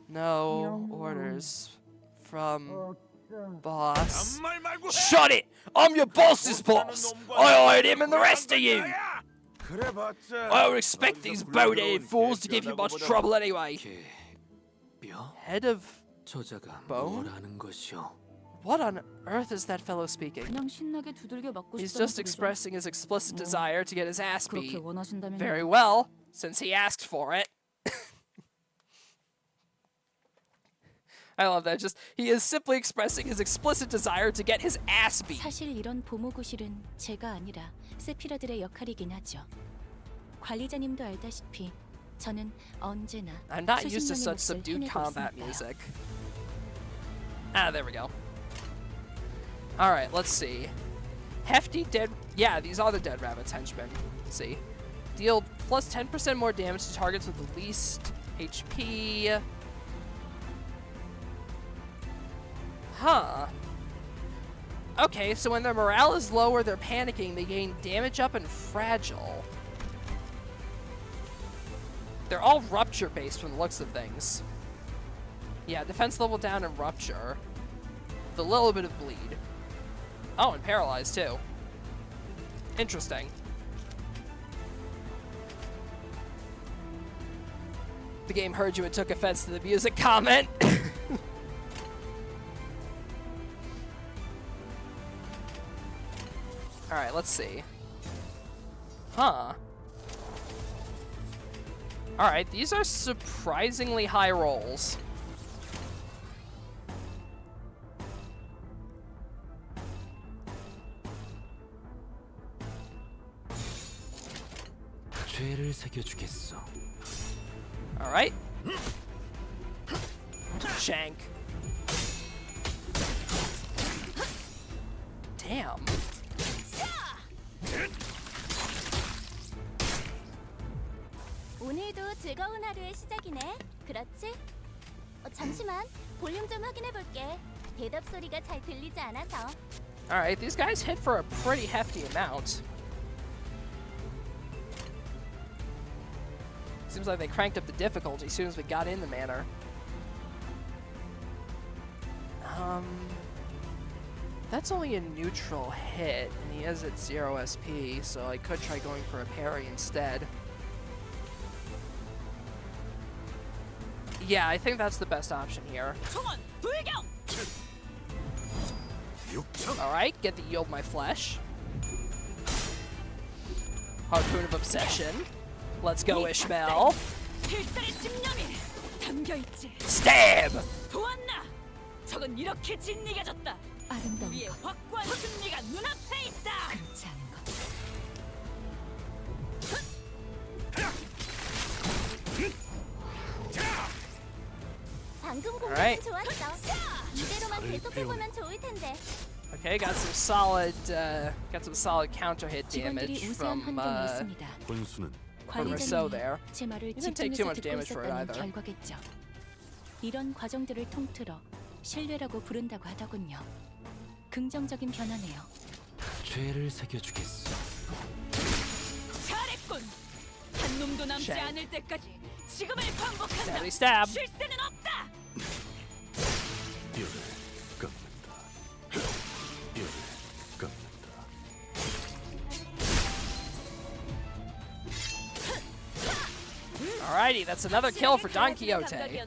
No orders from boss. Shut it! I'm your boss's boss. I hired him and the rest of you. I don't expect these boneheaded fools to give you much trouble anyway. 뼈? Head of... 저자가 Bone? 뭐라는 것이오? What on earth is that fellow speaking? 그냥 신나게 두들겨 맞고 He's 싶다는 just 소리죠. expressing his explicit desire to get his ass 그렇게 beat. 원하신다면 Very well, since he asked for it. I love that. Just he is simply expressing his explicit desire to get his ass beat. 사실 이런 보모구실은 제가 아니라 세피라들의 역할이긴 하죠. 관리자님도 알다시피 저는 언제나 I'm not used to 수십 such 년의 몫을 subdued 해내고 combat 있으니까요. music. Ah, there we go. Alright, let's see. Hefty dead... Yeah, these are the dead rabbits henchmen. Let's see. Deal plus 10% more damage to targets with the least HP. Huh. Okay, so when their morale is low or they're panicking, they gain damage up and fragile. They're all rupture based from the looks of things. Yeah, defense level down and rupture. with a little bit of bleed. Oh, and paralyzed too. Interesting. The game heard you and took offense to the music comment. Alright, let's see. Huh. Alright, these are surprisingly high rolls. 죄를 새겨주겠어. Alright. Shank. Damn. 오늘도 즐거운 하루의 시작이네. 그렇지? 잠시만. 볼륨 좀 확인해 볼게. 대답 소리가 잘 들리지 않아서. Alright, these guys hit for a pretty hefty amount. Seems like they cranked up the difficulty as soon as we got in the manor. That's only a neutral hit, and he is at 0 SP, so I could try going for a parry instead. Yeah, I think that's the best option here. Alright, get the yield my flesh. Harpoon of Obsession. Let's go, Ishmael. 필살의 집념이 담겨있지. Stab! 보았나? 적은 이렇게 진리가졌다. 아름다운 우리의 것, 확고한 승리가 눈앞에 있다. 그렇지 않은 것. 방금 공격이 Alright. 좋았어. 이대로만 계속해보면 좋을 텐데. Okay, got some solid counter hit 직원들이 damage 우세한 from 환경에 있습니다. 혼수는 Rousseau 관리자님이 there. 제 말을 You didn't take too 집중해서 much 듣고 damage for it 있었다는 either. 결과겠죠. 이런 과정들을 통틀어 신뢰라고 부른다고 하더군요. 긍정적인 변화네요. 죄를 새겨주겠어. 잘했군. 한 놈도 남지 샹. 않을 때까지 지금을 반복한다. Deadly stab. 쉴 새는 없다. 뼈를 깎는다. 뼈를 깎는다. Alrighty, that's another kill for Don Quixote.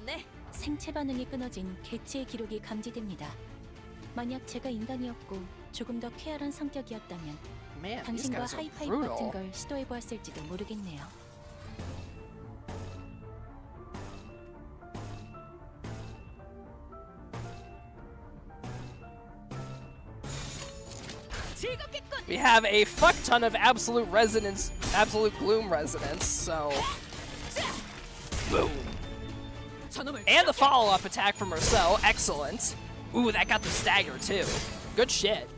생체 반응이 끊어진 개체의 기록이 감지됩니다. 만약 제가 인간이었고 조금 더 쾌활한 성격이었다면 Man, these 당신과 guys are 하이파이브 같은 brutal. 걸 시도해보았을지도 모르겠네요. 즐겁겠군. We have a fuck ton of absolute resonance, absolute gloom resonance, so boom. 저놈을 And the follow-up attack from Rousseau, excellent. Ooh, that got the stagger too. Good shit.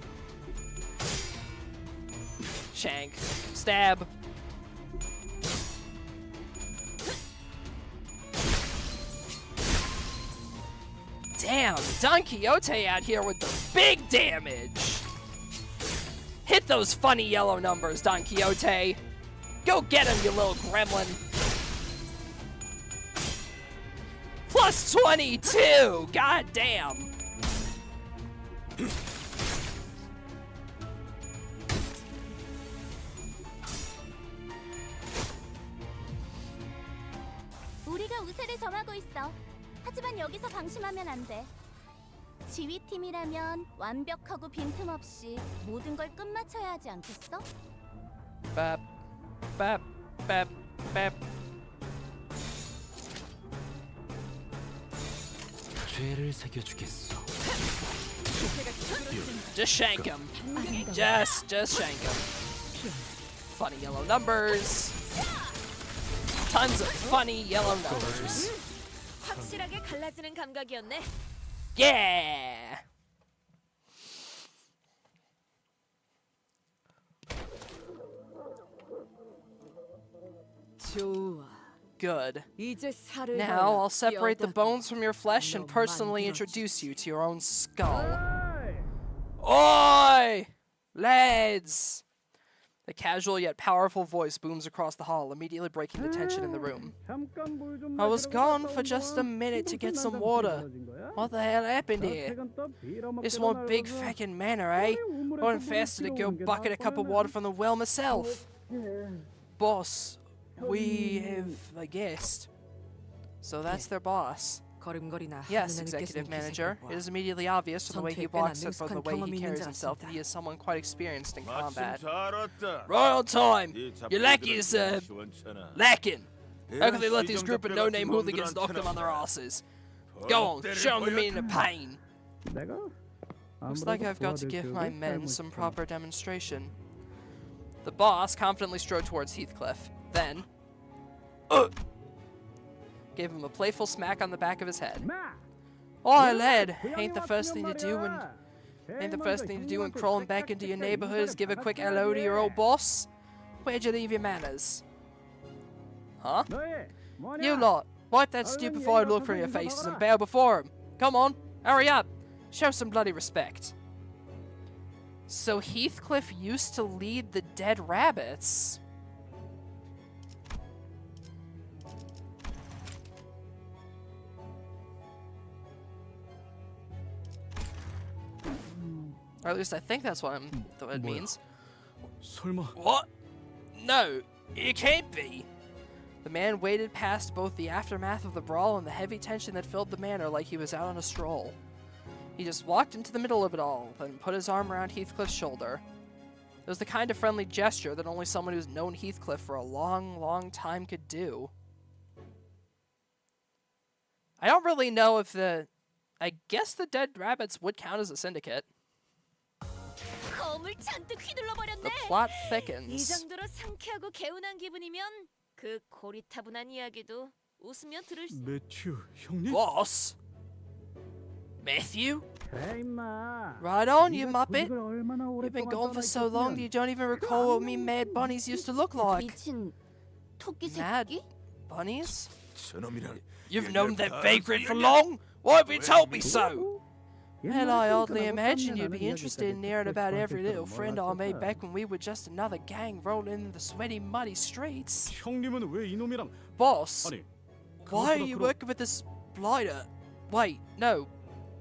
Shank, stab. Damn, Don Quixote out here with the big damage. Hit those funny yellow numbers, Don Quixote. Go get him, you little gremlin. Plus 22! God damn. 우리가 우세를 점하고 있어. 하지만 여기서 방심하면 안 돼. 지휘팀이라면 완벽하고 빈틈없이 모든 걸 끝마쳐야 하지 않겠어? Bap, bap, bap, bap. 죄를 새겨주겠어. Just shank him. Just shank him. Funny yellow numbers. Tons of funny yellow numbers. 확실하게 갈라지는 감각이었네. Yeah! 좋아. Good. 이제 살을 Now 발라 I'll separate the 뼈다귀. bones from your flesh and 너 personally 만들었지. introduce you to your own skull. Oi! Lads! A casual yet powerful voice booms across the hall, immediately breaking the tension in the room. I was gone for just a minute to get some water. What the hell happened here? This one big fucking manor, eh? Going faster to go bucket a cup of water from the well myself. Boss, we have a guest. So that's their boss. 걸음걸이나 Yes, 하느냐는 executive 께서는 manager. 기색을 It 보아. is immediately obvious from the way he 전투에 꽤나 walks and from the 능숙한 way he 경험이 있는 carries 줄 himself that 알았습니다. he is someone quite experienced in combat. 잘 왔다. Right on time. 이 Your lackey is 잡들은 시원찮아. lacking. How can they let 이런 this group of 시정답 no-name 같은 hooligans knock them on their 놈들한테는 asses? Go on, 때를 show them the 보여. meaning of pain. 내가 Looks like I've got to give my men some proper demonstration. The boss confidently strode towards Heathcliff. Then, gave him a playful smack on the back of his head. Oi, lad! Ain't the first thing to do when crawling back into your neighborhood is give a quick hello to your old boss? Where'd you leave your manners? Huh? You lot, wipe that stupefied look from your faces and bow before him. Come on, hurry up. Show some bloody respect. So Heathcliff used to lead the Dead Rabbits. Or at least I think that's what it means. 설마 What? No, it can't be. The man waded past both the aftermath of the brawl and the heavy tension that filled the manor like he was out on a stroll. He just walked into the middle of it all, then put his arm around Heathcliff's shoulder. It was the kind of friendly gesture that only someone who's known Heathcliff for a long, long time could do. I don't really know if I guess the Dead Rabbits would count as a syndicate. 검을 잔뜩 휘둘러 버렸네. The plot 이 thickens. 정도로 상쾌하고 개운한 기분이면 그 고리타분한 이야기도 웃으며 들을 수. 매튜 형님? Boss? Matthew? 그래 임마. Right on, you 네가 muppet. 조직을 얼마나 You've been 오랫동안 gone for so 떠나 long that 있었으면 you don't even recall what me mad bunnies used to look like. 미친 토끼 Mad 새끼? bunnies? 저놈이랑 You've 옛날 known that 다 vagrant for 얘기야. long? Why have you told me so? Well, I 옛날에 oddly 그러니까 imagine 나도 you'd be 깜냥하는 interested in 이야기까지 hearing about every little 그때까지 friend I made 몰랐었어. back when we were just another gang rolling in the sweaty, muddy streets. 형님은 왜 이놈이랑 Boss, 아니 why are you working with this blighter? Wait, no,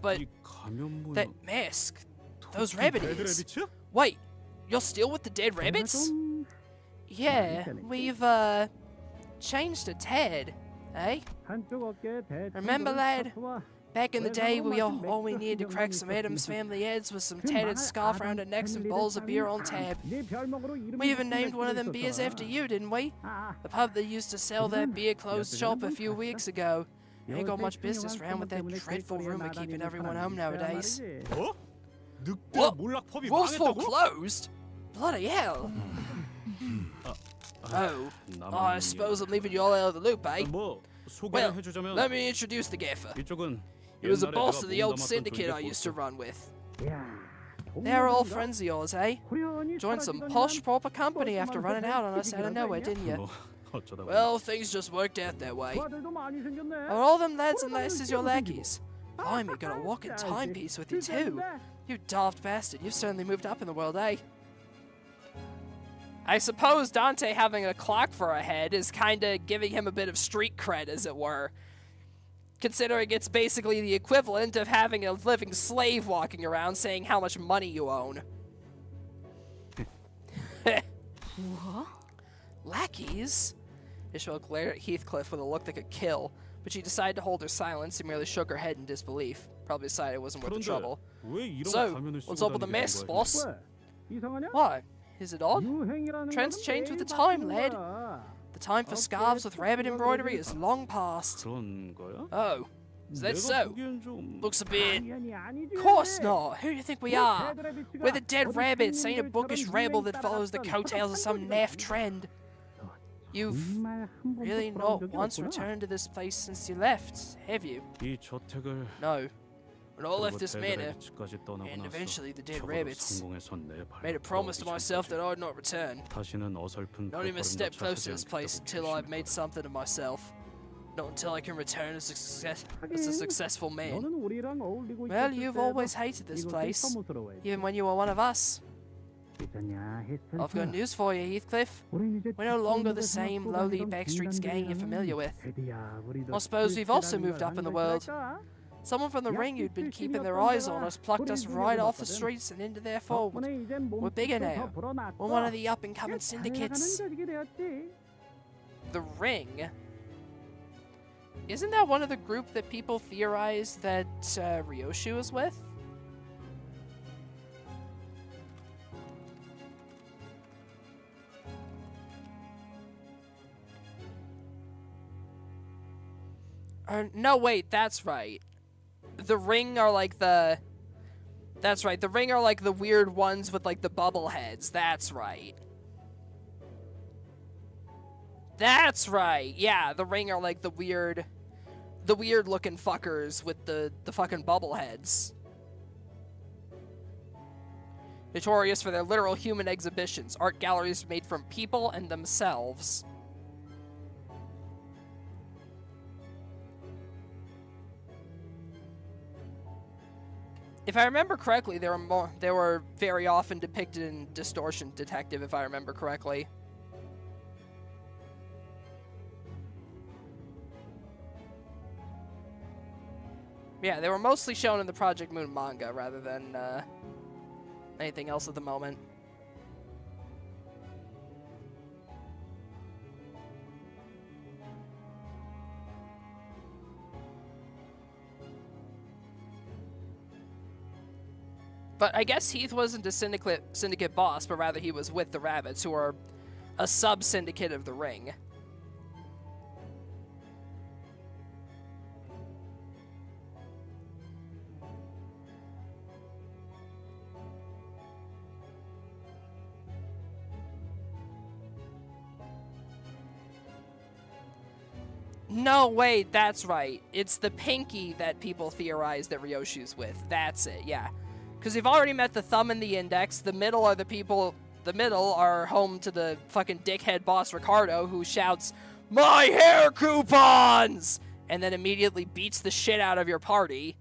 but 이 가면 모양 that mask, those 토끼 rabbit 레드 ears. 레비츠? Wait, you're still with the Dead 내가 Rabbits? 좀 Yeah, 그러니까. we've changed a tad, eh? 한쪽 어깨에 대충 Remember, lad? 와. Back in the day, all we needed to crack some Adams family heads was some tattered scarf around our necks and bowls of beer on tap. 네 별명으로 이름이 We even named one of them 있었어. beers after you, didn't we? 아, The pub that used to sell that beer closed shop a few weeks ago. Ain't got much business around with that dreadful rumor keeping everyone home nowadays. 어? 늑대 What? 몰락 펍이 Wolfsful 망했다고? closed? Bloody hell! Oh, I suppose I'm leaving you all out of the loop, eh? 뭐 소개를 Well, 해주자면 let me introduce the gaffer. 이쪽은 He was a 옛날에 boss 내가 of the old 몸담았던 syndicate I 존재 used to 보스. run with. 야, They're all 동물인가? friends of yours, eh? 호련히 Joined some 사라지던 posh, 난 proper company after running out on us out of 꼴찌만 nowhere, 해도 didn't you? 뭐 어쩌다 보니 Well, things just worked out that way. 부하들도 많이 생겼네. Are all them lads and lasses your lackeys? Blimey, got a walking timepiece with you too. You daft bastard, you've certainly moved up in the world, eh? I suppose Dante having a clock for a head is kinda giving him a bit of street cred, as it were. Considering it's basically the equivalent of having a living slave walking around saying how much money you own. 뭐? Lackeys? Ishmael glared at Heathcliff with a look that could kill, but she decided to hold her silence and merely shook her head in disbelief. Probably decided it wasn't worth the 그런데 trouble. 왜 이런 So, 가면을 what's 쓰고 up with the 다니게 된 mess, 거야? boss? 왜? 이상하냐? Why? Is it odd? 유행이라는 Trends 거는 change with the 매일 time, 바뀌는 lad. 거야. The time for scarves with rabbit embroidery is long past. 그런 거야? Oh, is that 내가 so? 보기엔 좀 Looks a bit... 당연히 아니지. Course not. Who do you think we are? 데드래비츠가 We're the Dead 어디 Rabbits, ain't a 친구들처럼 bookish rabble that 유행 follows the 따라갔던 coattails of some naff trend. You've 정말 한 번도 really 돌아온 not 적이 once 없구나. returned to this place since you left, have you? 이 저택을 No. When I left 그리고 this manor, 데드레비츠까지 떠나고 and 나서 eventually the Dead 적어도 Rabbits, 성공해서 내 발로 made a promise to 걸어오기 myself that 전까지 I'd not return. 다시는 어설픈 Not even step 발걸음조차 close to 하지 this place 않겠다고 until I've made 결심했거든. something of myself. Not until I can return as a successful man. 너는 우리랑 어울리고 Well, 있었을 you've 때도 always hated this 이것이 place, 혐오스러워해. even when you were one of us. I've got news for you, Heathcliff. We're no longer the same lowly backstreets gang you're familiar with. I suppose we've also moved up in the world. Someone from the ring who'd been keeping their eyes on us plucked us right off the streets and into their fold. We're bigger now. We're one of the up-and-coming syndicates. The Ring? Isn't that one of the group that people theorize that Ryoshu is with? No, wait, that's right. The Ring are like the... That's right, the Ring are like the weird ones with like the bubble heads. That's right. That's right. Yeah, the Ring are like the weird looking fuckers with the fucking bubble heads. Notorious for their literal human exhibitions, art galleries made from people and themselves. If I remember correctly, they were very often depicted in Distortion Detective, if I remember correctly. Yeah, they were mostly shown in the Project Moon manga rather than anything else at the moment. But I guess Heath wasn't a syndicate boss, but rather he was with the Rabbits, who are a sub-syndicate of the Ring. No, wait, that's right. It's the Pinky that people theorize that Ryoshu's with. That's it, yeah. Because we've already met the Thumb and the Index. The middle are the people... The middle are home to the fucking dickhead boss Ricardo, who shouts, "My hair coupons!" and then immediately beats the shit out of your party.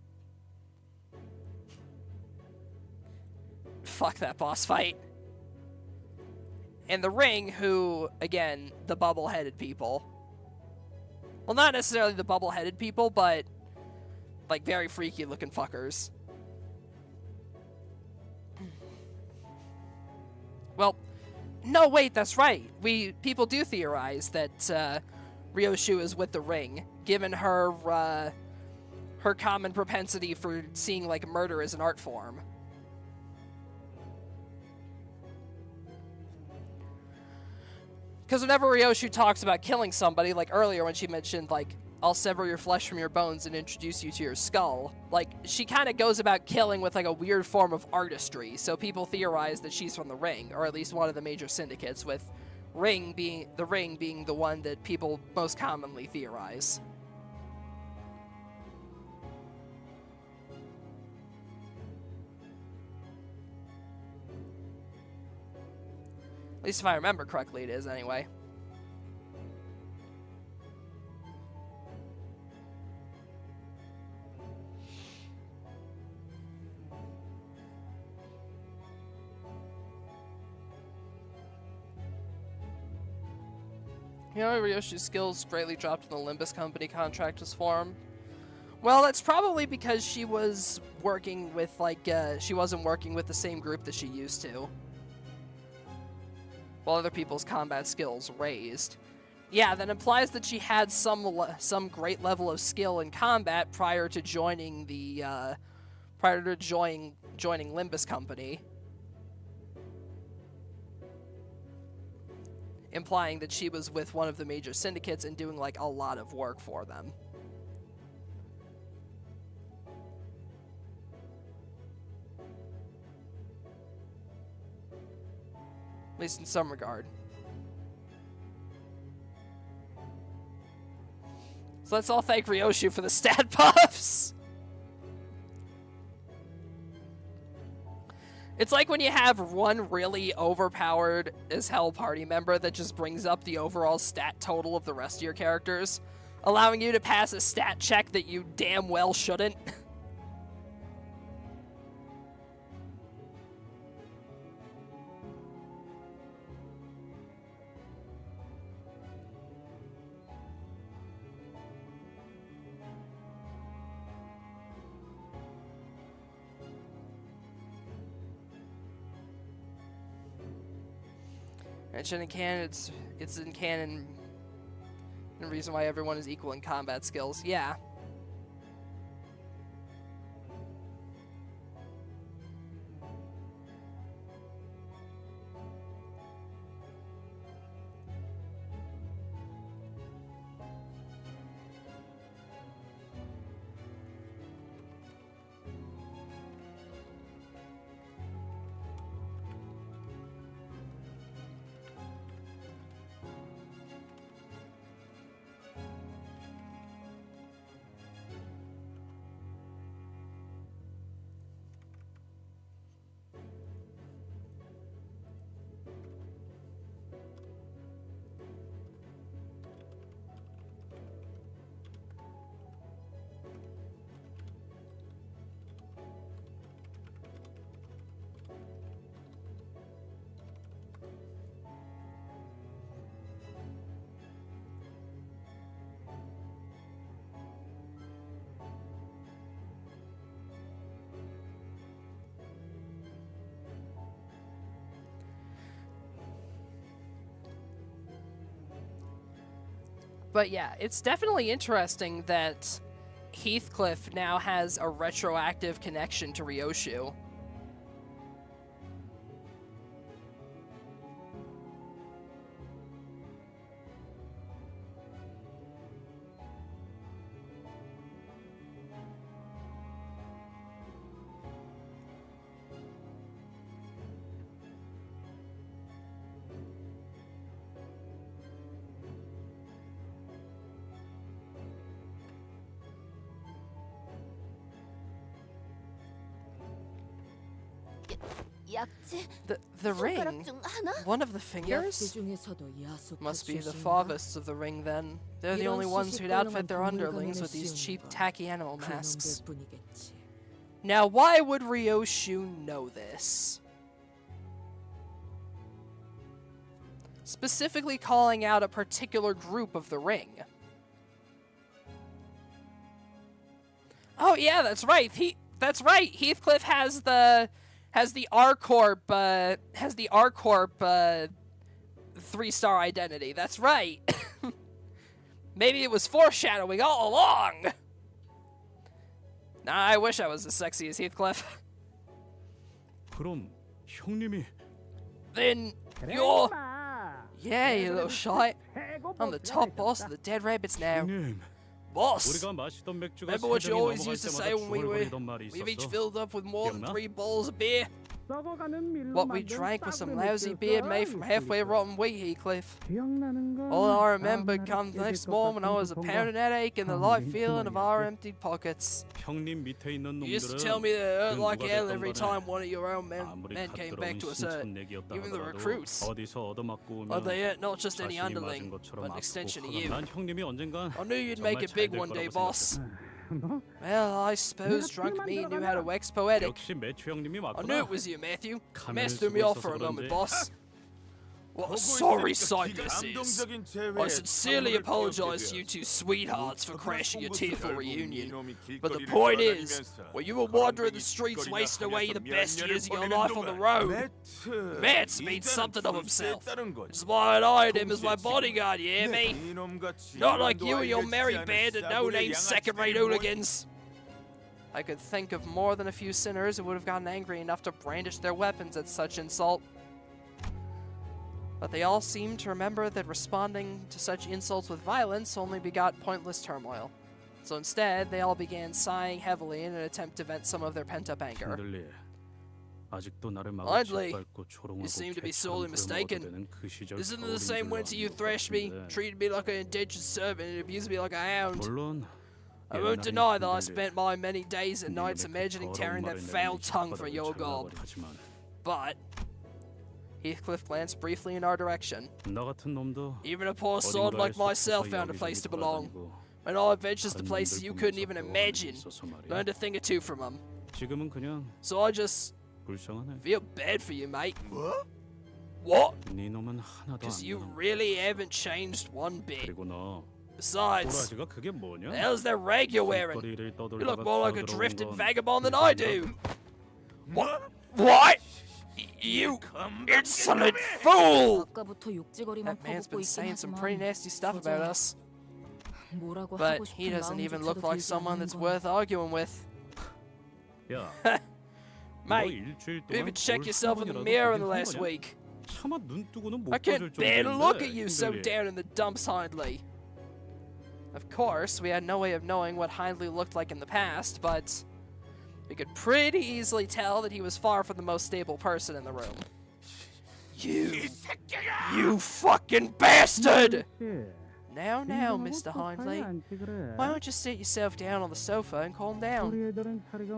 Fuck that boss fight. And the Ring, who, again, the bubble-headed people. Well, not necessarily the bubble-headed people, but, like, very freaky-looking fuckers. Well, no, wait, that's right. People do theorize that Ryoshu is with the Ring, given her her common propensity for seeing like murder as an art form. Because whenever Ryoshu talks about killing somebody, like earlier when she mentioned like, "I'll sever your flesh from your bones and introduce you to your skull," like, she kind of goes about killing with, like, a weird form of artistry, so people theorize that she's from the Ring, or at least one of the major syndicates, with the Ring being the one that people most commonly theorize. At least if I remember correctly, it is, anyway. You know, Ryoshu's skills greatly dropped when the Limbus Company contract was formed. Well, that's probably because she was working with, like, she wasn't working with the same group that she used to. While other people's combat skills raised. Yeah, that implies that she had some great level of skill in combat prior to joining the, joining Limbus Company. Implying that she was with one of the major syndicates and doing, like, a lot of work for them. At least in some regard. So let's all thank Ryoshu for the stat buffs! It's like when you have one really overpowered as hell party member that just brings up the overall stat total of the rest of your characters, allowing you to pass a stat check that you damn well shouldn't. Mentioned in canon, it's in canon. The reason why everyone is equal in combat skills. Yeah. But yeah, it's definitely interesting that Heathcliff now has a retroactive connection to Ryoshu. 약지? The ring? 손가락 중 하나? One of the 약지 fingers? 중에서도 야수파 Must be the 출신인가? farthest of the ring then. They're the only 이런 ones who'd 시시콜콜한 outfit their underlings with these 박물관에 cheap, 씌우는 tacky animal 건 masks. 그놈들 뿐이겠지. Now, why would Ryoshu know this? Specifically calling out a particular group of the ring. Oh yeah, that's right. Heathcliff has the R Corp 3-star identity. That's right. Maybe it was foreshadowing all along. Nah, I wish I was as sexy as Heathcliff. 그럼 형님이 Then you're... Yeah, you little shite. I'm the top boss of the Dead Rabbits now. 형님 Boss! 우리가 마시던 맥주가 Remember what you 세병이 always 넘어갈 used to 때마다 say when 중얼거리던 말이 we've each 있었어. filled up with more than 기억나? 3 bowls of beer? What we drank was some lousy beer made from halfway rotten wheat, Heathcliff. All I remember comes the next morning when I was a pounding headache and the light feeling of our emptied pockets. 형님 밑에 있는 You used to 놈들은 tell me that it hurt 그 like 누가 hell 됐던 every 간에 time one of your own men 아무리 came 갓 back to 들어온 us, 신천내기였다 even the 하더라도 recruits. 어디서 얻어맞고 Well, 오면 they ain't not just any 자신이 underling, 맞은 것처럼 but an 아프고 extension of 그럼 you. 난 형님이 언젠간 I knew you'd make 정말 it big 잘될 one day, 거라고 boss. 생각했어. Well, I suppose drunk me knew how to wax poetic. 역시 매튜 형님이 I knew 맞구나. it was you, Matthew. You 가면을 messed threw 쓰고 me off 있어서 for a moment, 그런지. boss. What a sorry sight this is. I sincerely apologize to you two sweethearts for crashing your tearful reunion. But the point is, while you were wandering the streets wasting away the best years of your life on the road, Matt's made something of himself. Which is why I hired him as my bodyguard, you hear me? Not like you and your merry band of no-name second-rate hooligans. I could think of more than a few sinners who would have gotten angry enough to brandish their weapons at such insult. But they all seemed to remember that responding to such insults with violence only begot pointless turmoil. So instead, they all began sighing heavily in an attempt to vent some of their pent-up anger. 흔들리. 아직도 나를 막을 Oddly, 짓밟고 조롱하고 you seem to be 개처럼 sorely mistaken. 부려먹어대는 그 시절 Isn't it the 겨울인 same 줄로 winter you 아는 것 thrashed me, 같은데. treated me like an indentured servant, and abused me like a hound? 물론 I won't 옛날이 deny that I 흔들리. spent my many days and 네 nights 눈에 그 imagining 더러운 tearing that 말을 foul 내뱉는 tongue from 혓바닥을 your 잘라버려. gob. 하지만 But Heathcliff glanced briefly in our direction. 나 같은 놈도 Even a poor sod 어딘가에 like myself 속 found a 여기저기 place to belong. 돌아다니고 And our adventures to 다른 places 놈들 you couldn't 꿈에서 even 배워가는 게 imagine. 있어서 말이야. Learned a thing or two from them. 지금은 그냥 So I just 불쌍하네. feel bad for you, mate. What? 네 놈은 하나도 Because 안 you 변함. really haven't changed one bit. 그리고 너 Besides, 꼬라지가 그게 뭐냐? the hell's that rag you're wearing? 길거리를 You 떠돌다가 look more like a 기어들어온 drifted 건 vagabond than I do. 네가 What? What? You insolent fool! 아까부터 욕지거리만 That man's 퍼붓고 been 있긴 saying some 하지만 pretty nasty stuff about us. 뭐라고 But 하고 he 싶은 doesn't even look 마음조차도 like 들지 someone 않는 that's 건 worth arguing with. 야, Mate, 일주일 you even 동안 check 뭘 yourself in the 한 mirror in 번이라도 the 보긴 last 한 거냐? week. 차마 눈 뜨고는 못 I 봐줄 can't bear to look at 정도인데, you so 힘들게. down in the dumps, Hindley. Of course, we had no way of knowing what Hindley looked like in the past, but we could pretty easily tell that he was far from the most stable person in the room. You fucking bastard! Now, Mr. Hindley, why don't you sit yourself down on the sofa and calm down?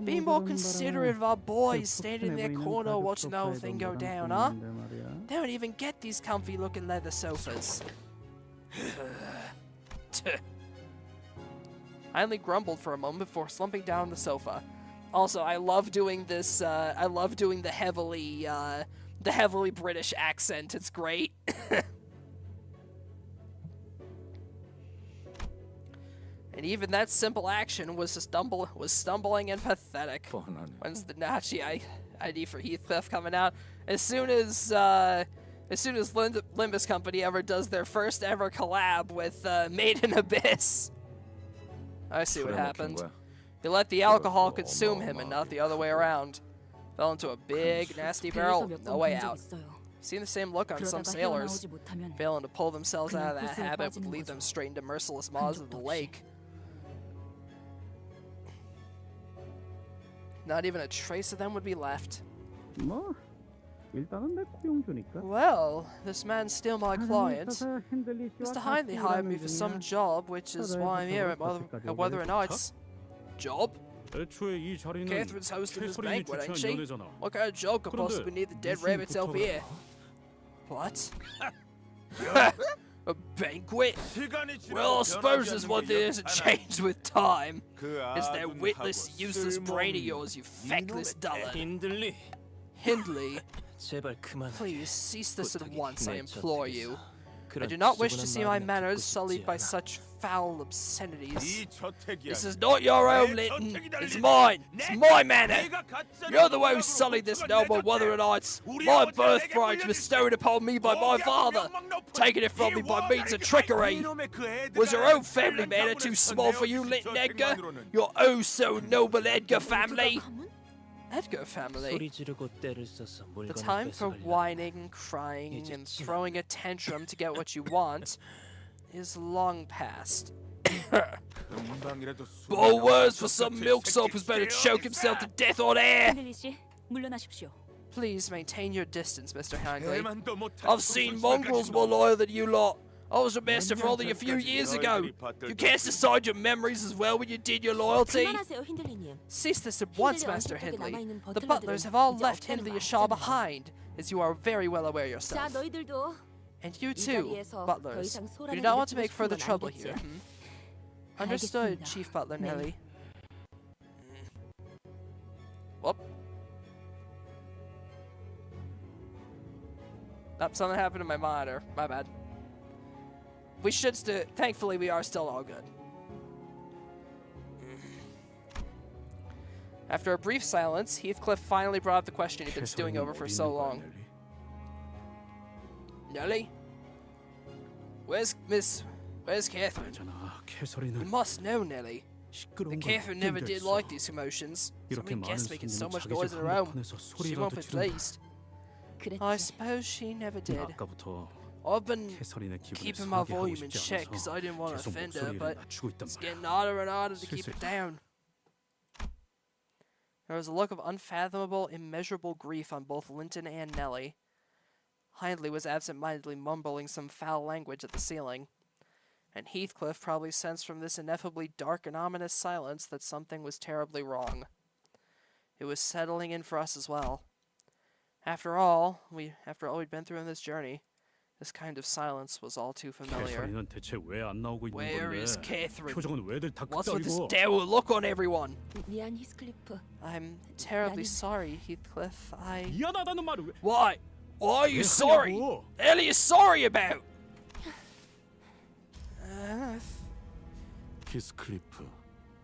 Be more considerate of our boys standing in their corner watching the whole thing go down, huh? They don't even get these comfy-looking leather sofas. Hindley grumbled for a moment before slumping down on the sofa. Also, I love doing this. I love doing the heavily British accent. It's great. And even that simple action was stumbling and pathetic. When's the Nazi ID for Heathcliff coming out? As soon as Limbus Company ever does their first ever collab with Made in Abyss. I see what happened. He let the alcohol consume him and not the other way around. Fell into a big, nasty barrel, no way out. Seen the same look on some sailors, failing to pull themselves out of that habit would lead them straight into merciless maws of the lake. Not even a trace of them would be left. Well, this man's still my client. Mr. Hindley hired me for some job, which is why I'm here at Wuthering Heights. Job? 애초에 이 자리는 Catherine's hosting this 캐서린이 banquet, ain't 주최한 she? 연회잖아. What kind of joke could possibly need the dead 무슨 rabbits up 부탁을 here? What? A banquet? Well, I suppose there's one thing that hasn't changed with time. It's that witless, useless brain of yours, you feckless dullard. 힘들리. Hindley, 제발 그만. please cease this at once, I implore you. I do not wish to see my manners sullied by such foul obscenities. This is not your own, Linton. It's mine. It's my manor. You're the one who sullied this noble Wuthering Heights. My birthright bestowed upon me by my father, taking it from me by means of trickery. Was your own family manor too small for you, Linton Edgar? Your oh so noble Edgar family? Edgar family. The time for whining, crying, and throwing a tantrum to get what you want is long past. Bold words for some milksop who's better choke himself to death on air! 헨들리 씨, 물러나십시오. Please maintain your distance, Mr. Hindley. I've seen mongrels more loyal than you lot. I was a master for only a few years ago. You cast aside your memories as well when you did your loyalty. 그만하세요, 힌들리님. Cease this at once, Master Hindley. The butlers have all left Hindley Ashar behind, as you are very well aware 자, yourself. 너희들도 And you 이 too, 자리에서 더 butlers. 이상 We do 소란을 not want to 일으키고 make further 싶은 건 trouble 알겠지? here. Understood, 알겠습니다. Chief Butler 네. Nelly. Whoop. Oh, something happened to my monitor. My bad. We should still. Thankfully, we are still all good. After a brief silence, Heathcliff finally brought up the question he'd been stewing over for so long. Nellie? Where's Catherine? 괜찮아, You 캐서린은 must know, Nellie. 시끄러운 걸 Catherine never did 견뎠어. like these commotions, so 이렇게 we guess 많은 making so 손님이 much 자기 noise 집 in her own. 한복판에서 She won't 소리라도 be 지르면 pleased. I 그랬지. suppose she never did. 아까부터 I've been 캐서린의 기분을 keeping my 상하게 하고 volume in 싶지 check because 않아서 I didn't want to 계속 offend her, 목소리를 but 낮추고 있단 it's 말이야. getting harder and harder to keep it 슬슬 down. There was a look of unfathomable, immeasurable grief on both Linton and Nellie. Hindley was absent-mindedly mumbling some foul language at the ceiling, and Heathcliff probably sensed from this ineffably dark and ominous silence that something was terribly wrong. It was settling in for us as well. After all we'd been through in this journey, this kind of silence was all too familiar. 캐서린은 대체 왜 안 나오고 있는 Where is 건데? Catherine? 표정은 왜들 다 What's with this 끄덕이고? dour look on everyone? 미안, 히스클리프. I'm terribly sorry, Heathcliff. 미안하다는 말을 왜? Why? Why are you 왜 sorry? 하냐고? What the hell are you sorry about? 히스클리프,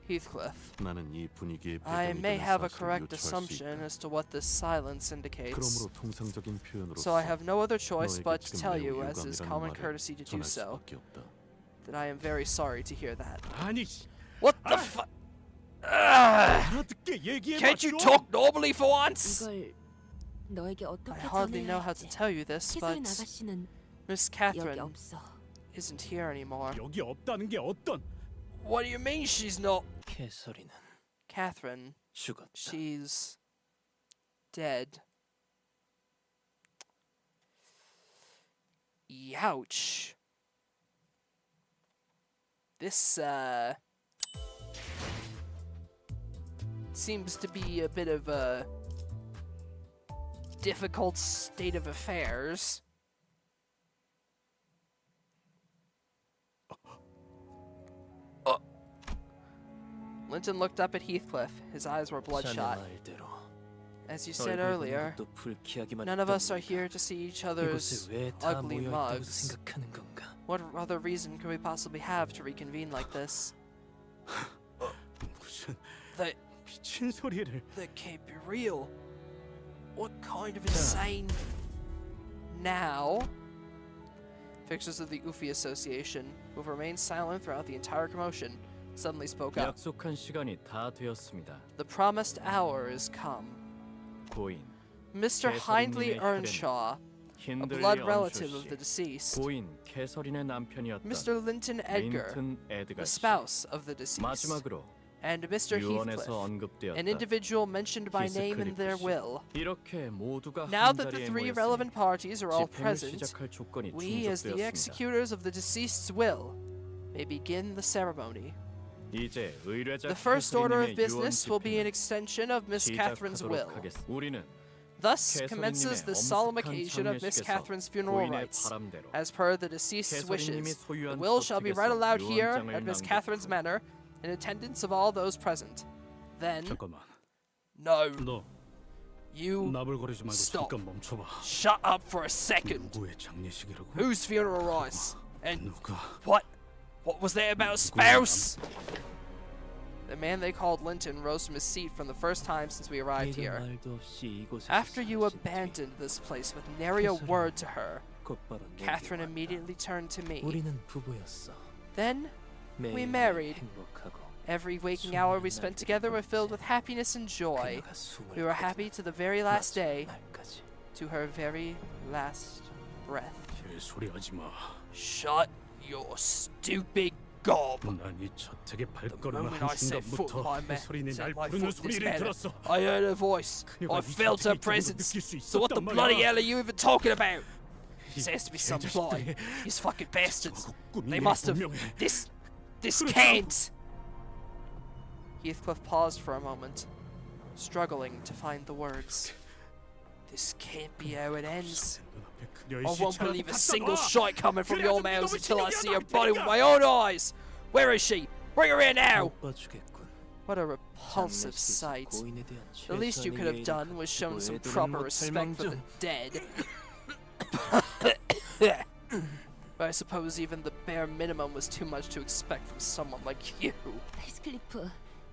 Heathcliff. 나는 이 분위기에 I 배경이 may 되는 have a 사실을 correct 유추할 수 assumption 있다. as to what this silence indicates, 그러므로 통상적인 표현으로서 so I have no other choice 너에게 but to 지금 tell 매우 you, as is 유감이라는 common 말을 courtesy to do 전할 so, 수밖에 없다. that I am very sorry to hear that. 아니, What the fuck? 알아듣게 얘기해 Can't you talk normally for once? 이걸 너에게 어떻게 I hardly know 전해야 how to 할지. tell you this, but 캐서린 아가씨는 Miss 여기 Catherine 없어. isn't here anymore. 여기 없다는 게 어떤? What do you mean she's not? 캐서린은 Catherine, 죽었다. she's dead. Youch. This, seems to be a bit of a difficult state of affairs. Linton looked up at Heathcliff. His eyes were bloodshot. 자네 말대로 As you said 얼굴 보는 earlier, 것도 불쾌하기만 none of us are 했던 here to see each other's 이곳에 왜 다 ugly 모여 있다고 mugs. 생각하는 건가? What other reason could we possibly have to reconvene like this? 무슨 That 미친 소리를? can't be real. What kind of insane? Now, fixers of the Ufi Association, who have remained silent throughout the entire commotion, suddenly spoke up. 약속한 시간이 다 되었습니다. The promised hour is come. 고인 Mr. Hindley 캐서린님의 Earnshaw, a 힌들리 blood relative 언쇼 of the 씨, deceased, 고인 캐서린의 남편이었던 Mr. Linton Edgar, 린튼 the 에드가 씨. spouse of the deceased, 마지막으로 and Mr. 유언에서 Heathcliff, 언급되었다. an individual mentioned by name in their will. 이렇게 모두가 Now 한 that the 자리에 three 모였으니 relevant parties are all 집행을 present, 시작할 조건이 we, as the 충족되었습니다. executors of the deceased's will, may begin the ceremony. 이제 의뢰자 The first order of 캐서린님의 business will be an 유언 extension of Miss Catherine's 집행을 will. 시작하도록 하겠습니다. 우리는 Thus commences 캐서린님의 the solemn 엄숙한 occasion of Miss 장례식에서 Catherine's funeral 고인의 rites. 바람대로 As per the deceased's 캐서린님이 wishes, the 소유한 will shall be read 저택에서 aloud here 유언장을 at Miss 남기고 Catherine's manor in attendance of all those present. Then, 잠깐만. no, 너 you 나불거리지 말고 stop. 잠깐 멈춰봐. Shut up for a second. 누구의 장례식이라고? Whose funeral rites? And 누가? what? What was that about spouse? The man they called Linton rose from his seat from the first time since we arrived 이런 here. 말도 없이 이곳에서 After you 사라진 뒤 abandoned this place with nary a word to her, 곧바로 내게 Catherine 왔다. immediately turned to me. 우리는 부부였어. Then, 매일매일 married. 행복하고 every waking hour we spent together were filled with happiness and joy. 그녀가 숨을 We were 거둔 happy to the very last day, 날까지. to her very last breath. 개소리 하지 마. Shut your stupid gob. 난 이 저택에 The 발걸음을 moment 한 I set foot 순간부터 in my 캐서린이 set 날 my 부르는 foot in this 소리를 manor, 들었어. I heard her voice. I felt her presence. So what the bloody hell are you even talking about? This has to be some ploy. These fucking bastards. They must have. This can't. Heathcliff paused for a moment, struggling to find the words. This can't be how it ends. I won't believe a single shot coming from your mouths until I see her body with my own eyes. Where is she? Bring her in now. 못 봐주겠군. What a repulsive sight. 고인에 대한 The least you 최소한의 could have 예의를 done was shown some 갖추고 proper 애도는 respect for the 못할 dead. But I suppose even the bare minimum was too much to expect from someone like you. 헤스클리프,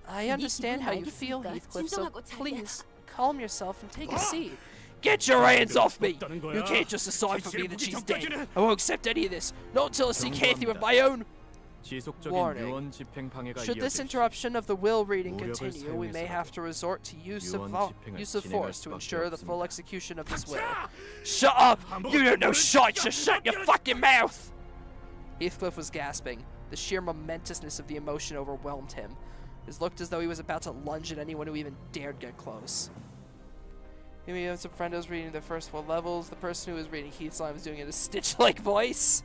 I understand how you feel, 알겠으니까 Heathcliff, so 진정하고 자기야. please calm yourself and take a seat. Get your hands off me! 거야? You can't just decide for me that she's dead. 전까지는 I won't accept any of this. Not until I see Kathy with my own. 지속적인 Warning. 유언 집행 방해가 Should this 이어질 시 interruption of the will reading 무력을 continue, we may 사용해서라도 have to resort to use of 유언 집행을 force 진행할 to 수밖에 ensure the full 없습니다. execution of this will. Shut up! You don't know shit! Just shut your fucking mouth! Heathcliff was gasping. The sheer momentousness of the emotion overwhelmed him. It looked as though he was about to lunge at anyone who even dared get close. Maybe have some friendos reading their first 4 levels. The person who was reading Heath's line was doing it in a Stitch-like voice.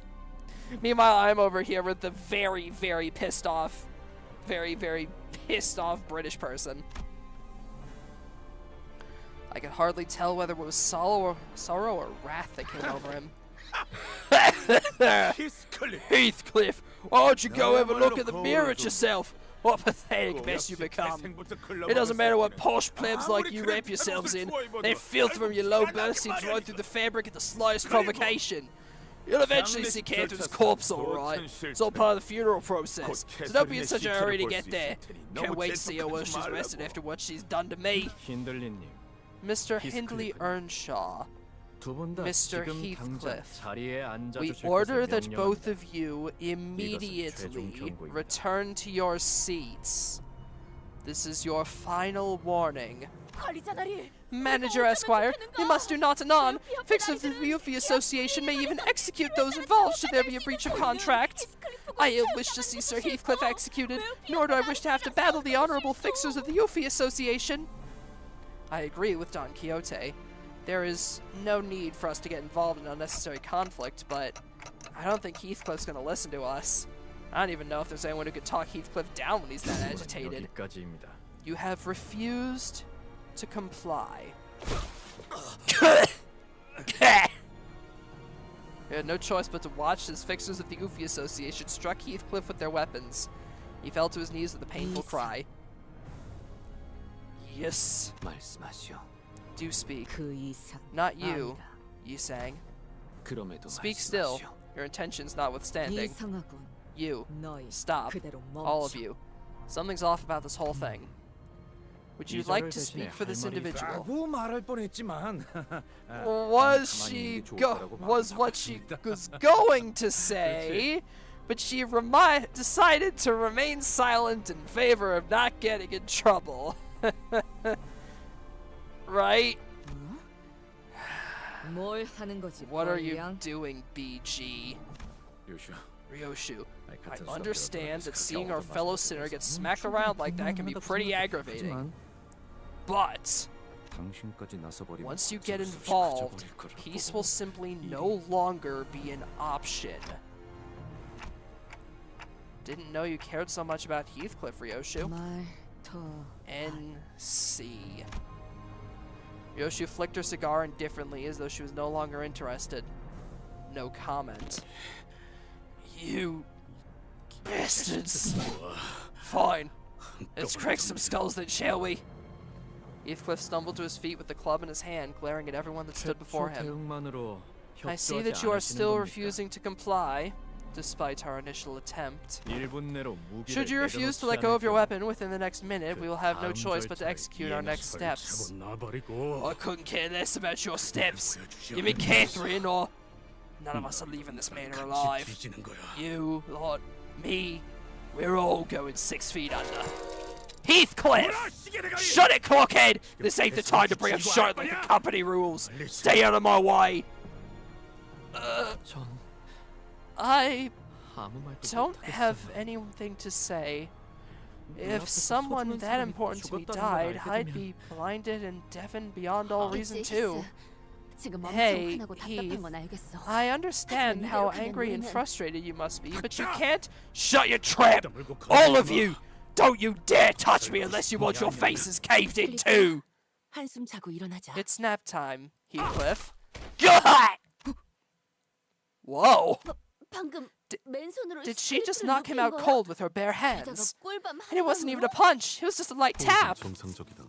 Meanwhile, I'm over here with the very, very pissed off British person. I could hardly tell whether it was sorrow or wrath that came over him. Heathcliff, why don't you go have a look in the mirror at yourself? What a pathetic mess you become. It doesn't matter what posh plebs like you wrap yourselves in. That filth from your low birth seems right through the fabric at the slightest provocation. You'll eventually see Cantor's corpse, alright. It's all part of the funeral process. So don't be in such a hurry to get there. Can't wait to see her while she's rested after what she's done to me. 힌들리님, Mr. Hindley Earnshaw, 두 분 다 Mr. 지금 당장 Heathcliff, 자리에 앉아 we 주실 order 것을 that both 명령합니다. of you immediately return to your seats. This is your final warning. 관리자다리. Manager Esquire, you must do not anon. Fixers of the Yuffie Association may even execute those involved should there be a breach of contract. I ill wish to see Sir Heathcliff executed, nor do I wish to have to battle the honorable fixers of the Yuffie Association. I agree with Don Quixote. There is no need for us to get involved in unnecessary conflict, but I don't think Heathcliff's gonna listen to us. I don't even know if there's anyone who could talk Heathcliff down when he's that agitated. 여기까지입니다. You have refused to comply. You had no choice but to watch as fixers of the Yuffie Association struck Heathcliff with their weapons. He fell to his knees with a painful cry. Yes, 말씀하시오. do speak. 그 이상 Not you, 아니다. you sang. 그럼에도 Speak still, 말씀하시오. your intentions notwithstanding. 이상하군. You, 너희 stop, 그대로 all of 멈춰. you. Something's off about this whole thing. Would you like to speak for this individual? 말할 뻔했지만 Was she was what she was going to say, but she decided to remain silent in favor of not getting in trouble. Right? 뭘 하는 거지? What are you 벌량? doing, BG? 요슈, Ryoshu, I 같은 understand that 그렇게 seeing our 얻어맞을 fellow 때도 sinner get 있었어. smacked around like that can be pretty aggravating. But 당신까지 나서버리면 once you get 어쩔 수 없이 involved, 가져버릴 거라고. peace will simply no longer be an option. Didn't know you cared so much about Heathcliff, Ryoshu. 말더 NC. Ryoshu flicked her cigar indifferently as though she was no longer interested. No comment. You bastards. Fine. Let's crack some skulls then, shall we? Heathcliff stumbled to his feet with the club in his hand, glaring at everyone that stood before him. 대응만으로 I see 협조하지 that you are 않으시는 still 겁니까? refusing to comply, despite our initial attempt. 1분 내로 무기를 Should you refuse to 내려놓지 let go of your 않을 weapon within the next minute, we will have no 다음 choice but to 절차를 execute our 이해나 next steps. 차고 놔버리고 I couldn't care less about your steps. 보여주지 You mean 않으면 Catherine or... None of us are leaving this manor 같이 alive. 뒤지는 거야. You, Lord, me, we're all going 6 feet under. Heathcliff! Shut it, cockhead! This ain't the time to bring up shit like the company rules. Stay out of my way. 전 I 아무 말도 don't have 못하겠어요. anything to say. 눈앞에서 If someone 소중한 that 사람이 important to me 죽었다는 걸 died, 알게 I'd 되면 be blinded and deafened beyond all reason 그치, too. 히스. 지금 엄청 Hey, 화나고 Heath. 답답한 건 알겠어. I understand 하지만 how 이대로 가면 angry and 우리는- frustrated you must be, but you can't shut your trap! 물고 All of 가지 마. you! Don't you dare touch me unless you want your faces caved in too! 한숨 자고 일어나자. It's nap time, Heathcliff. God! Whoa! 방금 맨손으로 Did she just 스크립트를 knock him 눕힌 out 거야? cold with her bare 게다가 hands? 꿀밤 And it wasn't even a 한 punch, it was just a light tap! 정상적이다.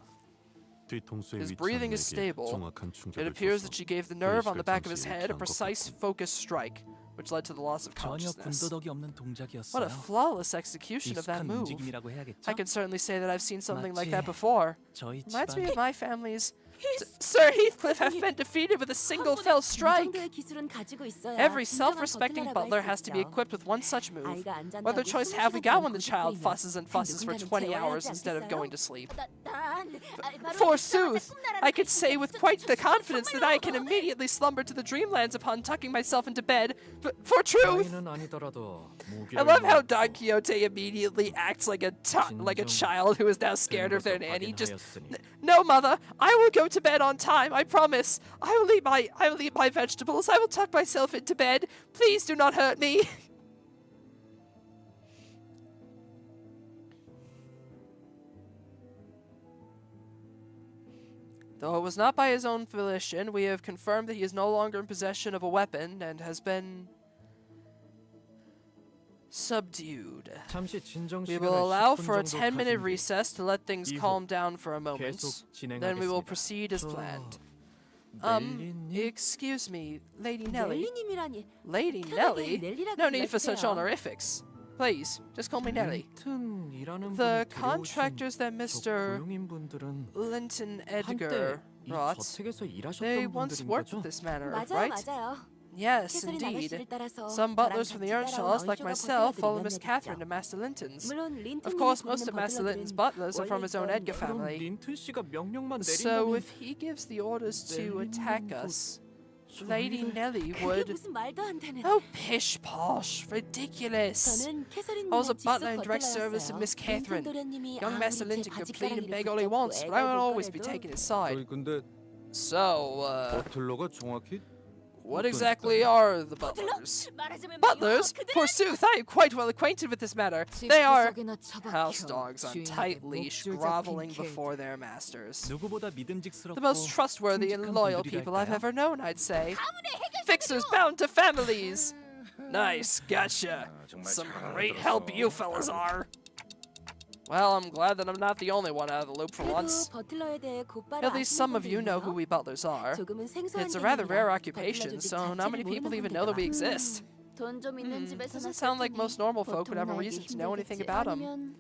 뒤통수에 His 위치한 breathing is 내게 stable. 정확한 It 충격을 appears 줬어. that she gave the nerve on the back of his 의식을 head a 잠시 precise 잃고 focus strike, which led to the loss of 전혀 consciousness. 군더더기 없는 What 동작이었어요. a flawless execution of that 익숙한 move. 움직임이라고 해야겠죠? I can certainly say that I've seen something like 마치 that before. 저희 Reminds me 집안 of my family's. Sir Heathcliff have been defeated with a single fell strike. 정도의 기술은 가지고 있어야 Every 진정한 self-respecting 버튼이라고 butler 할 has 수 to be 있죠. equipped with one such move. 아이가 안 잔다고 What other choice 숨을 have we 쉬지 got 않고 when the child 고집부리면 fusses and fusses for 누군가는 20 재워야 hours 하지 instead of 않겠어요? going to sleep? 바로 Forsooth, 이따가자 I could say with quite the confidence that I can 정말로. immediately slumber to the dreamlands upon tucking myself into bed. For truth, 따위는 아니더라도 I 무기를 love how 놓고 Don Quixote immediately acts like a child who is now scared of their 것을 nanny. Just 확인하였으니 no, mother. I will go to bed on time. I promise. I will eat my vegetables. I will tuck myself into bed. Please do not hurt me. Though it was not by his own volition, we have confirmed that he is no longer in possession of a weapon and has been subdued. 잠시 진정 We 시간을 will allow 10분 for a 정도 10-minute 가진 뒤 recess to let things 이후 calm down for a moment. 계속 Then we will 진행하겠습니다. proceed as planned. Excuse me, Lady Nellie. 넬리님이라니. Lady 편하게 Nellie? 넬리라고 No need for such 불러주세요. honorifics. Please, just call me Nellie. 린튼이라는 The 분이 데려오신 contractors that 저 Mr. 고용인분들은 Linton 한때 Edgar 이 brought, 저택에서 they 일하셨던 once 분들인 worked 거죠? at this manor, 맞아요, right? 맞아요. Yes, 캐서린 indeed. 아가씨를 따라서 Some 저랑 butlers from the 같이 Earnshaws, 따라온 like 얼쇼가 myself, follow 버틀러들이 Miss 몇몇 Catherine 있죠. to Master Linton's. 물론 Of 린튼님이 course, 부르는 most of Master Linton's 버틀러들은 butlers are from his own 원래 Edgar 그럼 family. 린튼 씨가 명령만 So 내린다면 if he gives the orders to attack 넬리님도 us, Lady 저희를 Nellie 그게 would... 무슨 말도 안 되는. Oh, pish posh, ridiculous. 저는 캐서린님의 I was a 직속 butler in direct service of 버틀러였어요. Miss Catherine. 린튼 도련님이 Young Master 아무리 Linton 제 could plead and 바짓가랑이를 beg all he 붙잡고 wants, but I 애가 won't always be 굴거려도 taking his side. 근데 So, 버틀러가 정확히 what exactly are the butlers? Butlers? Forsooth, I am quite well acquainted with this matter. They are house dogs on tight leash, groveling before their masters. 누구보다 믿음직스럽고 The most trustworthy and loyal people I've ever known, I'd say. Fixers bound to families. Nice, gotcha. Some great help you fellas are. Well, I'm glad that I'm not the only one out of the loop for once. 버틀러에 대해 곧바로 At least some of you know who 아시는 we butlers are. 조금은 생소한 It's a rather rare 개념이라 occupation, 버틀러들이 so not many 자체를 people 모르는 even know that we 분들이 exist. 돈좀 있는 집에서 Doesn't sound like most normal folk would have a reason to know anything about them.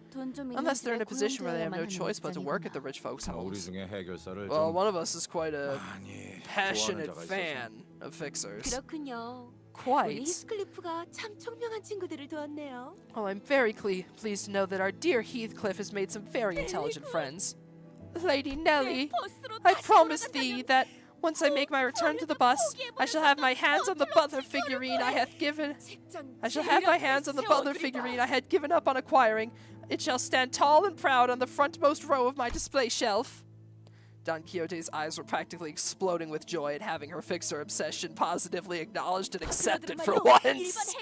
Unless they're in a position where they have no choice but to work at the rich folks' 우리 homes. 중에 해결사를 Well, 좀 one of us is quite a 많이 passionate 좋아하는 자가 있어서. fan of fixers. 그렇군요. 우리 Quite. 히스클리프가 참 총명한 친구들을 도왔네요. Well, I'm very pleased to know that our dear Heathcliff has made some very intelligent friends. Lady Nellie, I promise thee that once I make my return to the bus, I shall have my hands on the butler figurine I had given up on acquiring. It shall stand tall and proud on the frontmost row of my display shelf. Don Quixote's eyes were practically exploding with joy at having her fixer obsession positively acknowledged and accepted for once.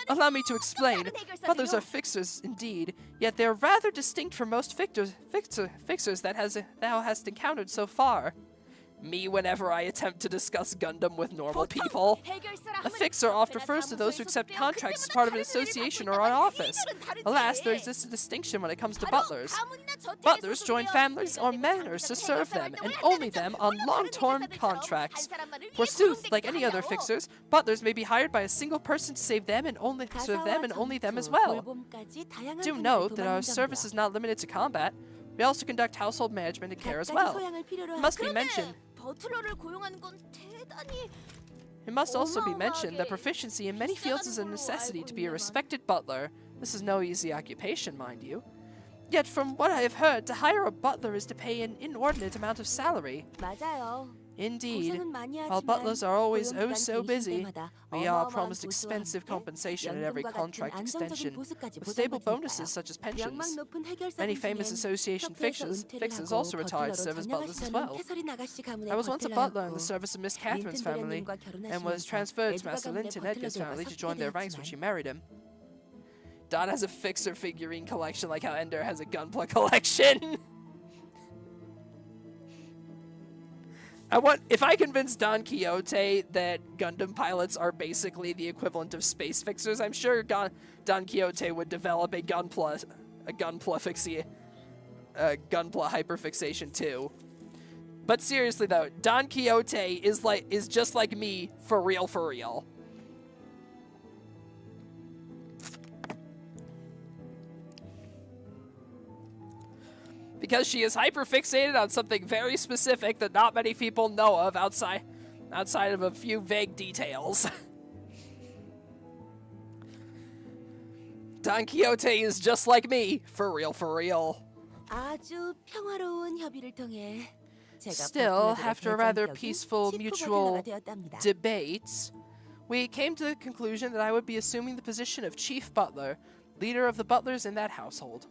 Allow me to explain. Butlers are fixers indeed, yet they're rather distinct from most fixers that thou hast encountered so far. Me whenever I attempt to discuss Gundam with normal people. A fixer oft refers to those who accept contracts as part of an association or an office. Alas, there exists a distinction when it comes to butlers. Butlers join families or manors to serve them, and only them on long-term contracts. Forsooth, like any other fixers, butlers may be hired by a single person to serve them and only them as well. Do note that our service is not limited to combat. We also conduct household management and care as well. It must be mentioned. It must also be mentioned that proficiency in many fields is a necessity to be a respected butler. This is no easy occupation, mind you. Yet from what I have heard, to hire a butler is to pay an inordinate amount of salary. 맞아요. Indeed, while butlers are always oh so busy, we are promised expensive compensation at every contract extension, with stable bonuses such as pensions. Many famous association fixers also retired to serve as butlers as well. I was once a butler in the service of Miss Catherine's family, and was transferred to Master Linton Edgar's family to join their ranks when she married him. Don has a fixer figurine collection like how Ender has a gunpla collection. If I convince Don Quixote that Gundam pilots are basically the equivalent of space fixers, I'm sure Don Quixote would develop a gunpla hyperfixation too. But seriously though, Don Quixote is just like me for real, for real. Because she is hyperfixated on something very specific that not many people know of outside of a few vague details. Don Quixote is just like me, for real, for real. 아주 평화로운 협의를 통해 제가 Still, 버틀러들의 after a rather 대장격인 peaceful 치프 mutual 버틀러가 되었답니다. debate, we came to the conclusion that I would be assuming the position of chief butler, leader of the butlers in that household.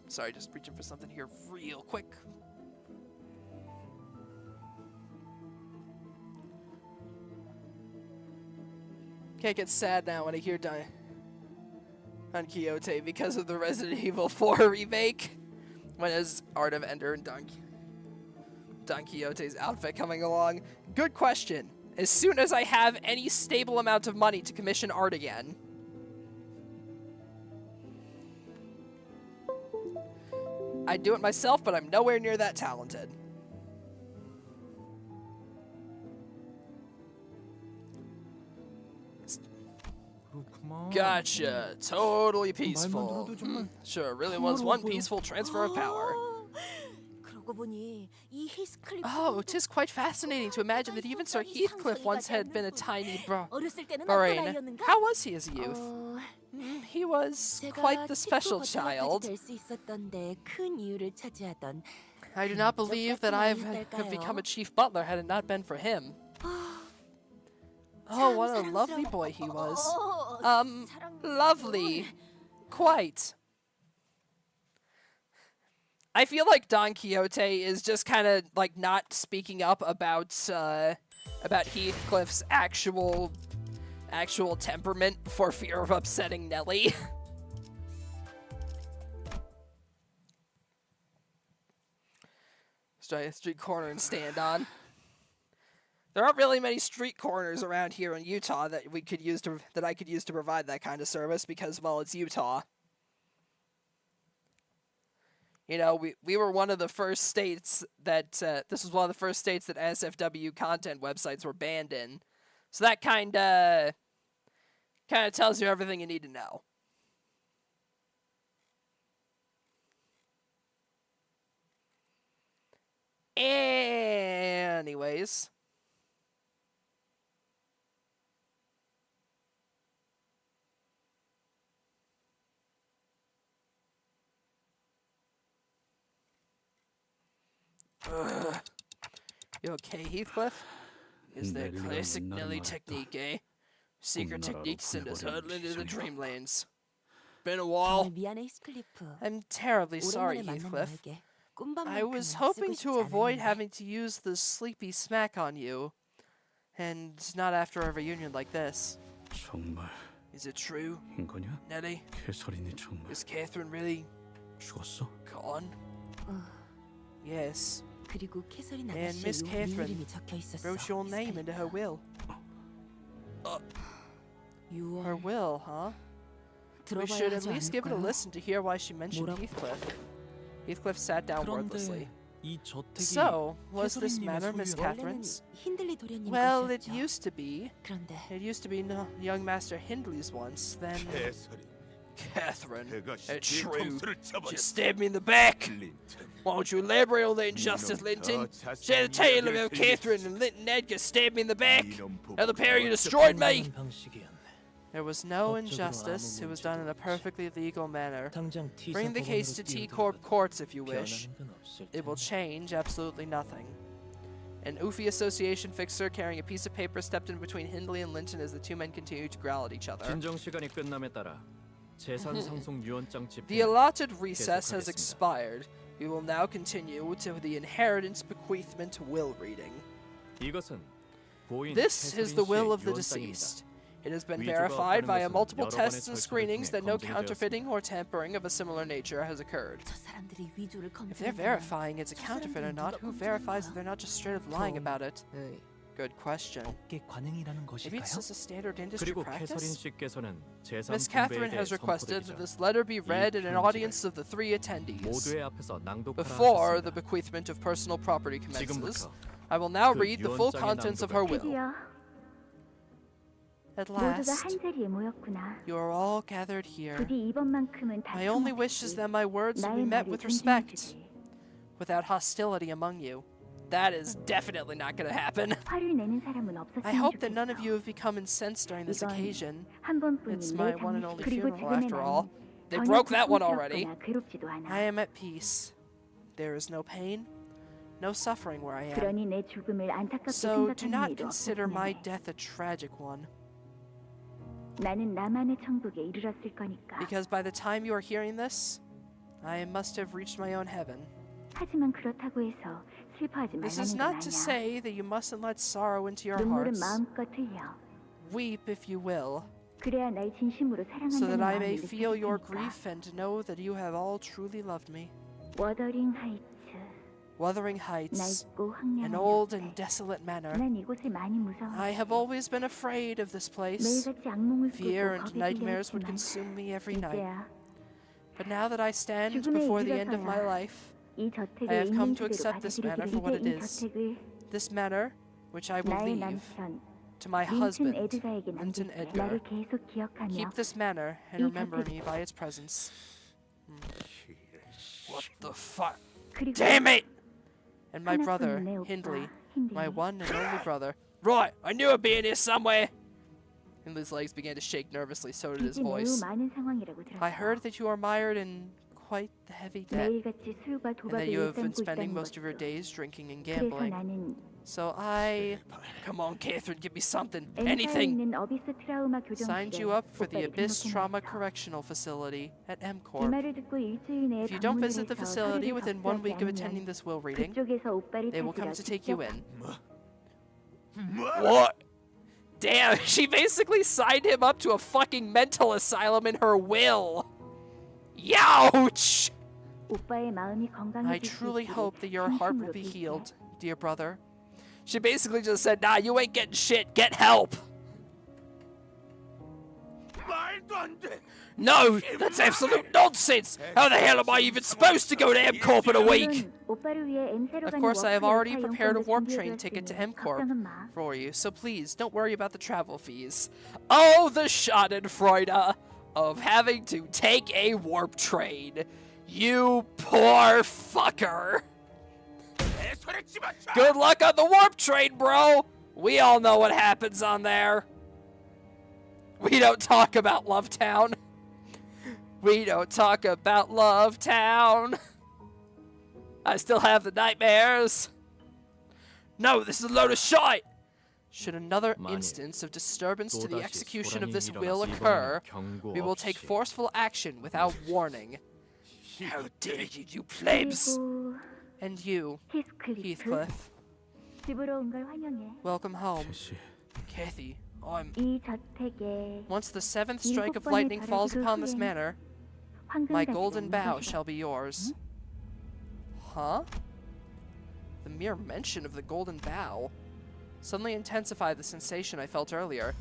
Sorry, just reaching for something here real quick. Can't get sad now when I hear Don Quixote because of the Resident Evil 4 remake. When is Art of Ender and Don Quixote's outfit coming along? Good question. As soon as I have any stable amount of money to commission art again. I'd do it myself, but I'm nowhere near that talented. 그렇구만. Gotcha. Totally 말만 peaceful. 들어도 정말 Sure, it really was one 평화로워 보여. peaceful transfer of power. 그러고 보니 이 히스클리프 Oh, 'tis quite fascinating to imagine that even Sir Heathcliff once had been a tiny 어렸을 때는 어떤 brain. 아이였는가? How was he as a youth? He was quite the special child. 될수 있었던데 큰 이유를 차지하던 I do not believe that I have become a chief butler had it not been for him. Oh, what a lovely boy he was. Lovely. Quite. I feel like Don Quixote is just kind of like not speaking up about Heathcliff's actual temperament for fear of upsetting Nellie. Street corner and stand on. There aren't really many street corners around here in Utah that I could use to provide that kind of service because, well, it's Utah. You know, we were one of the first states that this was one of the first states that SFW content websites were banned in. So that kind of tells you everything you need to know. Anyways. You okay, Heathcliff? Is that classic Nelly technique, eh? Secret technique to send us hurtling into the dream lanes. Been a while. 미안해 히스클리프. I'm terribly sorry, 오랜만에 만난 Heathcliff. 너에게 I was 꿈밤만큼은 hoping 쓰고 to 싶지 avoid 않았는데. having to use the sleepy smack on you. And not after a reunion like this. 정말 Is it true, 인 거냐? Nelly? 캐서린이 정말 Is Catherine really 죽었어? gone? Yes. 그리고 캐서린 And Miss 아가씨의 Catherine 이름이 적혀 있었어. wrote your name into her will. Her 6월 will, huh? We 들어봐야 should at 하지 least give it a 않을까요? listen to hear why she mentioned 뭐라고? Heathcliff. Heathcliff sat down wordlessly. 그런데 이 저택이 So, was this 캐서린님의 manor Miss 소유야? Catherine's? 힌들리 도련님 Well, it 것이었죠. used to be. 그런데 It used to be young Master Hindley's once. Then Catherine, it's true. She stabbed me in the back. Won't you elaborate on the injustice, Linton? Share the tale about Catherine and Linton Edgar stabbed me in the back. Now the pair of you destroyed me. 방식이었네. There was no injustice. It was done in a perfectly legal manner. 당장 T Bring the case to T Corp courts if you wish. It will change absolutely nothing. An Oofy Association fixer carrying a piece of paper stepped in between Hindley and Linton as the two men continued to growl at each other. 진정 시간이 끝남에 따라 재산 상속 유언장 The 집행 allotted recess has 계속하겠습니다. expired. We will now continue to the inheritance bequeathment will reading. 이것은 고인 This is the 캐서린 will 씨의 of the 유언장입니다. deceased. It has been 위조가 verified 없다는 via 것은 multiple 여러 번의 tests and 절차를 screenings 통해 that no 검증이 counterfeiting or tampering of a similar nature has occurred. 저 사람들이 위조를 If they're 검증하면 verifying it's a counterfeit or not, who verifies that they're not just straight up lying about it? 에이, Good question. 업계 관행이라는 Maybe it's 것일까요? just a standard industry 그리고 캐서린 practice? 씨께서는 재산 Miss 분배에 Catherine 대해 has requested that 선포되기 this letter be read in an 편지를 audience of the three attendees. 모두의 앞에서 낭독하라 Before the 하셨습니다. bequeathment of personal property commences, 지금부터 I will now 그 read the full 유언장의 contents of her will. 드디어 At 모두가 last, 한 자리에 모였구나. you are all gathered here. 부디 이번만큼은 My only wish is that my words will be 나의 met 말이 with 존중해 respect, 주지. without hostility among you. That is definitely not going to happen. 화를 내는 사람은 없었으면 I hope that none of 좋겠어. you have become incensed during this 이건 occasion. 한 번뿐인 It's 내 my one and 장례식. only 그리고 funeral, after 지금의 all. 나는 They 전혀 broke that one already. 고통스럽거나 괴롭지도 않아. I am at peace. There is no pain, no suffering where I am. 그러니 내 죽음을 안타깝게 So do 생각하는 not 일도 consider 없었으면 my 해. death a tragic one, 나는 나만의 천국에 이르렀을 거니까. because by the time you are hearing this, I must have reached my own heaven. 하지만 그렇다고 해서 슬퍼하지 This is 말라는 건 not to 아니야. say that you mustn't let sorrow into your 눈물은 hearts. 마음껏 흘려. Weep if you will, 그래야 날 진심으로 so that 사랑한다는 I 마음을 may 느낄 feel your 테니까. grief and know that you have all truly loved me. 워더링 하이츠, Wuthering Heights, 낡고 an 황량한 old 옆에. and desolate manor. 난 이곳을 많이 무서워해. I have always been afraid of this place. 매일같이 악몽을 Fear 꾸고 and 겁에 nightmares would 들려 consume me every night. 이제야 But now that I stand 죽음에 before the end of my 이르러서야 life, 이 저택을 I have come 있는 to 그대로 accept this manor 받아들이기를 for what it 이제 이 is. 저택을 this manor which I will 나의 leave, 남편 To my 윈튼 husband, 에드가에게 Linton 남길게. Edgar. 나를 계속 기억하며 Keep this manor and 이 remember 곁에 me by its presence. What the fuck? 그리고 Damn it! And my 하나뿐인 brother, 내 오빠, Hindley, 힌들리. my one and only brother. Right, I knew I'd be in here somewhere. Hindley's legs began to shake nervously, so did his 빚이 매우 voice. 많은 상황이라고 I 들었어. heard that you are mired in quite the heavy debt, 매일같이 술과 and 도박을 that you have been 일삼고 spending 있다는 most of your 것도. days drinking and 그래서 gambling. 나는 So I... Come on, Catherine, give me something. 엔사에 Anything. 있는 어비스 트라우마 Signed 교정실에 you up for the 오빠를 Abyss Trauma 등록해놨어. Correctional Facility at 이 MCorp. 말을 듣고 일주일 내에 If you don't 방문을 visit the 해서 facility 서류를 within 1 week of 접수하지 attending 않으면 this will reading, 그쪽에서 오빠를 they will come 찾으러 to take you 직접 in. What? Damn, she basically signed him up to a fucking mental asylum in her will. Youch! 오빠의 마음이 I 건강해질 수 truly 있기를 hope that your heart will 진심으로 be 빌게. healed, dear brother. She basically just said, nah, you ain't getting shit, get help! No, that's absolute nonsense! How the hell am I even supposed to go to MCorp in a week? 물론 오빠를 위해 N사로 Of 가는 course, I have already 워크웨이 prepared a 사용권도 warp train 준비해두었으니 ticket to MCorp 걱정은 마. for you, so please don't worry about the travel fees. Oh, the schadenfreude of having to take a warp train. You poor fucker. Good luck on the warp train, bro. We all know what happens on there. We don't talk about Love Town. We don't talk about Love Town. I still have the nightmares. No, this is a load of shite. Should another instance of disturbance to the execution of this will occur, we will take forceful action without warning. How dare you, you plebs! 그리고 And you, 히스클리프 Heathcliff, 집으로 온 걸 환영해. welcome home. Kathy, I'm... 이 저택에 Once the 7th strike of lightning falls upon this manor, my 황금가지가 golden 있는 bow 것이다. shall be yours. Huh? The mere mention of the golden bow suddenly intensified the sensation I felt earlier.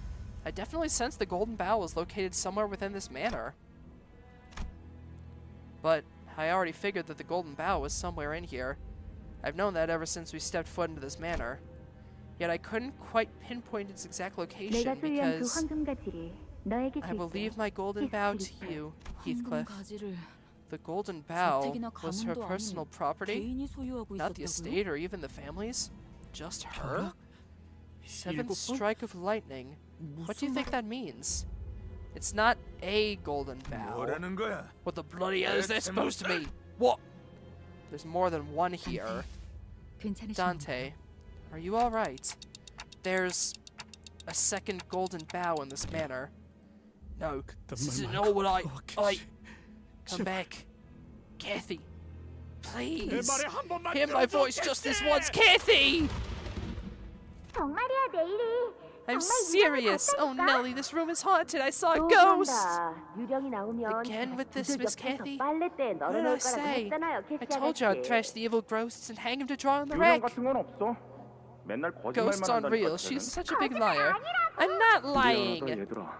I definitely sensed the golden bow was located somewhere within this manor. But I already figured that the golden bow was somewhere in here. I've known that ever since we stepped foot into this manor. Yet I couldn't quite pinpoint its exact location 내가 소유한 그 because 황금가지를 너에게 I will 줄게. leave my golden bow to you, Heathcliff. 가지를 The golden bow 저택이나 was her 가문도 personal 아닌 property, 개인이 소유하고 not the 있었다고요? estate or even the family's. Just her? Seventh strike of lightning. What do you think that means? It's not a golden bow. What the bloody hell is that supposed to mean? What? There's more than one here. 괜찮으신가요? Dante, are you alright? There's a second golden bow in this manor. No, this isn't all what I... Come back. Kathy. Please. Hear my voice just this once. Kathy! 정말이야 내일이. I'm 정말 serious. 유령이 Oh, 갔다니까? Nelly, this room is haunted. I saw a 또 ghost. 그런다. 유령이 나오면 Again with this, 그들 Miss 옆에서 Kathy? 빨래대에 What did I 널어놓을 거라고 say? 했잖아요, I told you I'd 캐시 thrash the evil ghosts and hang him to dry on the 유령 rack. 같은 건 없어. 맨날 Ghosts 거짓말만 aren't real. 한다니까. She's such a big liar. I'm not lying. 얘들아.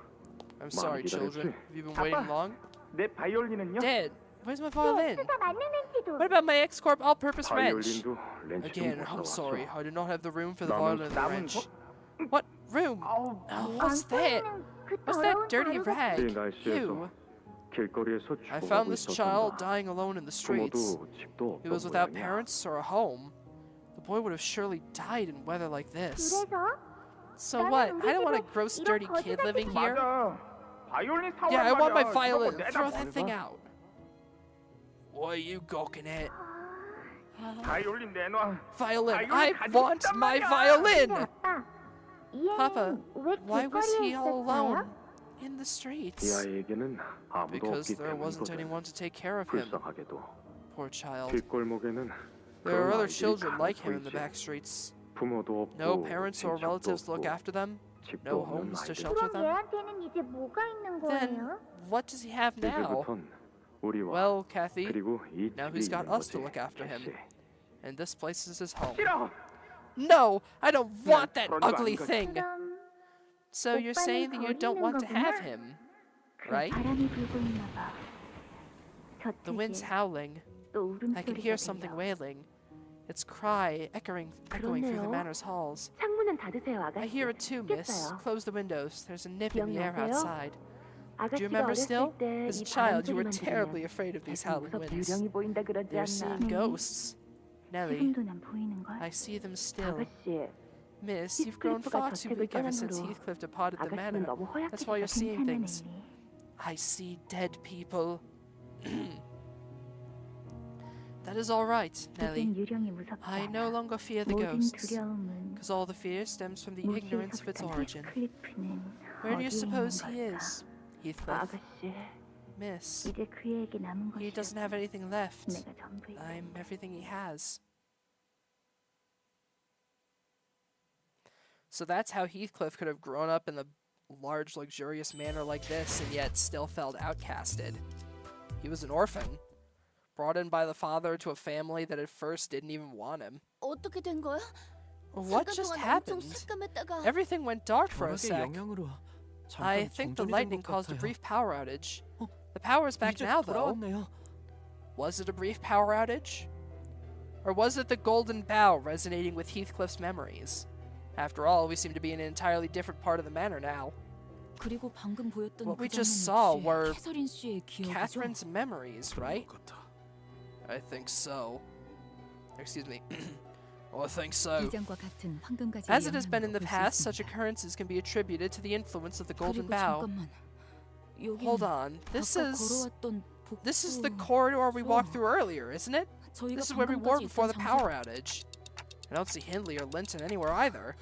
I'm sorry, 기다렸지? children. Have you been waiting long? 내 바이올린은요? Dad, where's my violin? 다 맞는 렌치도. What about my X-Corp all-purpose wrench? 바이올린도 렌치 Again, 좀 I'm 갖다 sorry. 왔어. I do not have the room for the 남은 violin and the 남은 wrench. What room? 아우, Oh, what's that? What's that dirty 이 rag? 날씨에서 Ew. 길거리에서 I 죽어가고 found this child 있었단다. dying alone in the streets. 부모도 집도 He was 없던 without 모양이야. parents or a home. The boy would have surely died in weather like this. 그래서 So what? I don't want a gross, dirty kid living here. 맞아. 바이올린 사오란 Yeah, I want my 말이야. violin. 그거 Throw 내다 that thing 버려봐. out. What are you gawking at? 바이올린 내놔. Violin. violin I 가지고 want 있단 my 말이야. violin! 아빠, 이 Papa, 애는 왜 why was 길거리에 he all 있었어요? alone in the 이 streets? 아이에게는 아무도 Because 없기 there wasn't 때문이거든. anyone to take care of him. 불쌍하게도 Poor child. 길골목에는 There are 그런 other 아이들이 children like 가만히 him in the 있지. back streets. 부모도 없고 No parents or 친척도 relatives to look 없고 after them. 집도 No 없는 homes to 아이들. shelter 그럼 them. 얘한테는 이제 뭐가 있는 Then 거예요? what does he have now? 이제부턴 우리와 Well, Kathy, 그리고 이 now 집이 he's got 있는 us to 거지. look after him. 캐시. And this place is his home. 싫어. No, I don't want that 그런 거 ugly 아니거든. thing. 그럼 So you're saying that you don't want to have 거구나. him, 그 right? 바람이 불고 있나 봐. The wind's 저택에 howling. 또 I can hear 울음소리가 something 들려. wailing. its cry echoing through the 그렇네요. manor's halls. 창문은 닫으세요, I 아가씨. hear it too, miss. 춥겠어요. Close the windows. There's a nip in the air 기억나세요? outside. Do you 아가씨가 remember still? 어렸을 때 As a 이 child, you were 바람 소리만 terribly 들으면 afraid of these 계속 howling 무섭고 winds. 유령이 보인다 그러지 You're 않나? seeing ghosts. Nellie, 지금도 난 보이는 걸? I see them still. 아가씨, Miss, you've grown far too 저택을 big ever 떠난 since 후로 Heathcliff departed the 아가씨는 manor. 너무 That's why you're 허약해져서 seeing 괜찮은 things. 애니. I see dead people. That is all right, Nellie. 이젠 유령이 무섭지 I no 않아. longer fear the 모든 ghosts, 두려움은 because all the fear stems from the ignorance of its 무시에서부터 origin. 헤이클리프는 Where do you 어디에 suppose 있는 he 걸까? is, Heathcliff? 아가씨, Miss, 이제 그에게 남은 he 것이 doesn't have anything left. 내가 전부이다. I'm everything he has. So that's how Heathcliff could have grown up in the large, luxurious manor like this and yet still felt outcasted. He was an orphan, brought in by the father to a family that at first didn't even want him. 어떻게 된 거야? What 잠깐 just 동안 엄청 happened? 습감했다가 Everything went dark for a 과학의 sec. 영향으로 I 잠깐 think the 정전이 된 lightning 것 caused a 같아요. brief power outage. The power's back 이제 now, though. 돌아왔네요. Was it a brief power outage? Or was it the golden bough resonating with Heathcliff's memories? After all, we seem to be in an entirely different part of the manor now. 그리고 방금 보였던 What 그 we just 장면 saw 역시 were 캐서린 씨의 기억이죠? Catherine's memories, right? 그런 것 같아. I think so. Excuse me. I think so. 이전과 같은 황금가지 As it has been in the 볼수 past, such 있습니다. occurrences can be attributed to the influence of the golden 그리고 bough. 잠깐만. 여기는 Hold on. This 아까 is 걸어왔던 the 복도. corridor we walked through earlier, isn't it? 저희가 This is where we were 방금까지 before the 있던 power 장소. outage. I don't see Hindley or Linton anywhere either.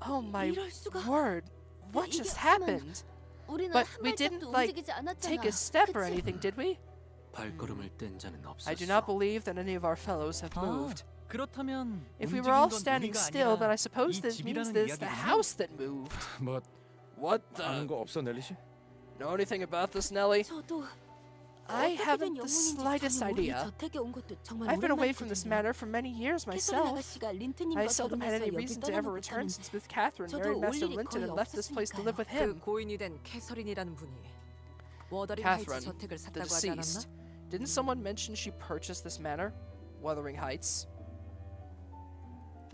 Oh my 이럴 수가. word. What 이게 just 하지만 happened? 우리는 But 한 we 발짝도 didn't, like, 움직이지 않았잖아. Take a step or 그치? anything, did we? 발걸음을 뗀 자는 없었어. I do not believe that any of our fellows have 아, moved. 그렇다면 If we 움직인 were all 건 standing 우리가 still, then I 아니라 suppose 이 this means 집이라는 there's the 이야기군요. house that moved. 뭐 What 아는 the? 거 없어 넬리 씨? Know anything about this, Nellie? 저도 I 어떻게 된 haven't the 영문인지 slightest 감이 오니 idea. 저택에 온 것도 정말 I've been away from this 오랜만이거든요. manor for many years 캐서린 myself. 아가씨가 I 린트님과 seldom had 결혼해서 any 여길 reason to ever 떠나는 return 것처럼 since Miss Catherine 저도 married 올 Master 일이 Linton 거의 and left this place to live with 그 him. 고인이 된 캐서린이라는 분이 워더링 하이츠 Catherine, 저택을 the 샀다고 하지 않았나? deceased. Didn't someone mention she purchased this manor? Wuthering Heights?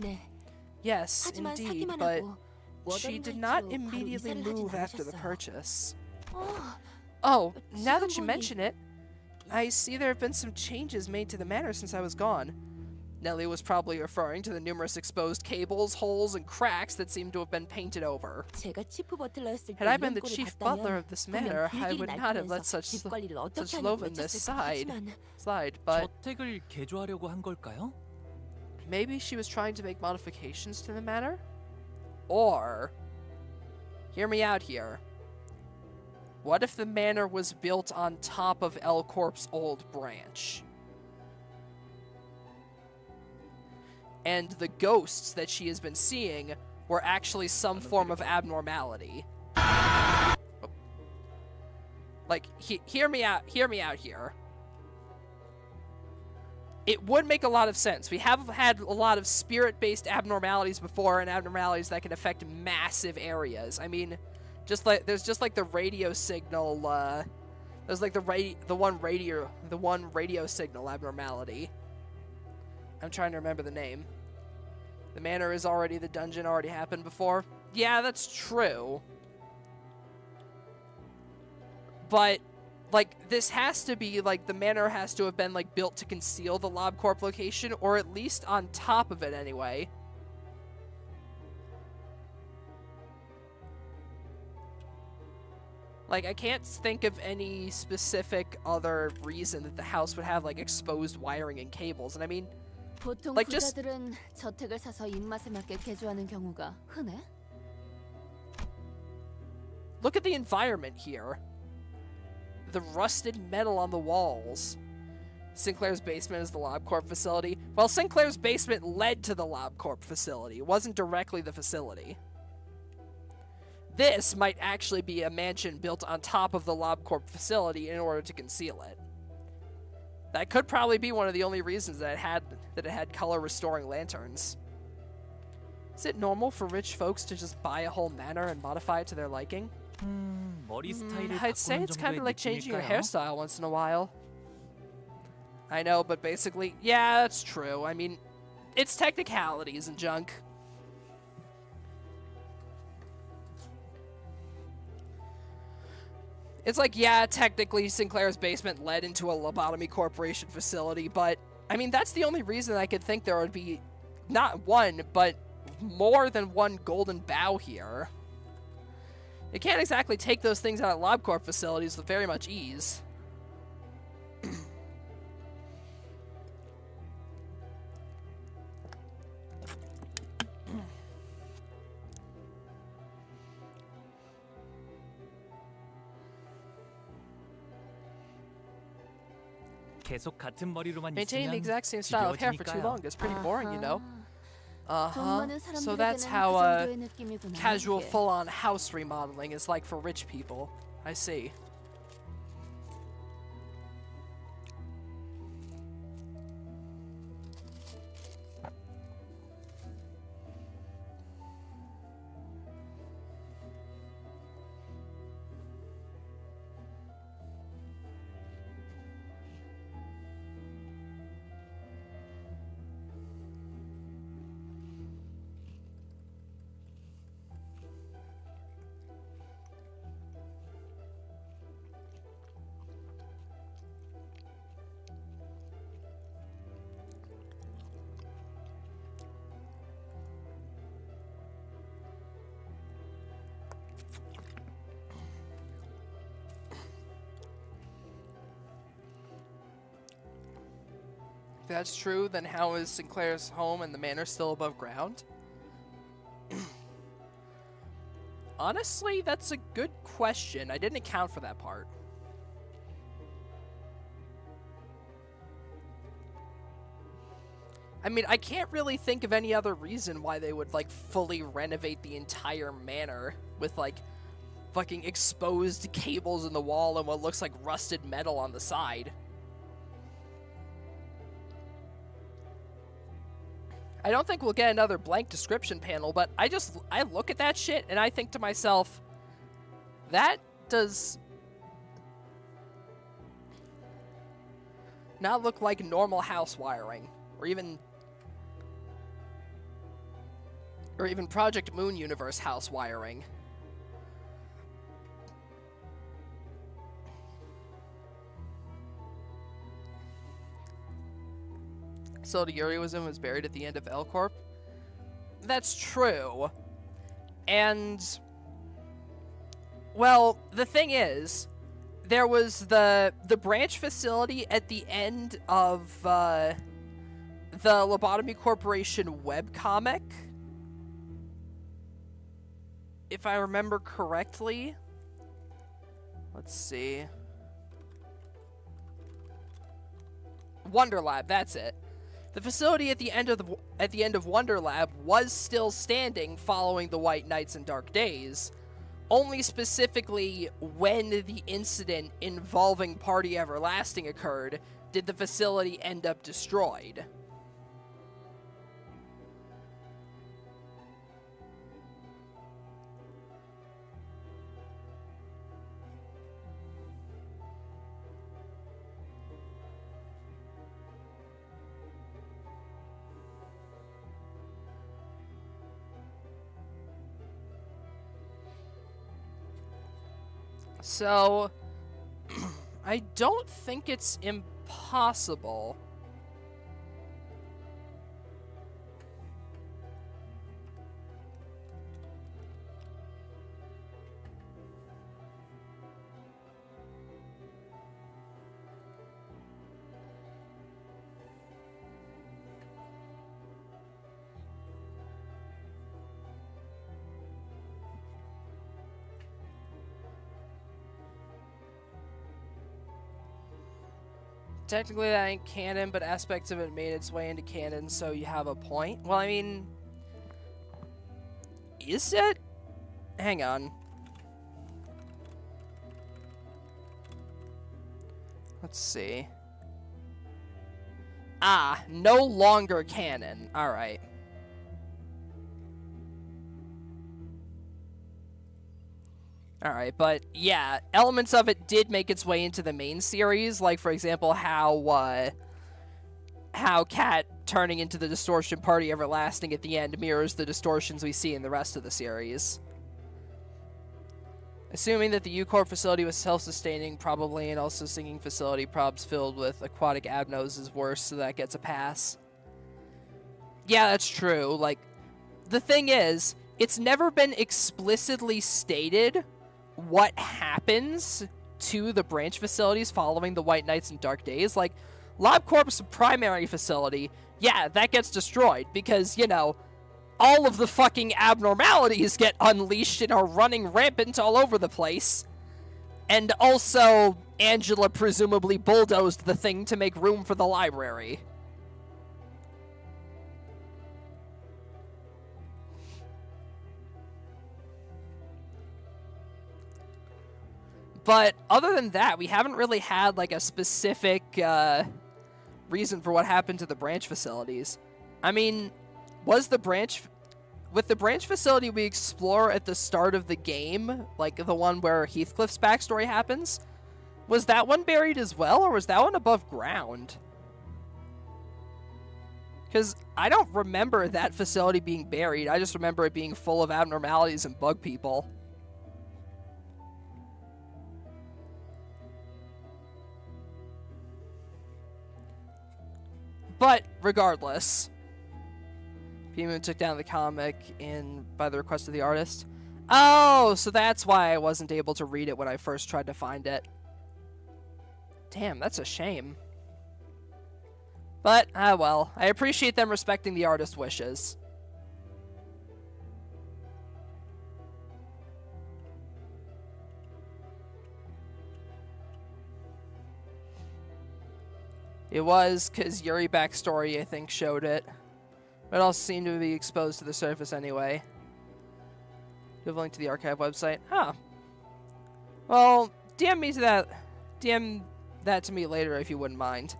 네. Yes, 하지만 indeed, 사기만 but 하고 she 워더링 did not 하이츠로 바로 immediately 이사를 하진 move after the 않으셨어요. purchase. 어, Oh, now that you 지금 보니- mention it, I see there have been some changes made to the manor since I was gone. Nellie was probably referring to the numerous exposed cables, holes, and cracks that seem to have been painted over. 제가 치프 버틀러였을 때 Had I been 이런 the 꼴을 chief butler 봤다면 of this 분명 manor, I 불길이 would 날 not have let 거면서 such 집 관리를 어떻게 such 하냐고 sloveness 외쳤을 것 같지만 slide, but 저택을 개조하려고 한 걸까요? maybe she was trying to make modifications to the manor? Or, hear me out here. What if the manor was built on top of Elcorp's old branch? And the ghosts that she has been seeing were actually some form of abnormality. Like, hear me out here. It would make a lot of sense. We have had a lot of spirit-based abnormalities before, and abnormalities that can affect massive areas. I mean, there's just like the radio signal. There's like the one radio signal abnormality. I'm trying to remember the name. The manor is already the dungeon. Already happened before. Yeah, that's true. But like, this has to be, like, the manor has to have been, like, built to conceal the LobCorp location, or at least on top of it anyway. Like, I can't think of any specific other reason that the house would have, like, exposed wiring and cables. And I mean, 보통 like, just 부자들은 저택을 사서 입맛에 맞게 개조하는 경우가 흔해? look at the environment here. The rusted metal on the walls. Sinclair's basement is the LobCorp facility. Well, Sinclair's basement led to the LobCorp facility. It wasn't directly the facility. This might actually be a mansion built on top of the LobCorp facility in order to conceal it. That could probably be one of the only reasons that it had color restoring lanterns. Is it normal for rich folks to just buy a whole manor and modify it to their liking? 머리 스타일을 I'd say 바꾸는 it's kind 정도의 of like changing your 느낌일까요? hairstyle once in a while. I know, but basically, yeah, that's true. I mean, it's technicalities and junk. It's like, yeah, technically Sinclair's basement led into a lobotomy corporation facility, but I mean, that's the only reason I could think there would be not one, but more than one golden bough here. You can't exactly take those things out of LobCorp facilities with very much ease. 계속 같은 머리로만 Maintaining the 있으면 exact same style of hair for too 지겨워지니까요. long is pretty boring, you know. 돈 많은 So that's 사람들에게는 how 그 정도의 느낌이구나. casual 이게. full-on house remodeling is like for rich people. I see. If that's true, then how is Sinclair's home and the manor still above ground? Honestly, that's a good question. I didn't account for that part. I mean, I can't really think of any other reason why they would, like, fully renovate the entire manor with, like, fucking exposed cables in the wall and what looks like rusted metal on the side. I don't think we'll get another blank description panel, but I look at that shit and I think to myself, that does not look like normal house wiring, or even Project Moon Universe house wiring. Facility Yuri was in was buried at the end of L Corp. That's true. And, well, the thing is, there was the branch facility at the end of the Lobotomy Corporation webcomic, if I remember correctly. Let's see. Wonder Lab, that's it. The facility at the end of Wonder Lab was still standing following the White Nights and Dark Days. Only specifically when the incident involving Party Everlasting occurred did the facility end up destroyed. So, I don't think it's impossible. Technically that ain't canon, but aspects of it made its way into canon, so you have a point. Well, I mean, is it? Hang on. Let's see. Ah, no longer canon. Alright. Alright, but yeah, elements of it did make its way into the main series, like, for example, how how Cat turning into the Distortion Party Everlasting at the end mirrors the distortions we see in the rest of the series. Assuming that the U-Corp facility was self-sustaining, probably, and also singing facility probs filled with aquatic abnos is worse, so that gets a pass. Yeah, that's true. Like, the thing is, it's never been explicitly stated what happens to the branch facilities following the White Nights and Dark Days. Like, LabCorp's primary facility, yeah, that gets destroyed because, you know, all of the fucking abnormalities get unleashed and are running rampant all over the place. And also, Angela presumably bulldozed the thing to make room for the library. But other than that, we haven't really had like a specific reason for what happened to the branch facilities. I mean, was the branch... With the branch facility we explore at the start of the game, like the one where Heathcliff's backstory happens, was that one buried as well, or was that one above ground? Because I don't remember that facility being buried. I just remember it being full of abnormalities and bug people. But regardless, P-Moon took down the comic by the request of the artist. Oh, so that's why I wasn't able to read it when I first tried to find it. Damn, that's a shame. But, well, I appreciate them respecting the artist's wishes. It was because Yuri backstory, I think, showed it. But it also seemed to be exposed to the surface anyway. You have a link to the archive website. Huh. Well, DM that to me later if you wouldn't mind.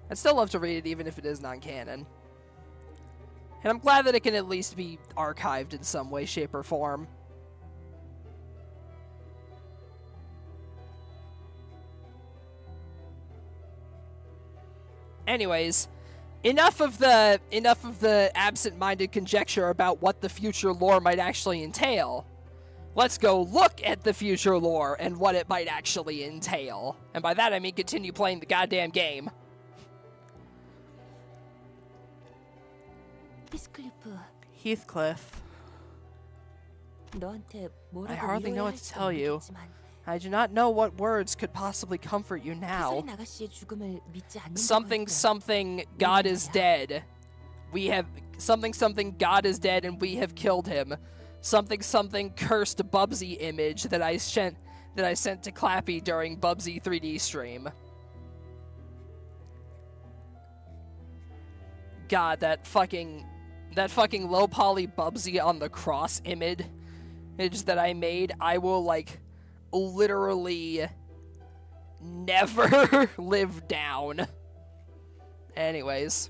I'd still love to read it even if it is non-canon. And I'm glad that it can at least be archived in some way, shape, or form. Anyways, enough of the absent-minded conjecture about what the future lore might actually entail. Let's go look at the future lore and what it might actually entail. And by that I mean continue playing the goddamn game. Heathcliff. I hardly know what to tell you. I do not know what words could possibly comfort you now. Something something God is dead. We have something something God is dead and we have killed him. Something something cursed Bubsy image that I sent to Clappy during Bubsy 3D stream. God, that fucking low poly Bubsy on the cross image that I made, I will like literally never live down. Anyways.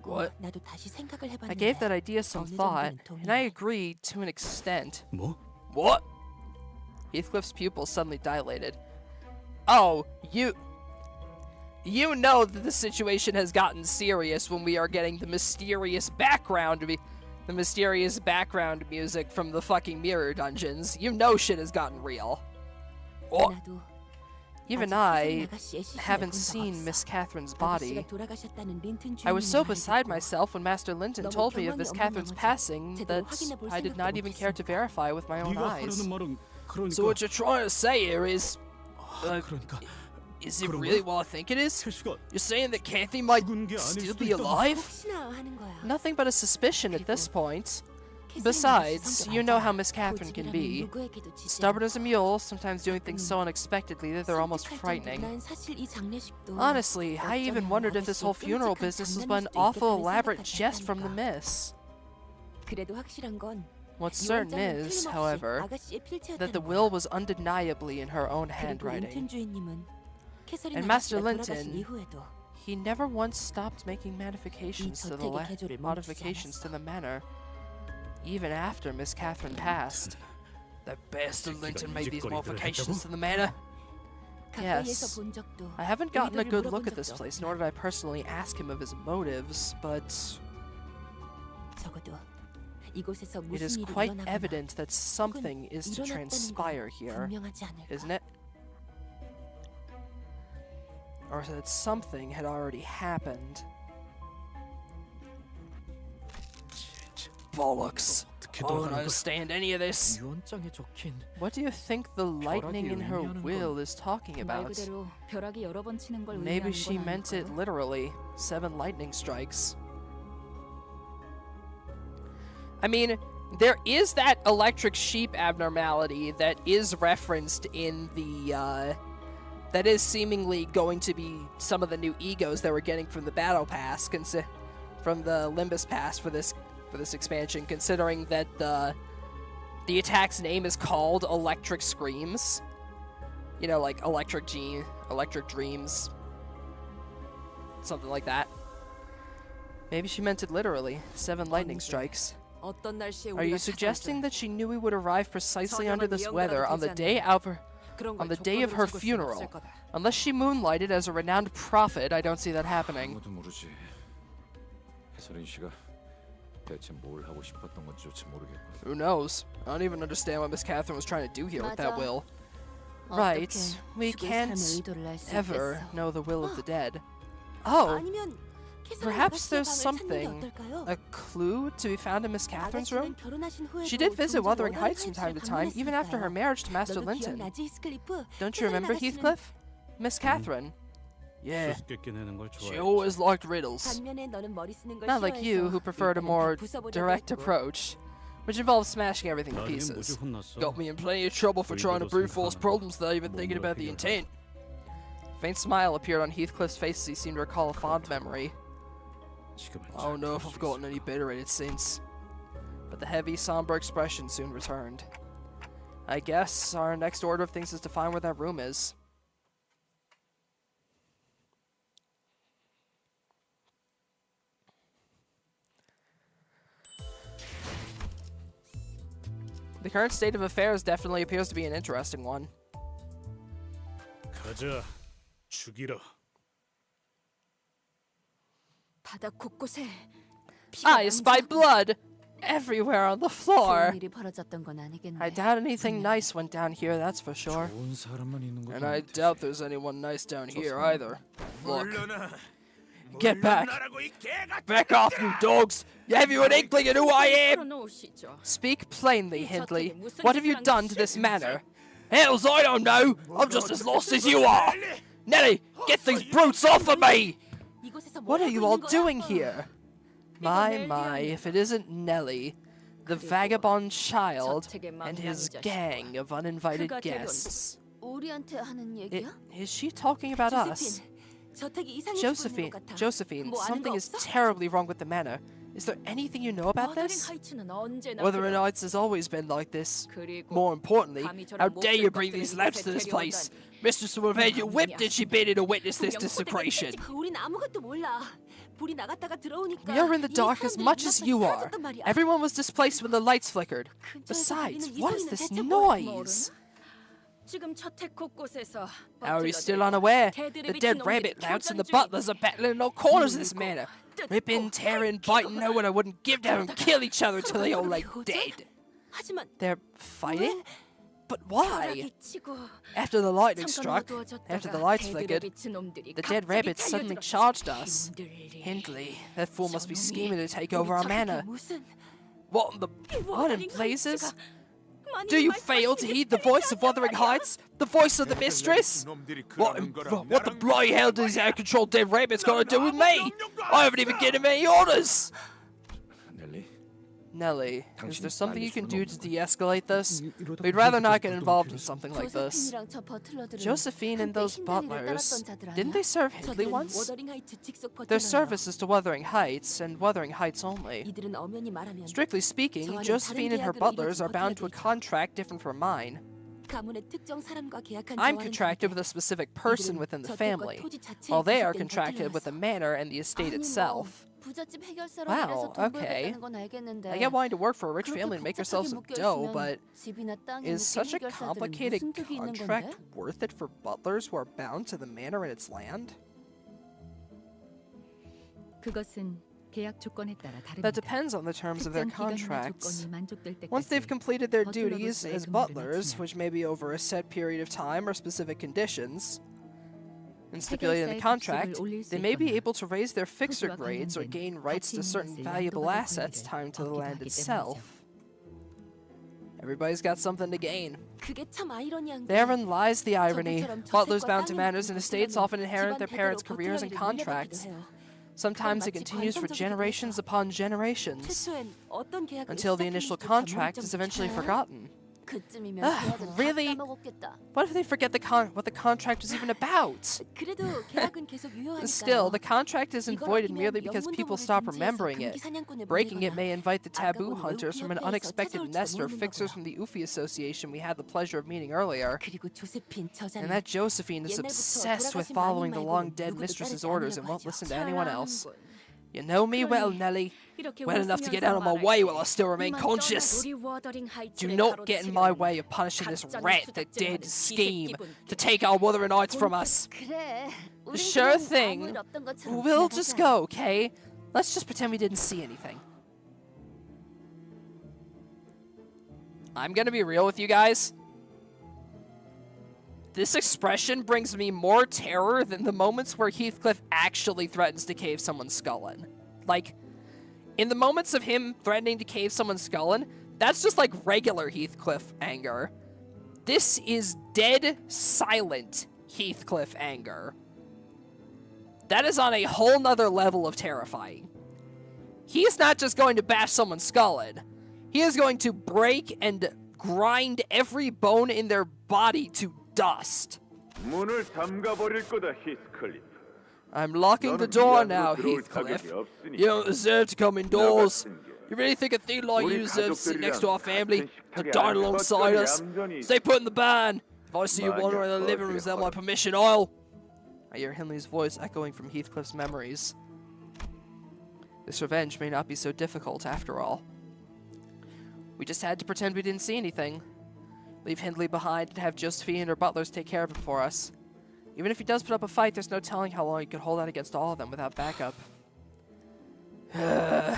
What? I gave that idea some thought, and I agreed to an extent. What? Heathcliff's pupils suddenly dilated. Oh, you know that the situation has gotten serious when we are getting the mysterious background music from the fucking mirror dungeons. You know shit has gotten real. Oh. Even I haven't seen Miss Catherine's body. I was so beside myself when Master Linton told me of Miss Catherine's passing that I did not even care to verify with my own eyes. So what you're trying to say here is... is it really what I think it is? You're saying that Kathy might still be alive? Nothing but a suspicion at this point. Besides, you know how Miss Catherine can be. Stubborn as a mule, sometimes doing things so unexpectedly that they're almost frightening. Honestly, I even wondered if this whole funeral business was an awful elaborate jest from the Miss. What's certain is, however, that the will was undeniably in her own handwriting. And Master Linton, he never once stopped making modifications to the manor. even after Miss Catherine passed. That bastard Linton made these modifications to the manor. Yes. I haven't gotten a good look at this place, nor did I personally ask him of his motives, but it is quite evident that something is to transpire here, isn't it? Or that something had already happened. Bollocks. I don't understand any of this. 유언장에 적힌 What do you think the lightning in her will is talking 말 about? 그대로 벼락이 여러 번 치는 걸 Maybe 의미하는 she 건 meant it 아닐까요? literally. 7 lightning strikes. I mean, there is that electric sheep abnormality that is referenced in the, that is seemingly going to be some of the new egos that we're getting from the Battle Pass, from the Limbus Pass for this expansion, considering that the attack's name is called Electric Screams. You know, like Electric Dreams. Something like that. Maybe she meant it literally. 7 lightning strikes. 어떤 날씨에 Are you 우리가 suggesting that she knew we would arrive precisely under this 전염은 weather on the day of her 그런 on 걸 the day of her 조건으로 적을 수는 funeral? 없을 거다. Unless she moonlighted as a renowned prophet, I don't see that happening. 아무도 모르지. 해설인 씨가 대체 뭘 하고 싶었던 건지조차 모르겠고. Who knows? I don't even understand what Miss Catherine was trying to do here with that 맞아. will. Right. 어떻게 We 죽은 can't 사람의 의도를 알 수 ever 있겠어? know the will of the dead. Oh, 아니면 perhaps there's something, a clue to be found in Miss Catherine's room? She did visit Wuthering Heights from time to time, even after her marriage to Master Linton. Don't you remember, Heathcliff? Miss Catherine. Yeah, 수수께끼 내는 걸 she 좋아해. always liked riddles. Not like you, who preferred a more direct approach, which involves smashing everything to 나중에 pieces. 무지 혼났어. Got me in plenty of trouble for trying to brute force problems without even thinking about the intent. Faint smile appeared on Heathcliff's face as he seemed to recall a fond memory. I don't know if I've gotten any better at it since. But the heavy, somber expression soon returned. I guess our next order of things is to find where that room is. The current state of affairs definitely appears to be an interesting one. 가자. 죽이러. 바닥 곳곳에 I spy blood everywhere on the floor. 일이 벌어졌던 건 아니겠네. I doubt anything nice went down here, that's for sure. 좋은 사람만 있는 And I doubt there's anyone nice down here either. Look. Get back! Back off, you dogs! Have you an inkling of who I am? 풀어놓으시죠. Speak plainly, Hindley. What have you done to this manor? Hells, I don't know! I'm just as lost as you are! Nelly, get these brutes off of me! 이곳에서 What are 뭐 you 하고 all 있는 거야? doing here? My, if it isn't Nelly, the vagabond child, and his gang of uninvited guests. 우리한테 하는 얘기야? Is she talking about us? 저택이 이상해지고 있는 Josephine, 것 같아. Josephine, 뭐 아는 거 something is 없어? terribly wrong with the manor. Is there anything you know about 워더링 this? 하이츠는 언제나 Wuthering 그래. Heights has always been like this. 그리고 More importantly, 감히 저런 how dare you 몹쓸 bring 것들을 these lads to 이곳에 this place? 데려오다니. Mistress will have had you whipped did she bid you to witness this 분명 desecration. 호되게 우린 아무것도 몰라. 불이 나갔다가 들어오니까 We are in the 이 dark as 사람들이 much as 눈앞에서 you are. 사라졌단 말이야. Everyone was displaced when the lights flickered. 근처에서 Besides, 들리는 이 what is 소리는 this 대체 뭘 noise? 지금 저택 곳곳에서 How are you still 버틀러들과 unaware? 개들의 The 미친 dead 놈들이 rabbit louts and the 교전 butlers are battling in all corners of this 물고, manor. 뜯고, Ripping, tearing, biting, no one I wouldn't give to have them kill each other until they all lay dead. 하지만 They're fighting? But why? 벼락이 치고 After the lightning 잠깐 struck, 어두워졌다가 after the lights 개들의 flickered, 미친 놈들이 the dead 갑자기 rabbits suddenly 달려들었지. charged us. 힘들리. Hindley, that fool must be 저놈이 scheming to take 우리 over our 저택에 manor. 무슨 What in the... 이 What in 워더링 blazes? 하이츠가 만일 Do you 말씀하시는 fail to 게 heed the voice of Wuthering Heights? The voice of the mistress? What the bloody hell do these out-of-control dead rabbits got to do with me? I haven't even given him any orders! 넬리, Nelly, is there something you can do to de-escalate this? We'd rather not get involved in something like this. 조세핀이랑 저 버틀러들은 Josephine and 한때 those 흰다리를 butlers, 따랐던 자들 아니야? didn't they serve Hindley 저들은 once? 워더링 하이츠 직속 Their 버틀러예요. service is to Wuthering Heights, and Wuthering Heights only. 이들은 엄연히 말하면 Strictly speaking, 저와는 Josephine and her 다른 butlers 계약을 are bound to a 이루어진 contract different from mine. 가문의 특정 사람과 계약한 I'm 저와는 contracted with 다르게 a specific person 이들은 within the 저택과 family, 토지 자체에 while they are 기속된 contracted with the 버틀러였어. manor and the estate 아니, 뭐 itself. 부잣집 해결사로 Wow, 일해서 돈 okay. 벌겠다는 건 알겠는데. I get wanting to work for a rich 그렇게 family and make 복잡하게 yourself some 묶여 dough, 있으면 but 집이나 땅이 is 묶인 such a 해결사들은 complicated 무슨 득이 있는 contract 건데? worth it for butlers who are bound to the manor and its land? 그것은 계약 조건에 따라 다릅니다. That depends on the terms of their 특정 기간이나 contracts. 조건이 만족될 때까지 Once they've completed their 버틀러로서의 duties as 근무를 butlers, 마치면 which may be over a set period of time or specific conditions, and stipulated in the 해결사의 contract, 급식을 올릴 수 they may be 있거나 able to raise their fixer 토지와 grades or 관련된 gain rights to 가치 있는 certain 것을 valuable 양도받을 assets 권리를 tied to the 얻기도 land 하기 itself. 때문이죠. Everybody's got something to gain. 그게 참 아이러니한 게 Therein lies the irony. 저들처럼 Butlers 저택과 bound to 땅이 manors 묶인 and estates 버틀러는 often inherit their 집안 parents' 대대로 careers and 버틀러 일을 contracts. 물려받기도 해요. Sometimes it 마치 continues for 관성적이기도 generations 해서 upon generations, 최초엔 어떤 계약을 until the initial 시작했는지조차 contract is 문점 eventually 지켜요? forgotten. 그쯤이면 Ugh, 계약은 really? 다 까먹었겠다. What if they forget what the contract was even about? 그래도 계약은 계속 유효하니까요. Still, the contract isn't 이걸 voided 어기면 merely because people 영문동물을 stop 금지해서 remembering 금기 it. 사냥꾼을 Breaking it 보내거나 may invite the taboo 아까 본 hunters from an 웨우피어에서 unexpected 찾아올지도 nest or 모르는 fixers 거고요. from the Ufi Association we had the pleasure of meeting earlier. 그리고 조세핀 And 저자는 that Josephine is 옛날부터 obsessed with 돌아가신 following the 마님 long-dead 말고는 mistress's 누구도 orders and 따르지 won't 않으라고 listen 하죠. to anyone else. 잘하는군. You know me well, Nelly. Well enough to get out of my way while I still remain conscious. Do not get in my way of punishing this rat that dared to scheme to take our Wuthering Heights from us. 그래. 우린 Sure 그냥 아무 thing. 일 없던 것처럼 We'll just 지나가자. go, okay? Let's just pretend we didn't see anything. I'm gonna be real with you guys. This expression brings me more terror than the moments where Heathcliff actually threatens to cave someone's skull in. Like, in the moments of him threatening to cave someone's skull in, that's just like regular Heathcliff anger. This is dead silent Heathcliff anger. That is on a whole nother level of terrifying. He is not just going to bash someone's skull in. He is going to break and grind every bone in their body to dust. 문을 잠가버릴 거다, 히스클리프. I'm locking the door now, Heathcliff. You don't deserve to come indoors. You really think a thief like you deserves to sit next to our family, to dine alongside us? Stay put in the barn. If I see you wandering in the living room without my permission, I'll... I hear Hindley's voice echoing from Heathcliff's memories. This revenge may not be so difficult after all. We just had to pretend we didn't see anything. Leave Hindley behind and have Josephine and her butlers take care of it for us. Even if he does put up a fight, there's no telling how long he could hold out against all of them without backup. I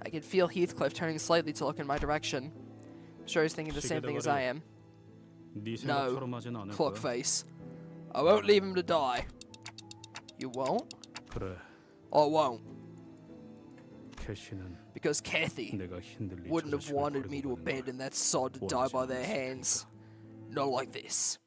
can feel Heathcliff turning slightly to look in my direction. I'm sure he's thinking the same thing as I am. 네 No, 생각처럼 하진 않을 거야. Clockface. I won't leave him to die. You won't? 그래, I won't. 캐시는 Because Kathy 내가 힌들리 wouldn't have 자존심을 wanted 버리고 me to 가는 걸 abandon that sod to die by their hands. Not like this.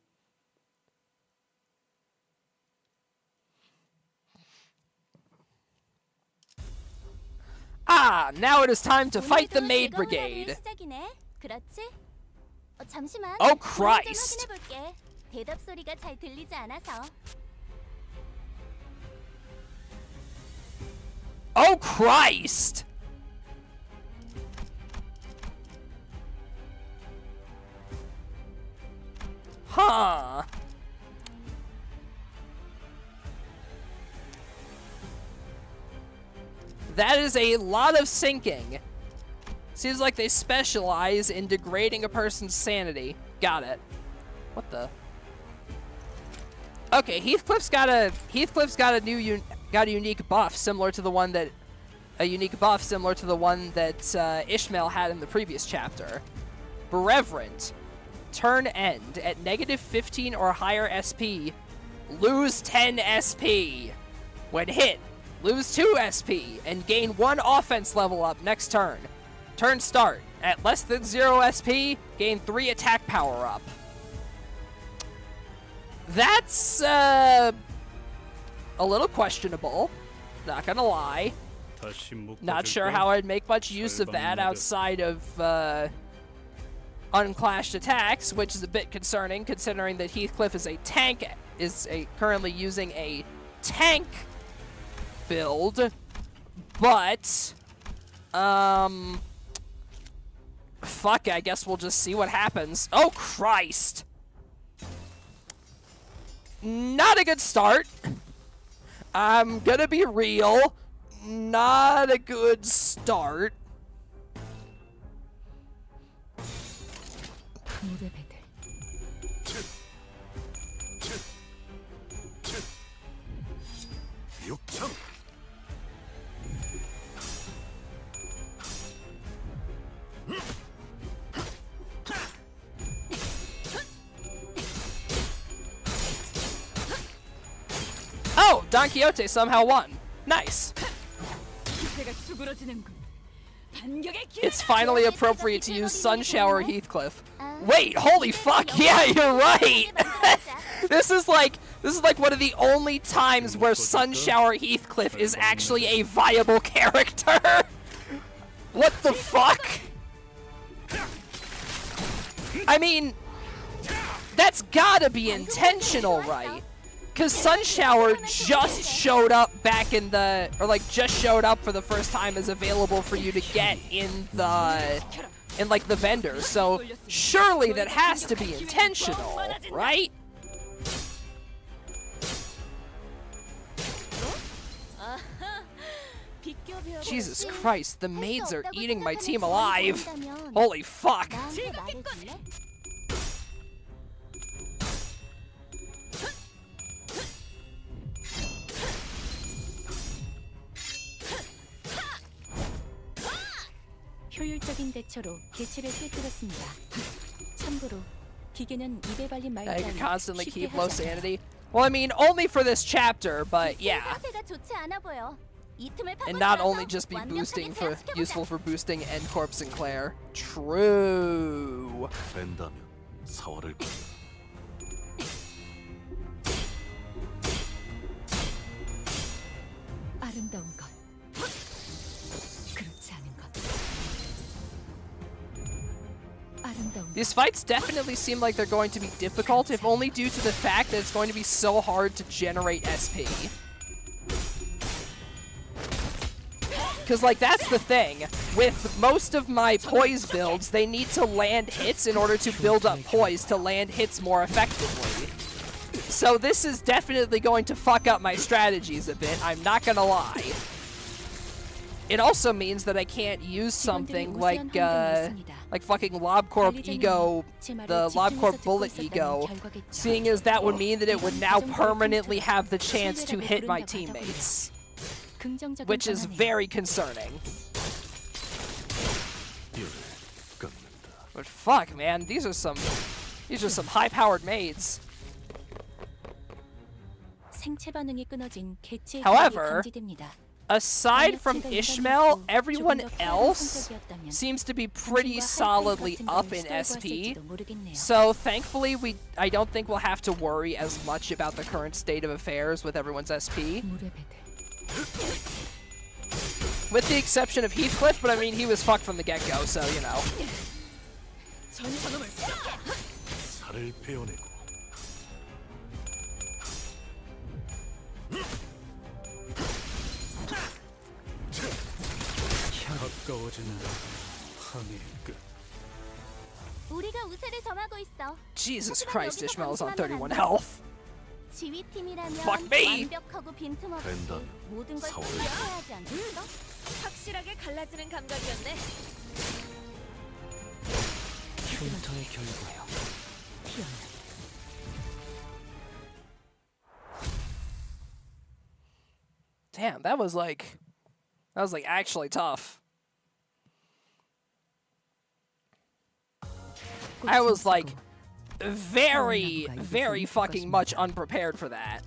Ah, now it is time to fight the 오늘도 Maid 즐거운 Brigade. 하루의 시작이네. 그렇지? 잠시만. Oh, 본을 좀 Christ. 확인해 볼게. 대답 소리가 잘 들리지 않아서. Oh, Christ! Huh. That is a lot of sinking. Seems like they specialize in degrading a person's sanity. Got it. What the? Okay, Heathcliff's got a unique buff similar to the one that Ishmael had in the previous chapter. Bereverent. Turn end at negative 15 or higher SP. Lose 10 SP. When hit, lose 2 SP and gain 1 offense level up next turn. Turn start. At less than 0 SP, gain 3 attack power up. That's, a little questionable. Not gonna lie. Not sure how I'd make much use of that outside of, unclashed attacks, which is a bit concerning considering that Heathcliff is currently using a tank build. But, fuck, I guess we'll just see what happens. Oh, Christ! Not a good start. I'm gonna be real. Not a good start. Oh, Don Quixote somehow won. Nice. It's finally appropriate to use Sun Shower Heathcliff. Wait, holy fuck, yeah, you're right! This is like one of the only times where Sun Shower Heathcliff is actually a viable character! What the fuck? I mean, that's gotta be intentional, right? Because Sun Shower just showed up back in the, or like just showed up for the first time as available for you to get in like the vendor. So surely that has to be intentional, right? Jesus Christ, the maids are eating my team alive. Holy fuck. 효율적인 대처로 개체를 꿰뚫었습니다. 참고로 기계는 입에 발린 말 I can 따위 constantly 쉽게 keep low 하지 않아요. sanity. Well, I mean, only for this chapter, but yeah. And not only just be boosting for useful for boosting Endcorp Sinclair. True. 된다면 사활을 걸라. 아름다운 것, 그렇지 않은 것. 아름다운 These fights definitely seem like they're going to be difficult, if only due to the fact that it's going to be so hard to generate SP. Because, like, that's the thing. With most of my poise builds, they need to land hits in order to build up poise to land hits more effectively. So this is definitely going to fuck up my strategies a bit, I'm not gonna lie. It also means that I can't use something like fucking LobCorp Ego, the LobCorp Bullet Ego, seeing as that would mean that it would now permanently have the chance to hit my teammates. Which is very concerning. But fuck, man, these are some high-powered maids. However, aside from Ishmael, everyone else seems to be pretty solidly up in SP. So thankfully, I don't think we'll have to worry as much about the current state of affairs with everyone's SP. With the exception of Heathcliff, but I mean, he was fucked from the get-go, so, you know. 살을 베어내고 가까워진다. 항해의 끝. Jesus Christ, Ishmael's on 31 health. Fuck me! 된다면 사활을 걸라. 확실하게 갈라지는 감각이었네. 흉터의 결과요. Damn, that was like actually tough. I was like very, very fucking much unprepared for that.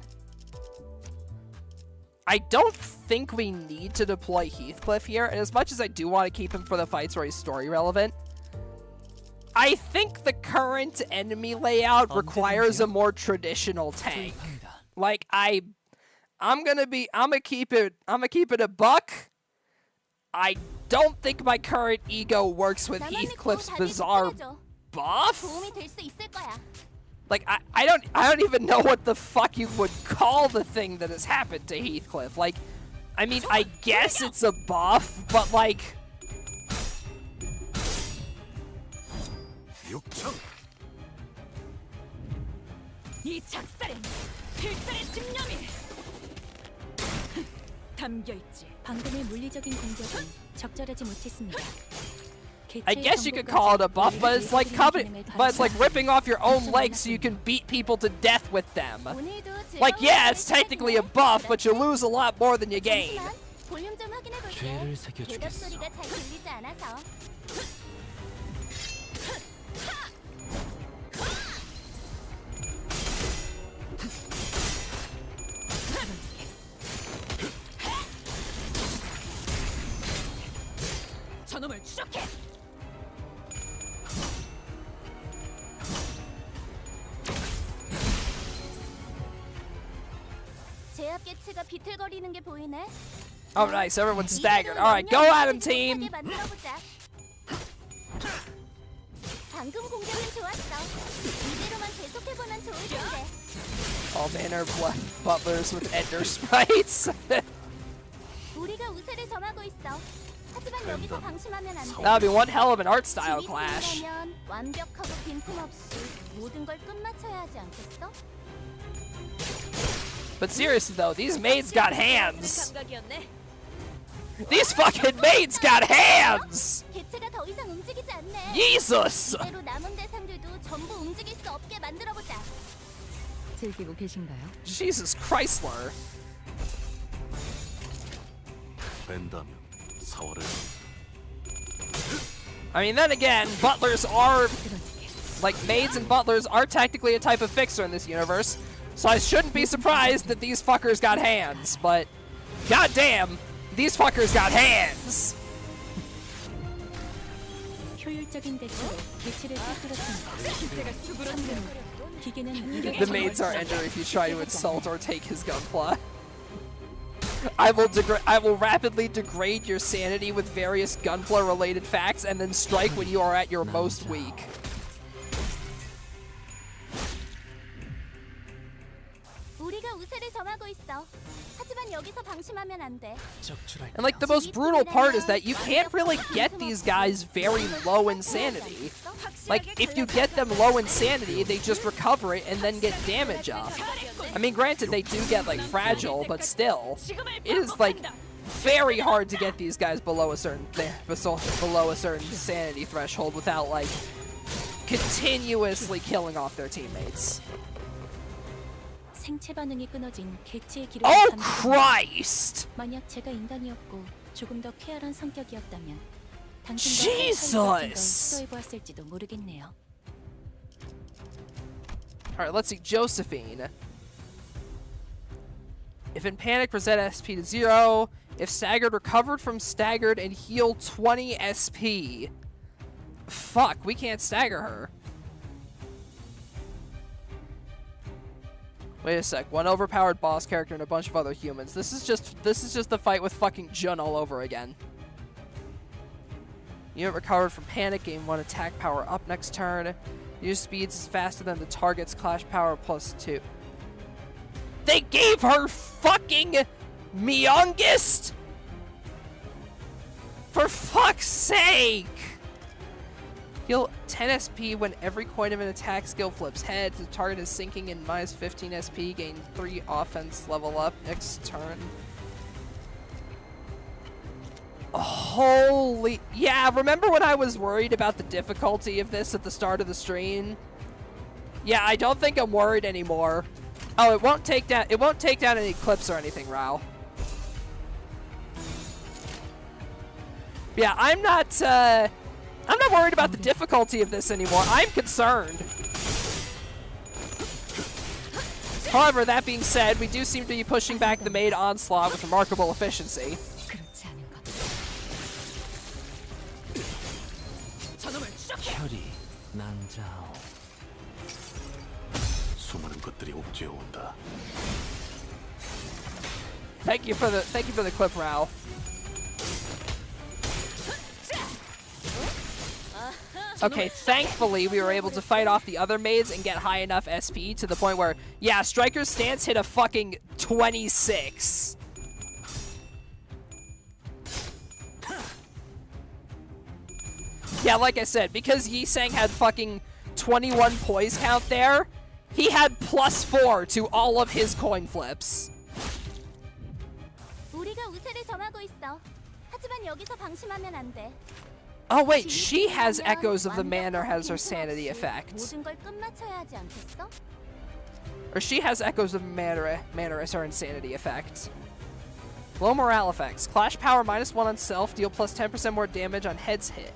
I don't think we need to deploy Heathcliff here, and as much as I do want to keep him for the fights where he's story relevant, I think the current enemy layout requires a more traditional tank. Like I'm gonna keep it a buck. I don't think my current ego works with Heathcliff's bizarre buff. Like I don't even know what the fuck you would call the thing that has happened to Heathcliff. Like, I mean, I guess it's a buff, but like 이 작살엔 필살의 집념이. 잠겨 있지. 방금의 물리적인 공격은 적절하지 못했습니다. I guess you could call it a buff, but it's like ripping off your own legs so you can beat people to death with them. 오늘도 Like, yeah, it's technically a buff, but you lose a lot more than you gain. 잠시만, 볼륨 좀 확인해 볼게. 죄를 새겨주겠어. 대답 소리가 잘 들리지 않아서. 저놈을 추적해. 제압 개체가 비틀거리는 게 보이네. Oh, nice. Everyone's staggered. All right, go at him, team. 만들어보자. 방금 공격은 좋았어. 이대로만 계속해보면 좋을 텐데. All manner of butlers with ender sprites. 우리가 우세를 점하고 있어. 하지만 여기서 방심하면 안 돼. That would be one hell of an art style clash. 지휘군이라면 완벽하고 빈틈없이 모든 걸 끝마쳐야 하지 않겠어? But seriously though, these maids got hands. 감각이었네. These fucking maids got hands. 개체가 더 이상 움직이지 않네. Jesus. 이대로 남은 대상들도 전부 움직일 수 없게 만들어보자. 즐기고 계신가요? Jesus Chrysler. 뺀다면 사월을 I mean, then again, butlers are, like, maids and butlers are technically a type of fixer in this universe, so I shouldn't be surprised that these fuckers got hands, but goddamn, these fuckers got hands! 효율적인 대처로 개체를 꿰뚫었습니다. 기계는 The maids are injured if you try to insult or take his gunpla. I will rapidly degrade your sanity with various gunpla related facts and then strike when you are at your most weak. 우리가 우세를 점하고 있어. 하지만 여기서 방심하면 안 돼. And like the most brutal part is that you can't really get these guys very low in sanity. Like if you get them low in sanity, they just recover it and then get damage up. I mean, granted they do get like fragile, but still, it is like very hard to get these guys below a certain sanity threshold without like continuously killing off their teammates. 생체 반응이 끊어진 개체의 기록을 Oh 감지했습니다. Christ! 만약 제가 인간이었고 조금 더 쾌활한 성격이었다면 당신과 Jesus! 사이 같은 걸 시도해보았을지도 모르겠네요. Alright, let's see. Josephine. If in panic, reset SP to 0. If staggered, recovered from staggered and heal 20 SP. Fuck, we can't stagger her. Wait a sec. One overpowered boss character and a bunch of other humans. This is just the fight with fucking Jun all over again. Unit recovered from panic, gain 1 attack power up next turn. Use speeds is faster than the target's clash power +2. They gave her fucking Myungist? For fuck's sake! Heal 10 SP when every coin of an attack skill flips heads. The target is sinking in -15 SP. Gain 3 offense level up next turn. Holy... Yeah, remember when I was worried about the difficulty of this at the start of the stream? Yeah, I don't think I'm worried anymore. Oh, it won't take down any clips or anything, Rao. Yeah, I'm not worried about the difficulty of this anymore. I'm concerned. However, that being said, we do seem to be pushing back the maid onslaught with remarkable efficiency. 그렇지 않은 것. 혈이 난자오. 수많은 것들이 옥죄어 온다. Thank you for the clip, Rao. Okay, thankfully we were able to fight off the other maids and get high enough SP to the point where, yeah, Striker's stance hit a fucking 26. Yeah, like I said, because Yisang had fucking 21 poise count there, he had +4 to all of his coin flips. 우리가 우세를 점하고 있어. 하지만 여기서 방심하면 안 돼. Oh wait, she has echoes of the manor as her sanity effect. 모든 걸 끝마쳐야 하지 않겠어? Or she has echoes of manor as her insanity effect. Low morale effects. Clash power -1 on self, deal plus 10% more damage on heads hit.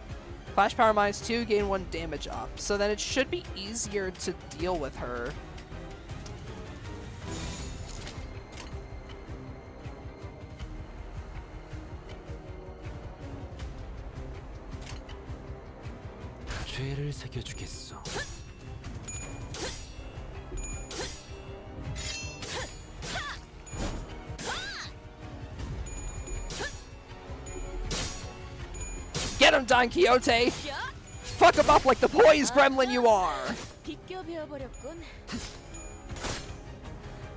Clash power -2, gain 1 damage up. So then it should be easier to deal with her. 죄를 새겨주겠어. Get him, Don Quixote! Fuck him up like the poised gremlin you are! 비껴 베어버렸군.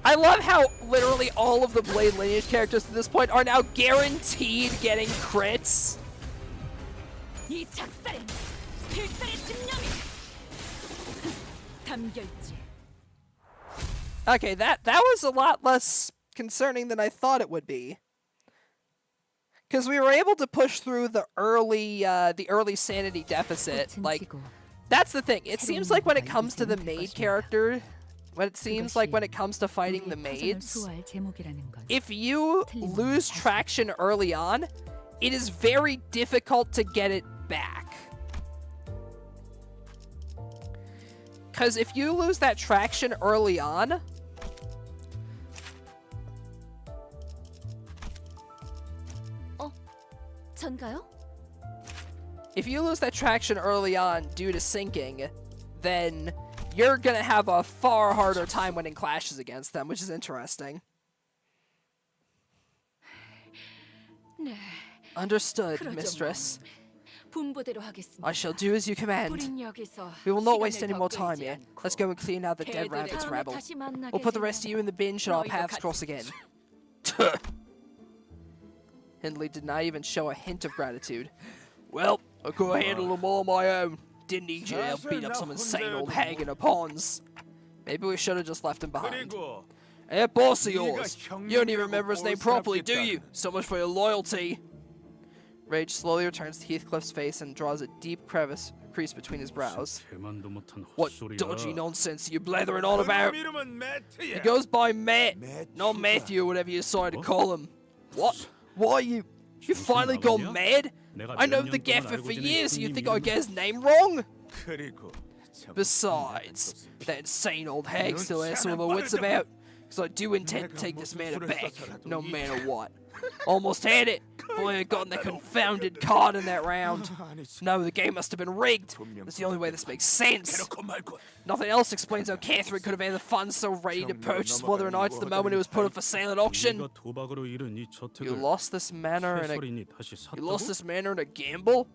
I love how literally all of the Blade lineage characters at this point are now guaranteed getting crits. 이 작살엔 필살의 집념이 담겨있지. Okay, that was a lot less concerning than I thought it would be. Because we were able to push through the early sanity deficit. Like, that's the thing. It seems like when it comes to the maid character, when it comes to fighting the maids, if you lose traction early on, it is very difficult to get it back. Because if you lose that traction early on, 전가요? if you lose that traction early on due to sinking, then you're gonna have a far harder time winning clashes against them, which is interesting. 네, Understood, 그러죠, mistress. 분부대로 하겠습니다. I shall do as you command. 우린 여기서 We will not waste 시간을 any more 더 time 끌지 here. 않고 Let's go and clean out the dead 걔들을 rabbits 다음에 rabble. 다시 만나게 We'll put the rest of you in the bin should our 너희도 paths 같이- cross again. Hindley did not even show a hint of gratitude. Well, I could handle them all on my own. Didn't need you to help beat up some insane old hag in the ponds. Maybe we should have just left him behind. Hey, boss of yours. You don't even remember his name properly, do you? So much for your loyalty. Rage slowly returns to Heathcliff's face and draws a deep crease between his brows. 대만도 못한 What 헛소리야. dodgy nonsense are you blathering on about? He goes by Matt, not Matthew, whatever you decide to call him. What? Why you finally gone mad? I know the gaffer for years, you think I get his name wrong? Besides, that insane old hag still has some of her wits about, because I do intend to take this matter back, no matter what. Almost had it, if I had gotten that confounded card in that round. No, the game must have been rigged. That's the only way this makes sense. Nothing else explains how Catherine could have had the funds so ready to purchase Wuthering Heights the moment it was put up for sale at auction. 네가 도박으로 잃은 이 You 저택을 lost this manor in a 해설인이 다시 샀다고? gamble?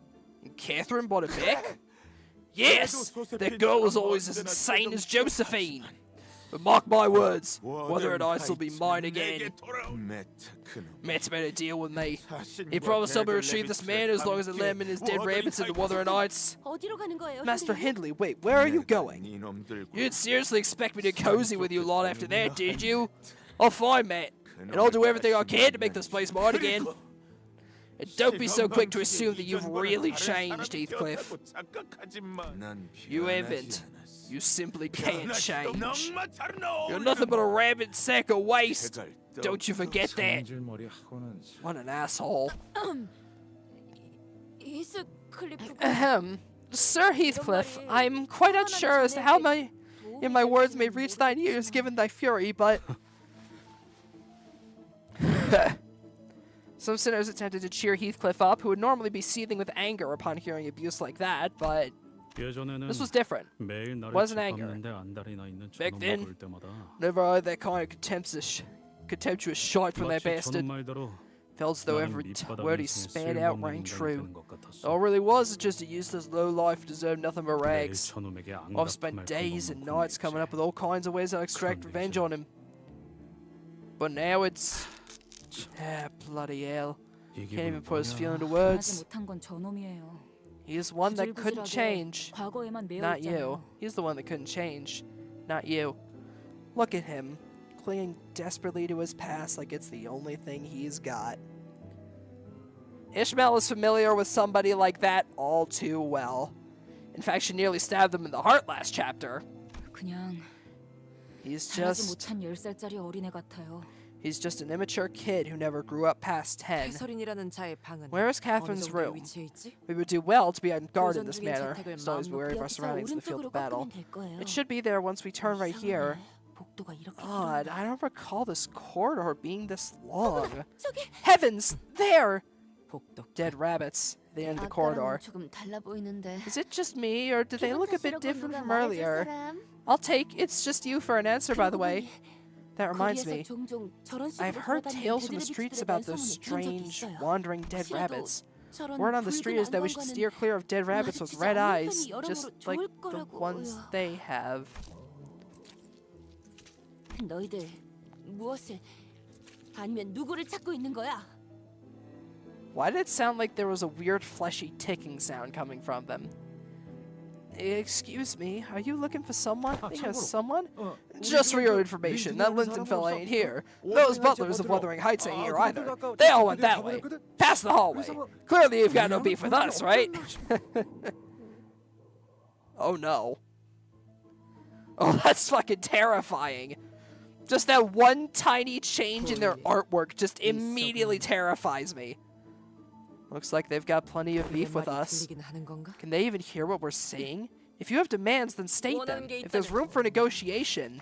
And Catherine bought it back? Yes! That girl was always as insane as Josephine. But mark my words, Wuthering Heights will be mine again. Matt's made a deal with me. He promised to help me retrieve this manor as long as I let him and his dead rabbits into Wuthering Heights. 어디로 가는 거예요, Master 선생님? Hindley, wait, where are you going? You didn't seriously expect me to cozy with you lot after that, did you? I'll find Matt, and I'll do everything I can to make this place mine again. And don't be so quick to assume that you've really changed, Heathcliff. You haven't. You simply can't change. You're nothing but a rabid sack of waste. Don't you forget that. What an asshole. 히스클리프가 Sir Heathcliff, I'm quite unsure as to how my words may reach thine ears given thy fury, but... Some sinners attempted to cheer Heathcliff up, who would normally be seething with anger upon hearing abuse like that, but 예전에는 this was different. 매일 나를 Wasn't anger. 짓밟는데 안달이 나 있는 Back 저놈을 then, 볼 때마다 never heard that kind of contemptuous shite from that 마치 bastard. 저놈 말대로 Felt as though 나는 every 밑바닥 word he 인생의 spat out 쓸모없는 rang 인간이 true. 되는 것 같았어. All it really was just a useless low life who deserved nothing but 매일 rags. 저놈에게 I've spent days and nights coming up with all kinds of ways I'll extract revenge on him. But now it's... bloody hell. Can't even put his feeling into 하지 words. 못한 건 저놈이에요. He's one that couldn't 구질구질하게 change. 과거에만 매여 Not 있잖아요. you. He's the one that couldn't change. Not you. Look at him. clinging desperately to his past like it's the only thing he's got. Ishmael is familiar with somebody like that all too well. In fact, she nearly stabbed him in the heart last chapter. 그냥 He's 자라지 just 못한 10살짜리 어린애 같아요. he's just an immature kid who never grew up past 10. 해설인이라는 자의 방은 Where is 어느 Catherine's 정도에 room? 위치해 있지? We would do well to be on guard in 교전 this 중인 manner. 자택을 Just always be wary of our 여기서 surroundings in the field 오른쪽으로 of battle. 꺾으면 될 거예요. It should be there once we turn right here. 복도가 이렇게 Odd, I don't recall this corridor being this long. 저기 Heavens! There! 복도. Dead rabbits. At the end of the corridor. 조금 달라 보이는데. Is it just me, or do they look a bit different from 말해줄 earlier? 사람? I'll take it's just you for an answer, by the way. That reminds 거리에서 me. 종종 저런 식으로 I've heard 돌아다니는 tales from the 데드레비츠들에 streets 대한 about those 소문을 들은 적이 strange, 있어요. wandering dead 혹시라도 rabbits. 저런 Word on the street is that we should 붉은 steer clear of dead rabbits with red eyes, 마주치지 않는 just 편이 like 여러모로 the 좋을 ones 거라고요. they have. 너희들 무엇을 아니면 누구를 찾고 있는 거야? Why did it sound like there was a weird fleshy ticking sound coming from them? Excuse me, are you looking for someone? Think of someone? Just for your information, that Linton fella ain't here. Those butlers of Wuthering Heights ain't here either. They all went that way. Past the hallway. Clearly you've got no beef with us, right? Oh no. Oh, that's fucking terrifying. Just that one tiny change in their artwork just immediately terrifies me. Looks like they've got plenty of beef with us. 들리긴 하는 건가? Can they even hear what we're saying? If you have demands, then state them. If there's room for negotiation.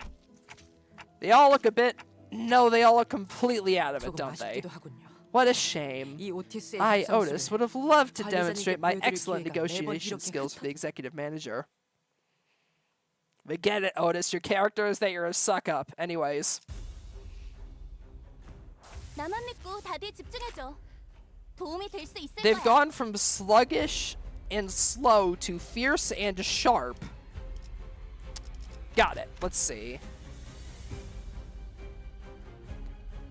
They all look a bit... No, they all look completely out of it, 조금 don't they? 아쉽기도 하군요. What a shame. 이 오티스의 I, 합성술을 Otis, would have loved to 관리자님께 demonstrate my 보여드릴 excellent 기회가 매번 negotiation 이렇게 skills for 흩어- the executive manager. But get it, Otis. Your character is that you're a suck-up. Anyways. 나만 믿고 다들 집중해줘. 도움이 될 수 있을 They've 거야. gone from sluggish and slow to fierce and sharp. Got it. Let's see.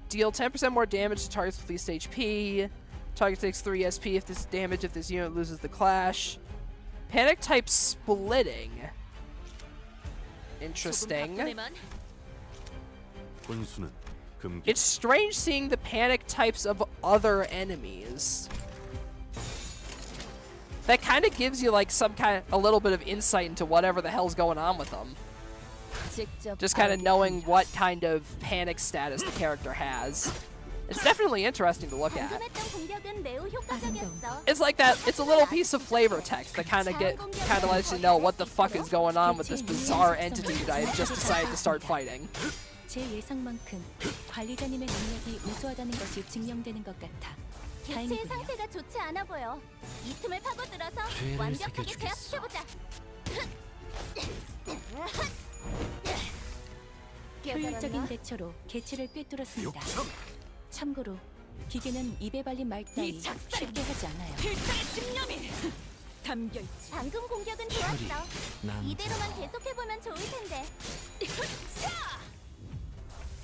Deal 10% more damage to targets with least HP. Target takes 3 SP if this unit loses the clash. Panic type splitting. Interesting. 권수는 금기. It's strange seeing the panic types of other enemies. That kind of gives you like a little bit of insight into whatever the hell's going on with them. Just kind of knowing what kind of panic status the character has. It's definitely interesting to look at. 방금 했던 공격은 매우 효과적이었어. It's like that. It's a little piece of flavor text that kind of lets you know what the fuck is going on with this bizarre entity that I have just decided to start fighting. 제 예상만큼 관리자님의 능력이 우수하다는 것이 증명되는 것 같아. 개체의 다행이군요. 상태가 좋지 않아 보여. 이 틈을 파고들어서 죄를 완벽하게 새겨주겠어. 제압해보자. 효율적인 대처로 개체를 꿰뚫었습니다. 참고로 기계는 입에 발린 말 따위 쉽게 하지 않아요. 필살의 집념이 담겨있지. 방금 공격은 좋았어. 난 이대로만 계속해보면 좋을 텐데.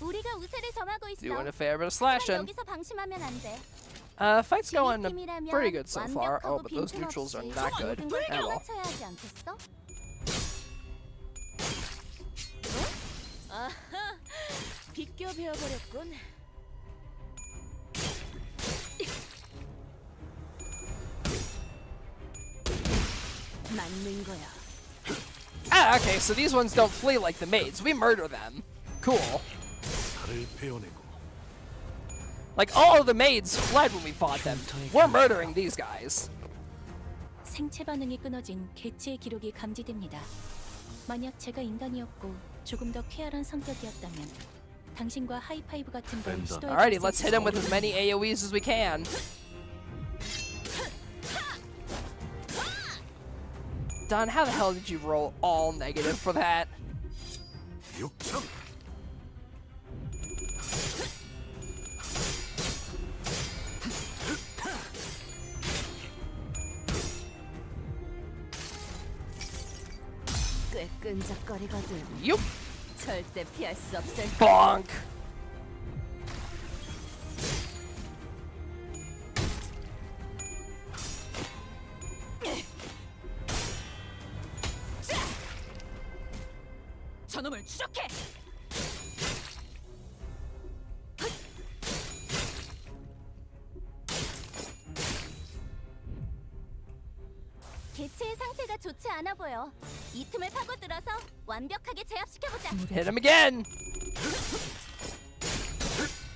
우리가 우세를 점하고 있어. Doing a fair bit of 하지만 slashing. 여기서 방심하면 안 돼. Fight's going pretty good so far. Oh, but those neutrals are not good. 모든 걸 Oh well. 맞춰야 하지 않겠어? 아하, 비껴 베어버렸군. 맞는 거야. Ah, okay, so these ones don't flee like the maids. We murder them. Cool. 살을 베어내고 Like, all of the maids fled when we fought them. We're murdering these guys. 생체 반응이 끊어진 개체의 기록이 감지됩니다. 만약 제가 인간이었고 조금 더 쾌활한 성격이었다면 당신과 하이파이브 같은 걸 뺀다. 시도해 Alrighty, let's hit him with as many AoEs as we can. Don, how the hell did you roll all negative for that? 육청. 꽤 끈적거리거든. Yup. 절대 피할 수 없을 Bonk. 저놈을 추적해. 개체의 상태가 좋지 않아 보여. 이 틈을 파고들어서 완벽하게 제압시켜보자. Hit him again.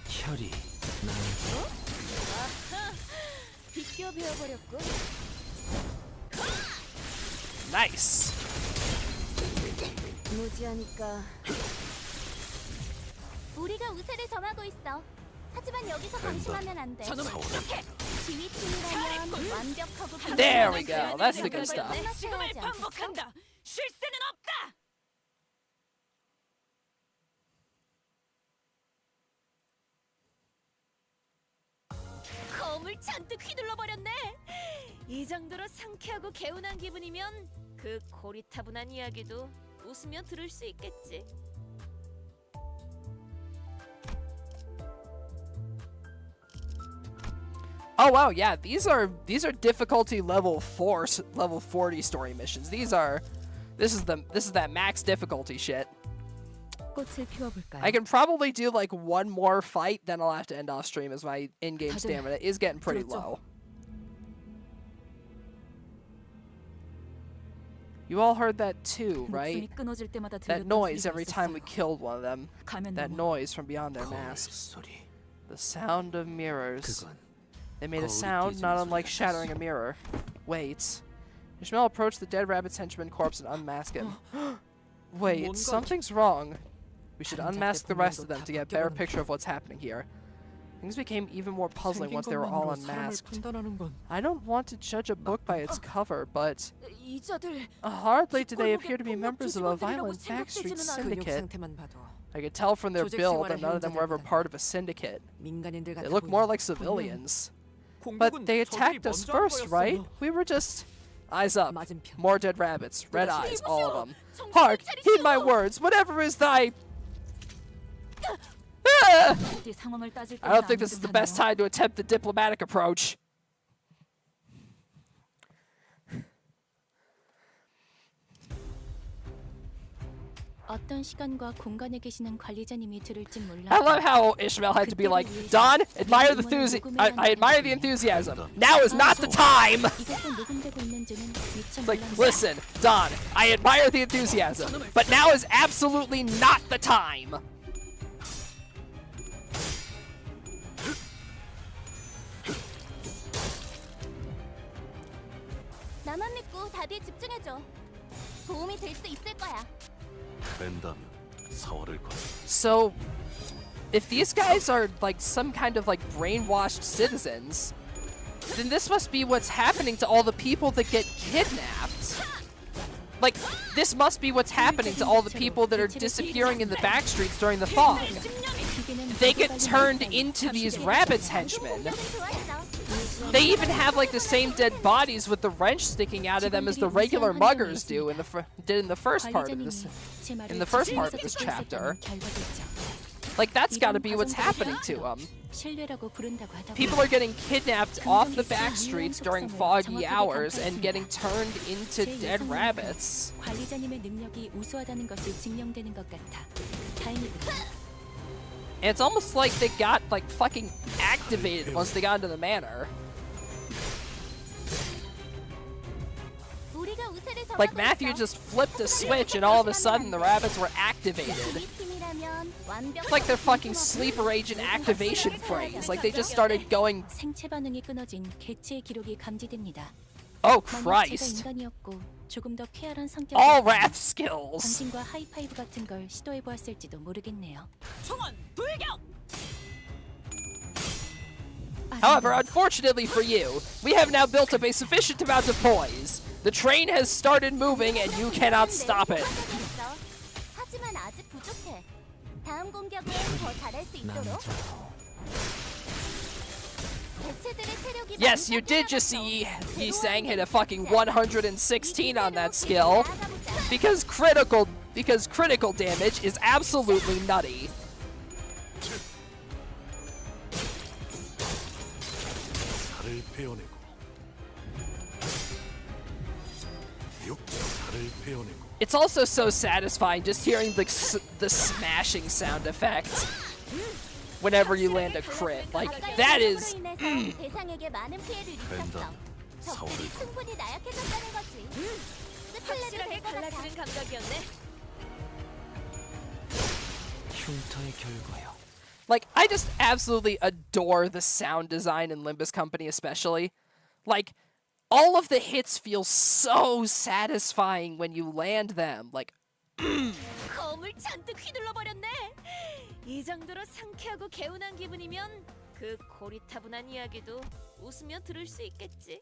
혈이 나 비껴 베어버렸군. Nice. 무지하니까. 우리가 우세를 점하고 있어. 하지만 여기서 방심하면 안 돼. 저놈을 이렇게 지휘팀이라면 완벽하고 There we go. That's the good stuff. 지금을 반복한다. 쉴 새는 없다. 검을 잔뜩 휘둘러 버렸네. 이 정도로 상쾌하고 개운한 기분이면 그 고리타분한 이야기도 웃으며 들을 수 있겠지. Oh wow, yeah, these are difficulty level 4, level 40 story missions. This is that max difficulty shit. 꽃을 피워볼까요? I can probably do like one more fight, then I'll have to end off stream as my in-game stamina is getting pretty low. You all heard that too, right? That noise every time we killed one of them. That noise from beyond their masks. 소리. The sound of mirrors. 그건 They made a sound not unlike shattering a mirror. Wait. Ishmael approached the dead rabbit's henchman corpse and unmasked him. Wait, something's wrong. We should unmask the rest of them to get a better picture of what's happening here. Things became even more puzzling once they were all unmasked. I don't want to judge a book by its cover, but hardly do they appear to be members of a violent backstreet syndicate. I could tell from their build that none of them were ever part of a syndicate. They look more like civilians. But they attacked us first, right? We were just... Eyes up. More dead rabbits. Red eyes, all of them. Hark! Heed my words! Whatever is thy... Ah! I don't think this is the best time to attempt the diplomatic approach. 어떤 시간과 공간에 계시는 관리자님이 들을진 몰라. I love how Ishmael had to be like, Don, admire the I admire the enthusiasm. Now is not the time! 이것도 녹음되고 있는 줄은 미처 Like, 몰랐네. listen, Don, I admire the enthusiasm, but now is absolutely not the time! 나만 믿고 다들 집중해줘. 도움이 될 수 있을 거야. 된다면 사활을 건. So, if these guys are like some kind of like brainwashed citizens, then this must be what's happening to all the people that get kidnapped. Like, this must be what's happening to all the people that are disappearing in the back streets during the fog. They get turned into these rabbits henchmen. They even have like the same dead bodies with the wrench sticking out of them as the regular muggers do in the first part of this chapter. Like, that's got to be what's happening to them. People are getting kidnapped off the back streets during foggy hours and getting turned into dead rabbits. And it's almost like they got like fucking activated once they got into the manor. Like Matthew just flipped a switch and all of a sudden the rabbits were activated. It's like their fucking sleeper agent activation phrase. Like they just started going. 생체 반응이 끊어진 개체의 기록이 감지됩니다. Oh 만약 제가 Christ. 인간이었고 조금 더 쾌활한 성격이 All wrath skills. 당신과 하이파이브 같은 걸 시도해 보았을지도 모르겠네요. 총원 돌격! However, unfortunately for you, we have now built up a sufficient amount of poise. The train has started moving and you cannot stop it. 하지만 아직 부족해. 다음 공격은 더 잘할 수 있도록. Yes, you did just see Yi Sang hit a fucking 116 on that skill. Because critical damage is absolutely nutty. 살을 베어내고 살을 베어내고. It's also so satisfying just hearing the smashing sound effect whenever you land a crit. Like, that is... 된다면 4월을 건 충분히 나약해졌다는 거지. 확실하게 갈라지는 감각이었네. 흉터의 결과요. Like, I just absolutely adore the sound design in Limbus Company especially. Like, all of the hits feel so satisfying when you land them. Like, 검을 잔뜩 휘둘러 버렸네. 이 정도로 상쾌하고 개운한 기분이면 그 고리타분한 이야기도 웃으며 들을 수 있겠지.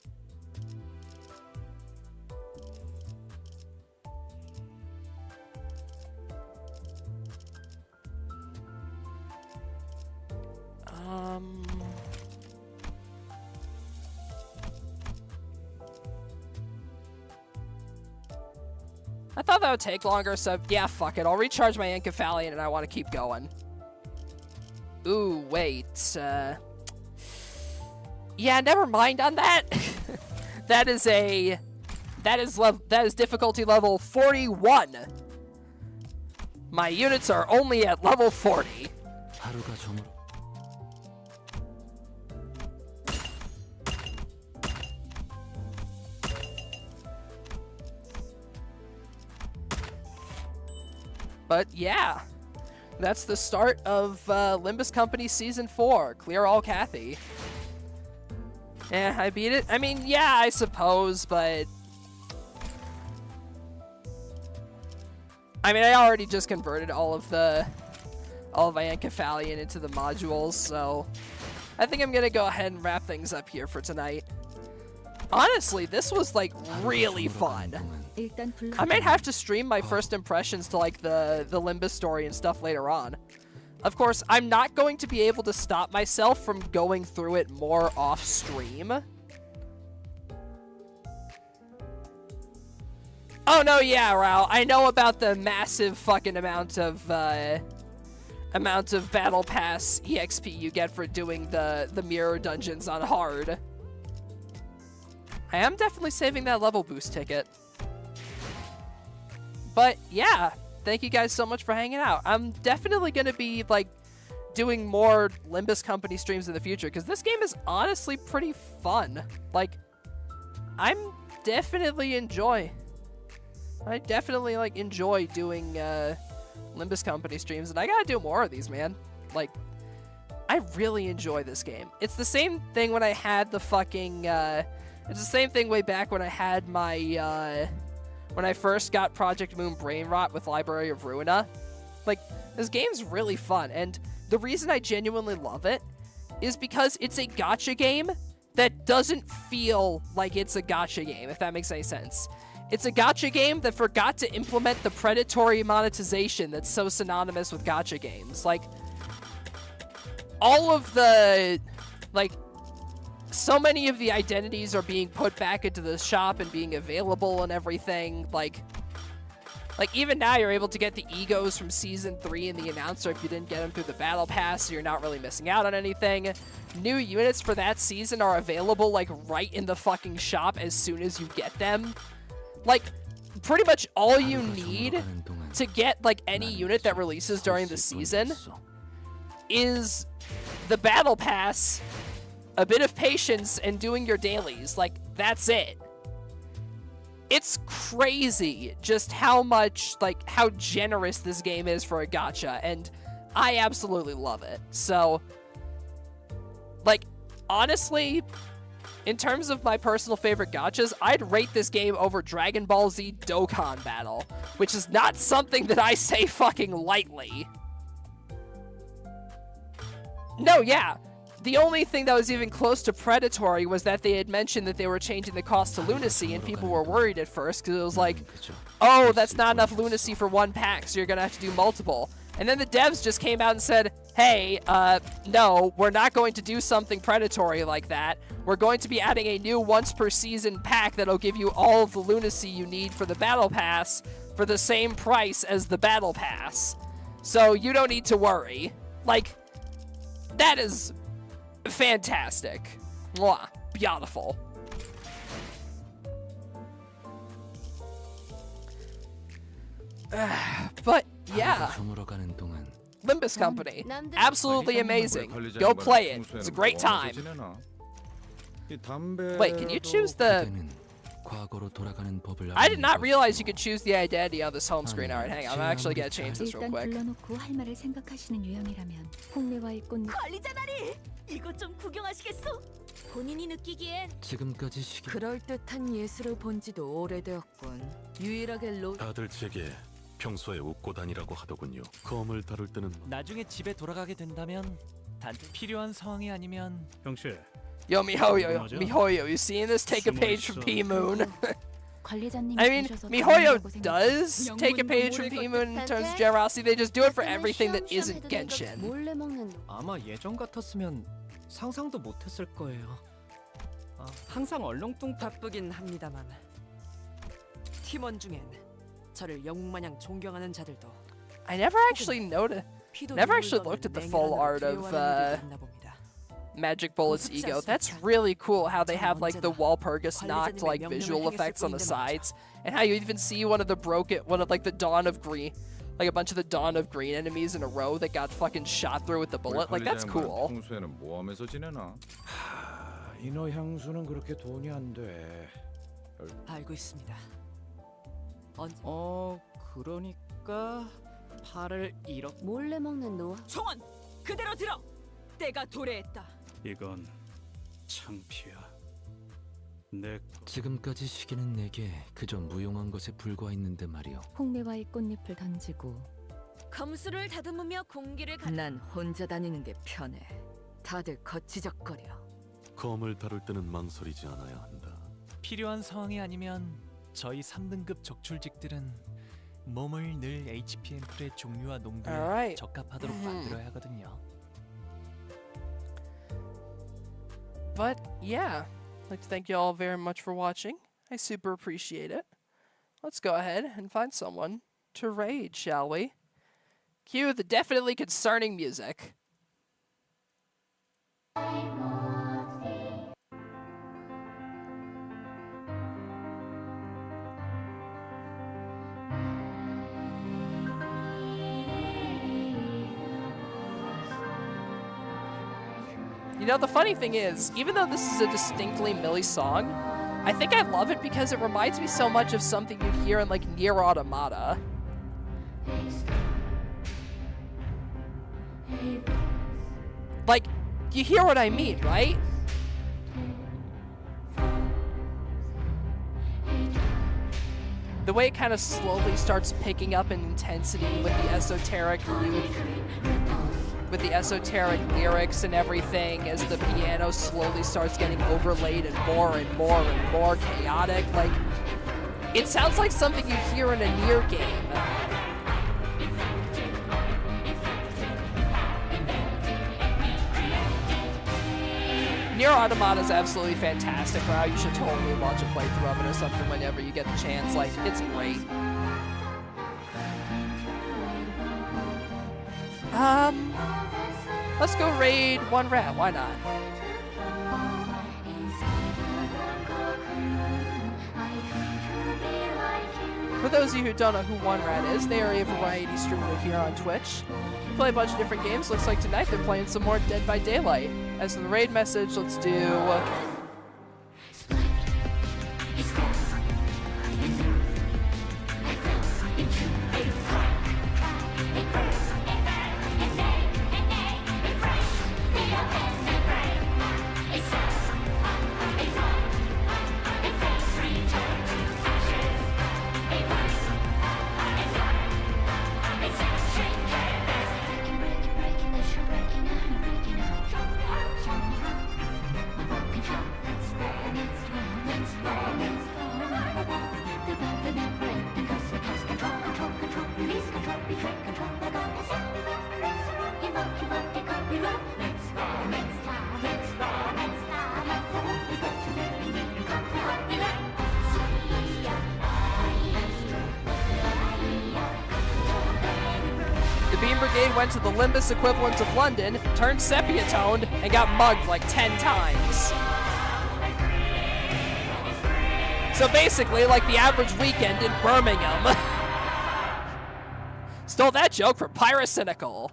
I thought that would take longer, so yeah, fuck it. I'll recharge my Encephalion and I want to keep going. Ooh, wait. Yeah, never mind on that. that is difficulty level 41. My units are only at level 40. 하루가 저물어. But yeah, that's the start of Limbus Company Season 4. Clear all Kathy. I beat it. I mean, yeah, I suppose, but... I mean, I already just converted all of my Encephalion into the modules, so... I think I'm gonna go ahead and wrap things up here for tonight. Honestly, this was, like, really fun. I might have to stream my first impressions to, like, the Limbus story and stuff later on. Of course, I'm not going to be able to stop myself from going through it more off-stream. Oh, no, yeah, Rao. I know about the massive fucking amount of Battle Pass EXP you get for doing the mirror dungeons on hard. I am definitely saving that level boost ticket. But yeah, thank you guys so much for hanging out. I'm definitely going to be like doing more Limbus Company streams in the future because this game is honestly pretty fun. Like, I definitely enjoy doing Limbus Company streams, and I gotta do more of these, man. Like, I really enjoy this game. It's the same thing when I had the fucking it's the same thing way back when I had my when I first got Project Moon Brain Rot with Library of Ruina. Like, this game's really fun, and the reason I genuinely love it is because it's a gacha game that doesn't feel like it's a gacha game, if that makes any sense. It's a gacha game that forgot to implement the predatory monetization that's so synonymous with gacha games. Like, all of the, like, so many of the identities are being put back into the shop and being available and everything. Like even now you're able to get the egos from Season 3 and the announcer if you didn't get them through the Battle Pass, so you're not really missing out on anything. New units for that season are available, like, right in the fucking shop as soon as you get them. Like, pretty much all you need to get, like, any unit that releases during the season is the Battle Pass, a bit of patience, and doing your dailies. Like, that's it. It's crazy just how much, like, how generous this game is for a gacha, and I absolutely love it. So, like, honestly, in terms of my personal favorite gachas, I'd rate this game over Dragon Ball Z Dokkan Battle, which is not something that I say fucking lightly. No, yeah. The only thing that was even close to predatory was that they had mentioned that they were changing the cost to lunacy, and people were worried at first because it was like, oh, that's not enough lunacy for one pack, so you're going to have to do multiple. And then the devs just came out and said, hey, no, we're not going to do something predatory like that. We're going to be adding a new once per season pack that'll give you all of the lunacy you need for the Battle Pass for the same price as the Battle Pass. So you don't need to worry. Like, that is fantastic. Mwah. Beautiful. But yeah, Limbus Company, absolutely amazing. Go play it. It's a great time. Wait, can you choose the... 그대는 과거로 돌아가는 법을 I did not 알고 realize you 있고 could choose the identity on this home screen. Alright, hang on. I'm actually gonna change this real 일단 quick. 불러놓고 할 말을 생각하시는 유형이라면 홍매와의 꽃잎 관리자다리 이것 좀 구경하시겠어? 본인이 느끼기엔 지금까지 시기 그럴듯한 예술을 본 지도 오래되었군. 유일하게 다들 제게 평소에 웃고 다니라고 하더군요. 검을 다룰 때는 나중에 집에 돌아가게 된다면 단지 필요한 상황이 아니면 형씨, Yo, Mihoyo, you seeing this? Take a page from P Moon. 관리자님이 I mean, 주셔서 Mihoyo 다행이라고 does take a page from P Moon in terms of generosity. They just do it for everything that isn't Genshin. 몰래 먹는 아마 예전 같았으면 상상도 못했을 거예요. 항상 얼렁뚱 바쁘긴 합니다만 팀원 중엔 저를 영마냥 존경하는 자들도 I never actually looked at the full art of Magic Bullet's ego. That's really cool how they have like the Walpurgis knocked like visual effects on the sides, and how you even see one of the Dawn of Green, like a bunch of the Dawn of Green enemies in a row that got fucking shot through with the bullet. Like that's cool. 평소에는 뭐 하면서 지내나? 인어 향수는 그렇게 돈이 안 돼. 알고 있습니다. 그러니까 팔을 이렇게 몰래 먹는 노. 총원 그대로 들어. 때가 도래했다. 이건 창피야. 내 지금까지 시기는 내게 그저 무용한 것에 불과했는데 말이오. 홍매와의 꽃잎을 던지고 검수를 다듬으며 공기를 난 혼자 다니는 게 편해. 다들 거치적거려. 검을 다룰 때는 망설이지 않아야 한다. 필요한 상황이 아니면 저희 3등급 적출직들은 몸을 늘 HP 앰플의 종류와 농도에 Alright. 적합하도록 만들어야 하거든요. But yeah, I'd like to thank you all very much for watching. I super appreciate it. Let's go ahead and find someone to raid, shall we? Cue the definitely concerning music. You know, the funny thing is, even though this is a distinctly Millie song, I think I love it because it reminds me so much of something you hear in, like, Nier Automata. Like, you hear what I mean, right? The way it kind of slowly starts picking up in intensity with the esoteric lyrics and everything as the piano slowly starts getting overlaid and more and more and more chaotic. Like, it sounds like something you hear in a Nier game. Nier Automata is absolutely fantastic, bro. You should totally launch a playthrough of it or something whenever you get the chance. Like, it's great. Let's go raid one rat. Why not? For those of you who don't know who One Rat is, they are a variety streamer here on Twitch. They play a bunch of different games. Looks like tonight they're playing some more Dead by Daylight. As for the raid message, let's do... The Beam Brigade went to the Limbus equivalent of London, turned sepia-toned, and got mugged like 10 times. So basically, like the average weekend in Birmingham. Stole that joke from Pyrocynical.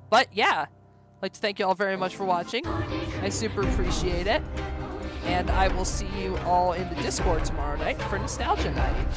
But yeah, I'd like to thank you all very much for watching. I super appreciate it. And I will see you all in the Discord tomorrow night for Nostalgia Night.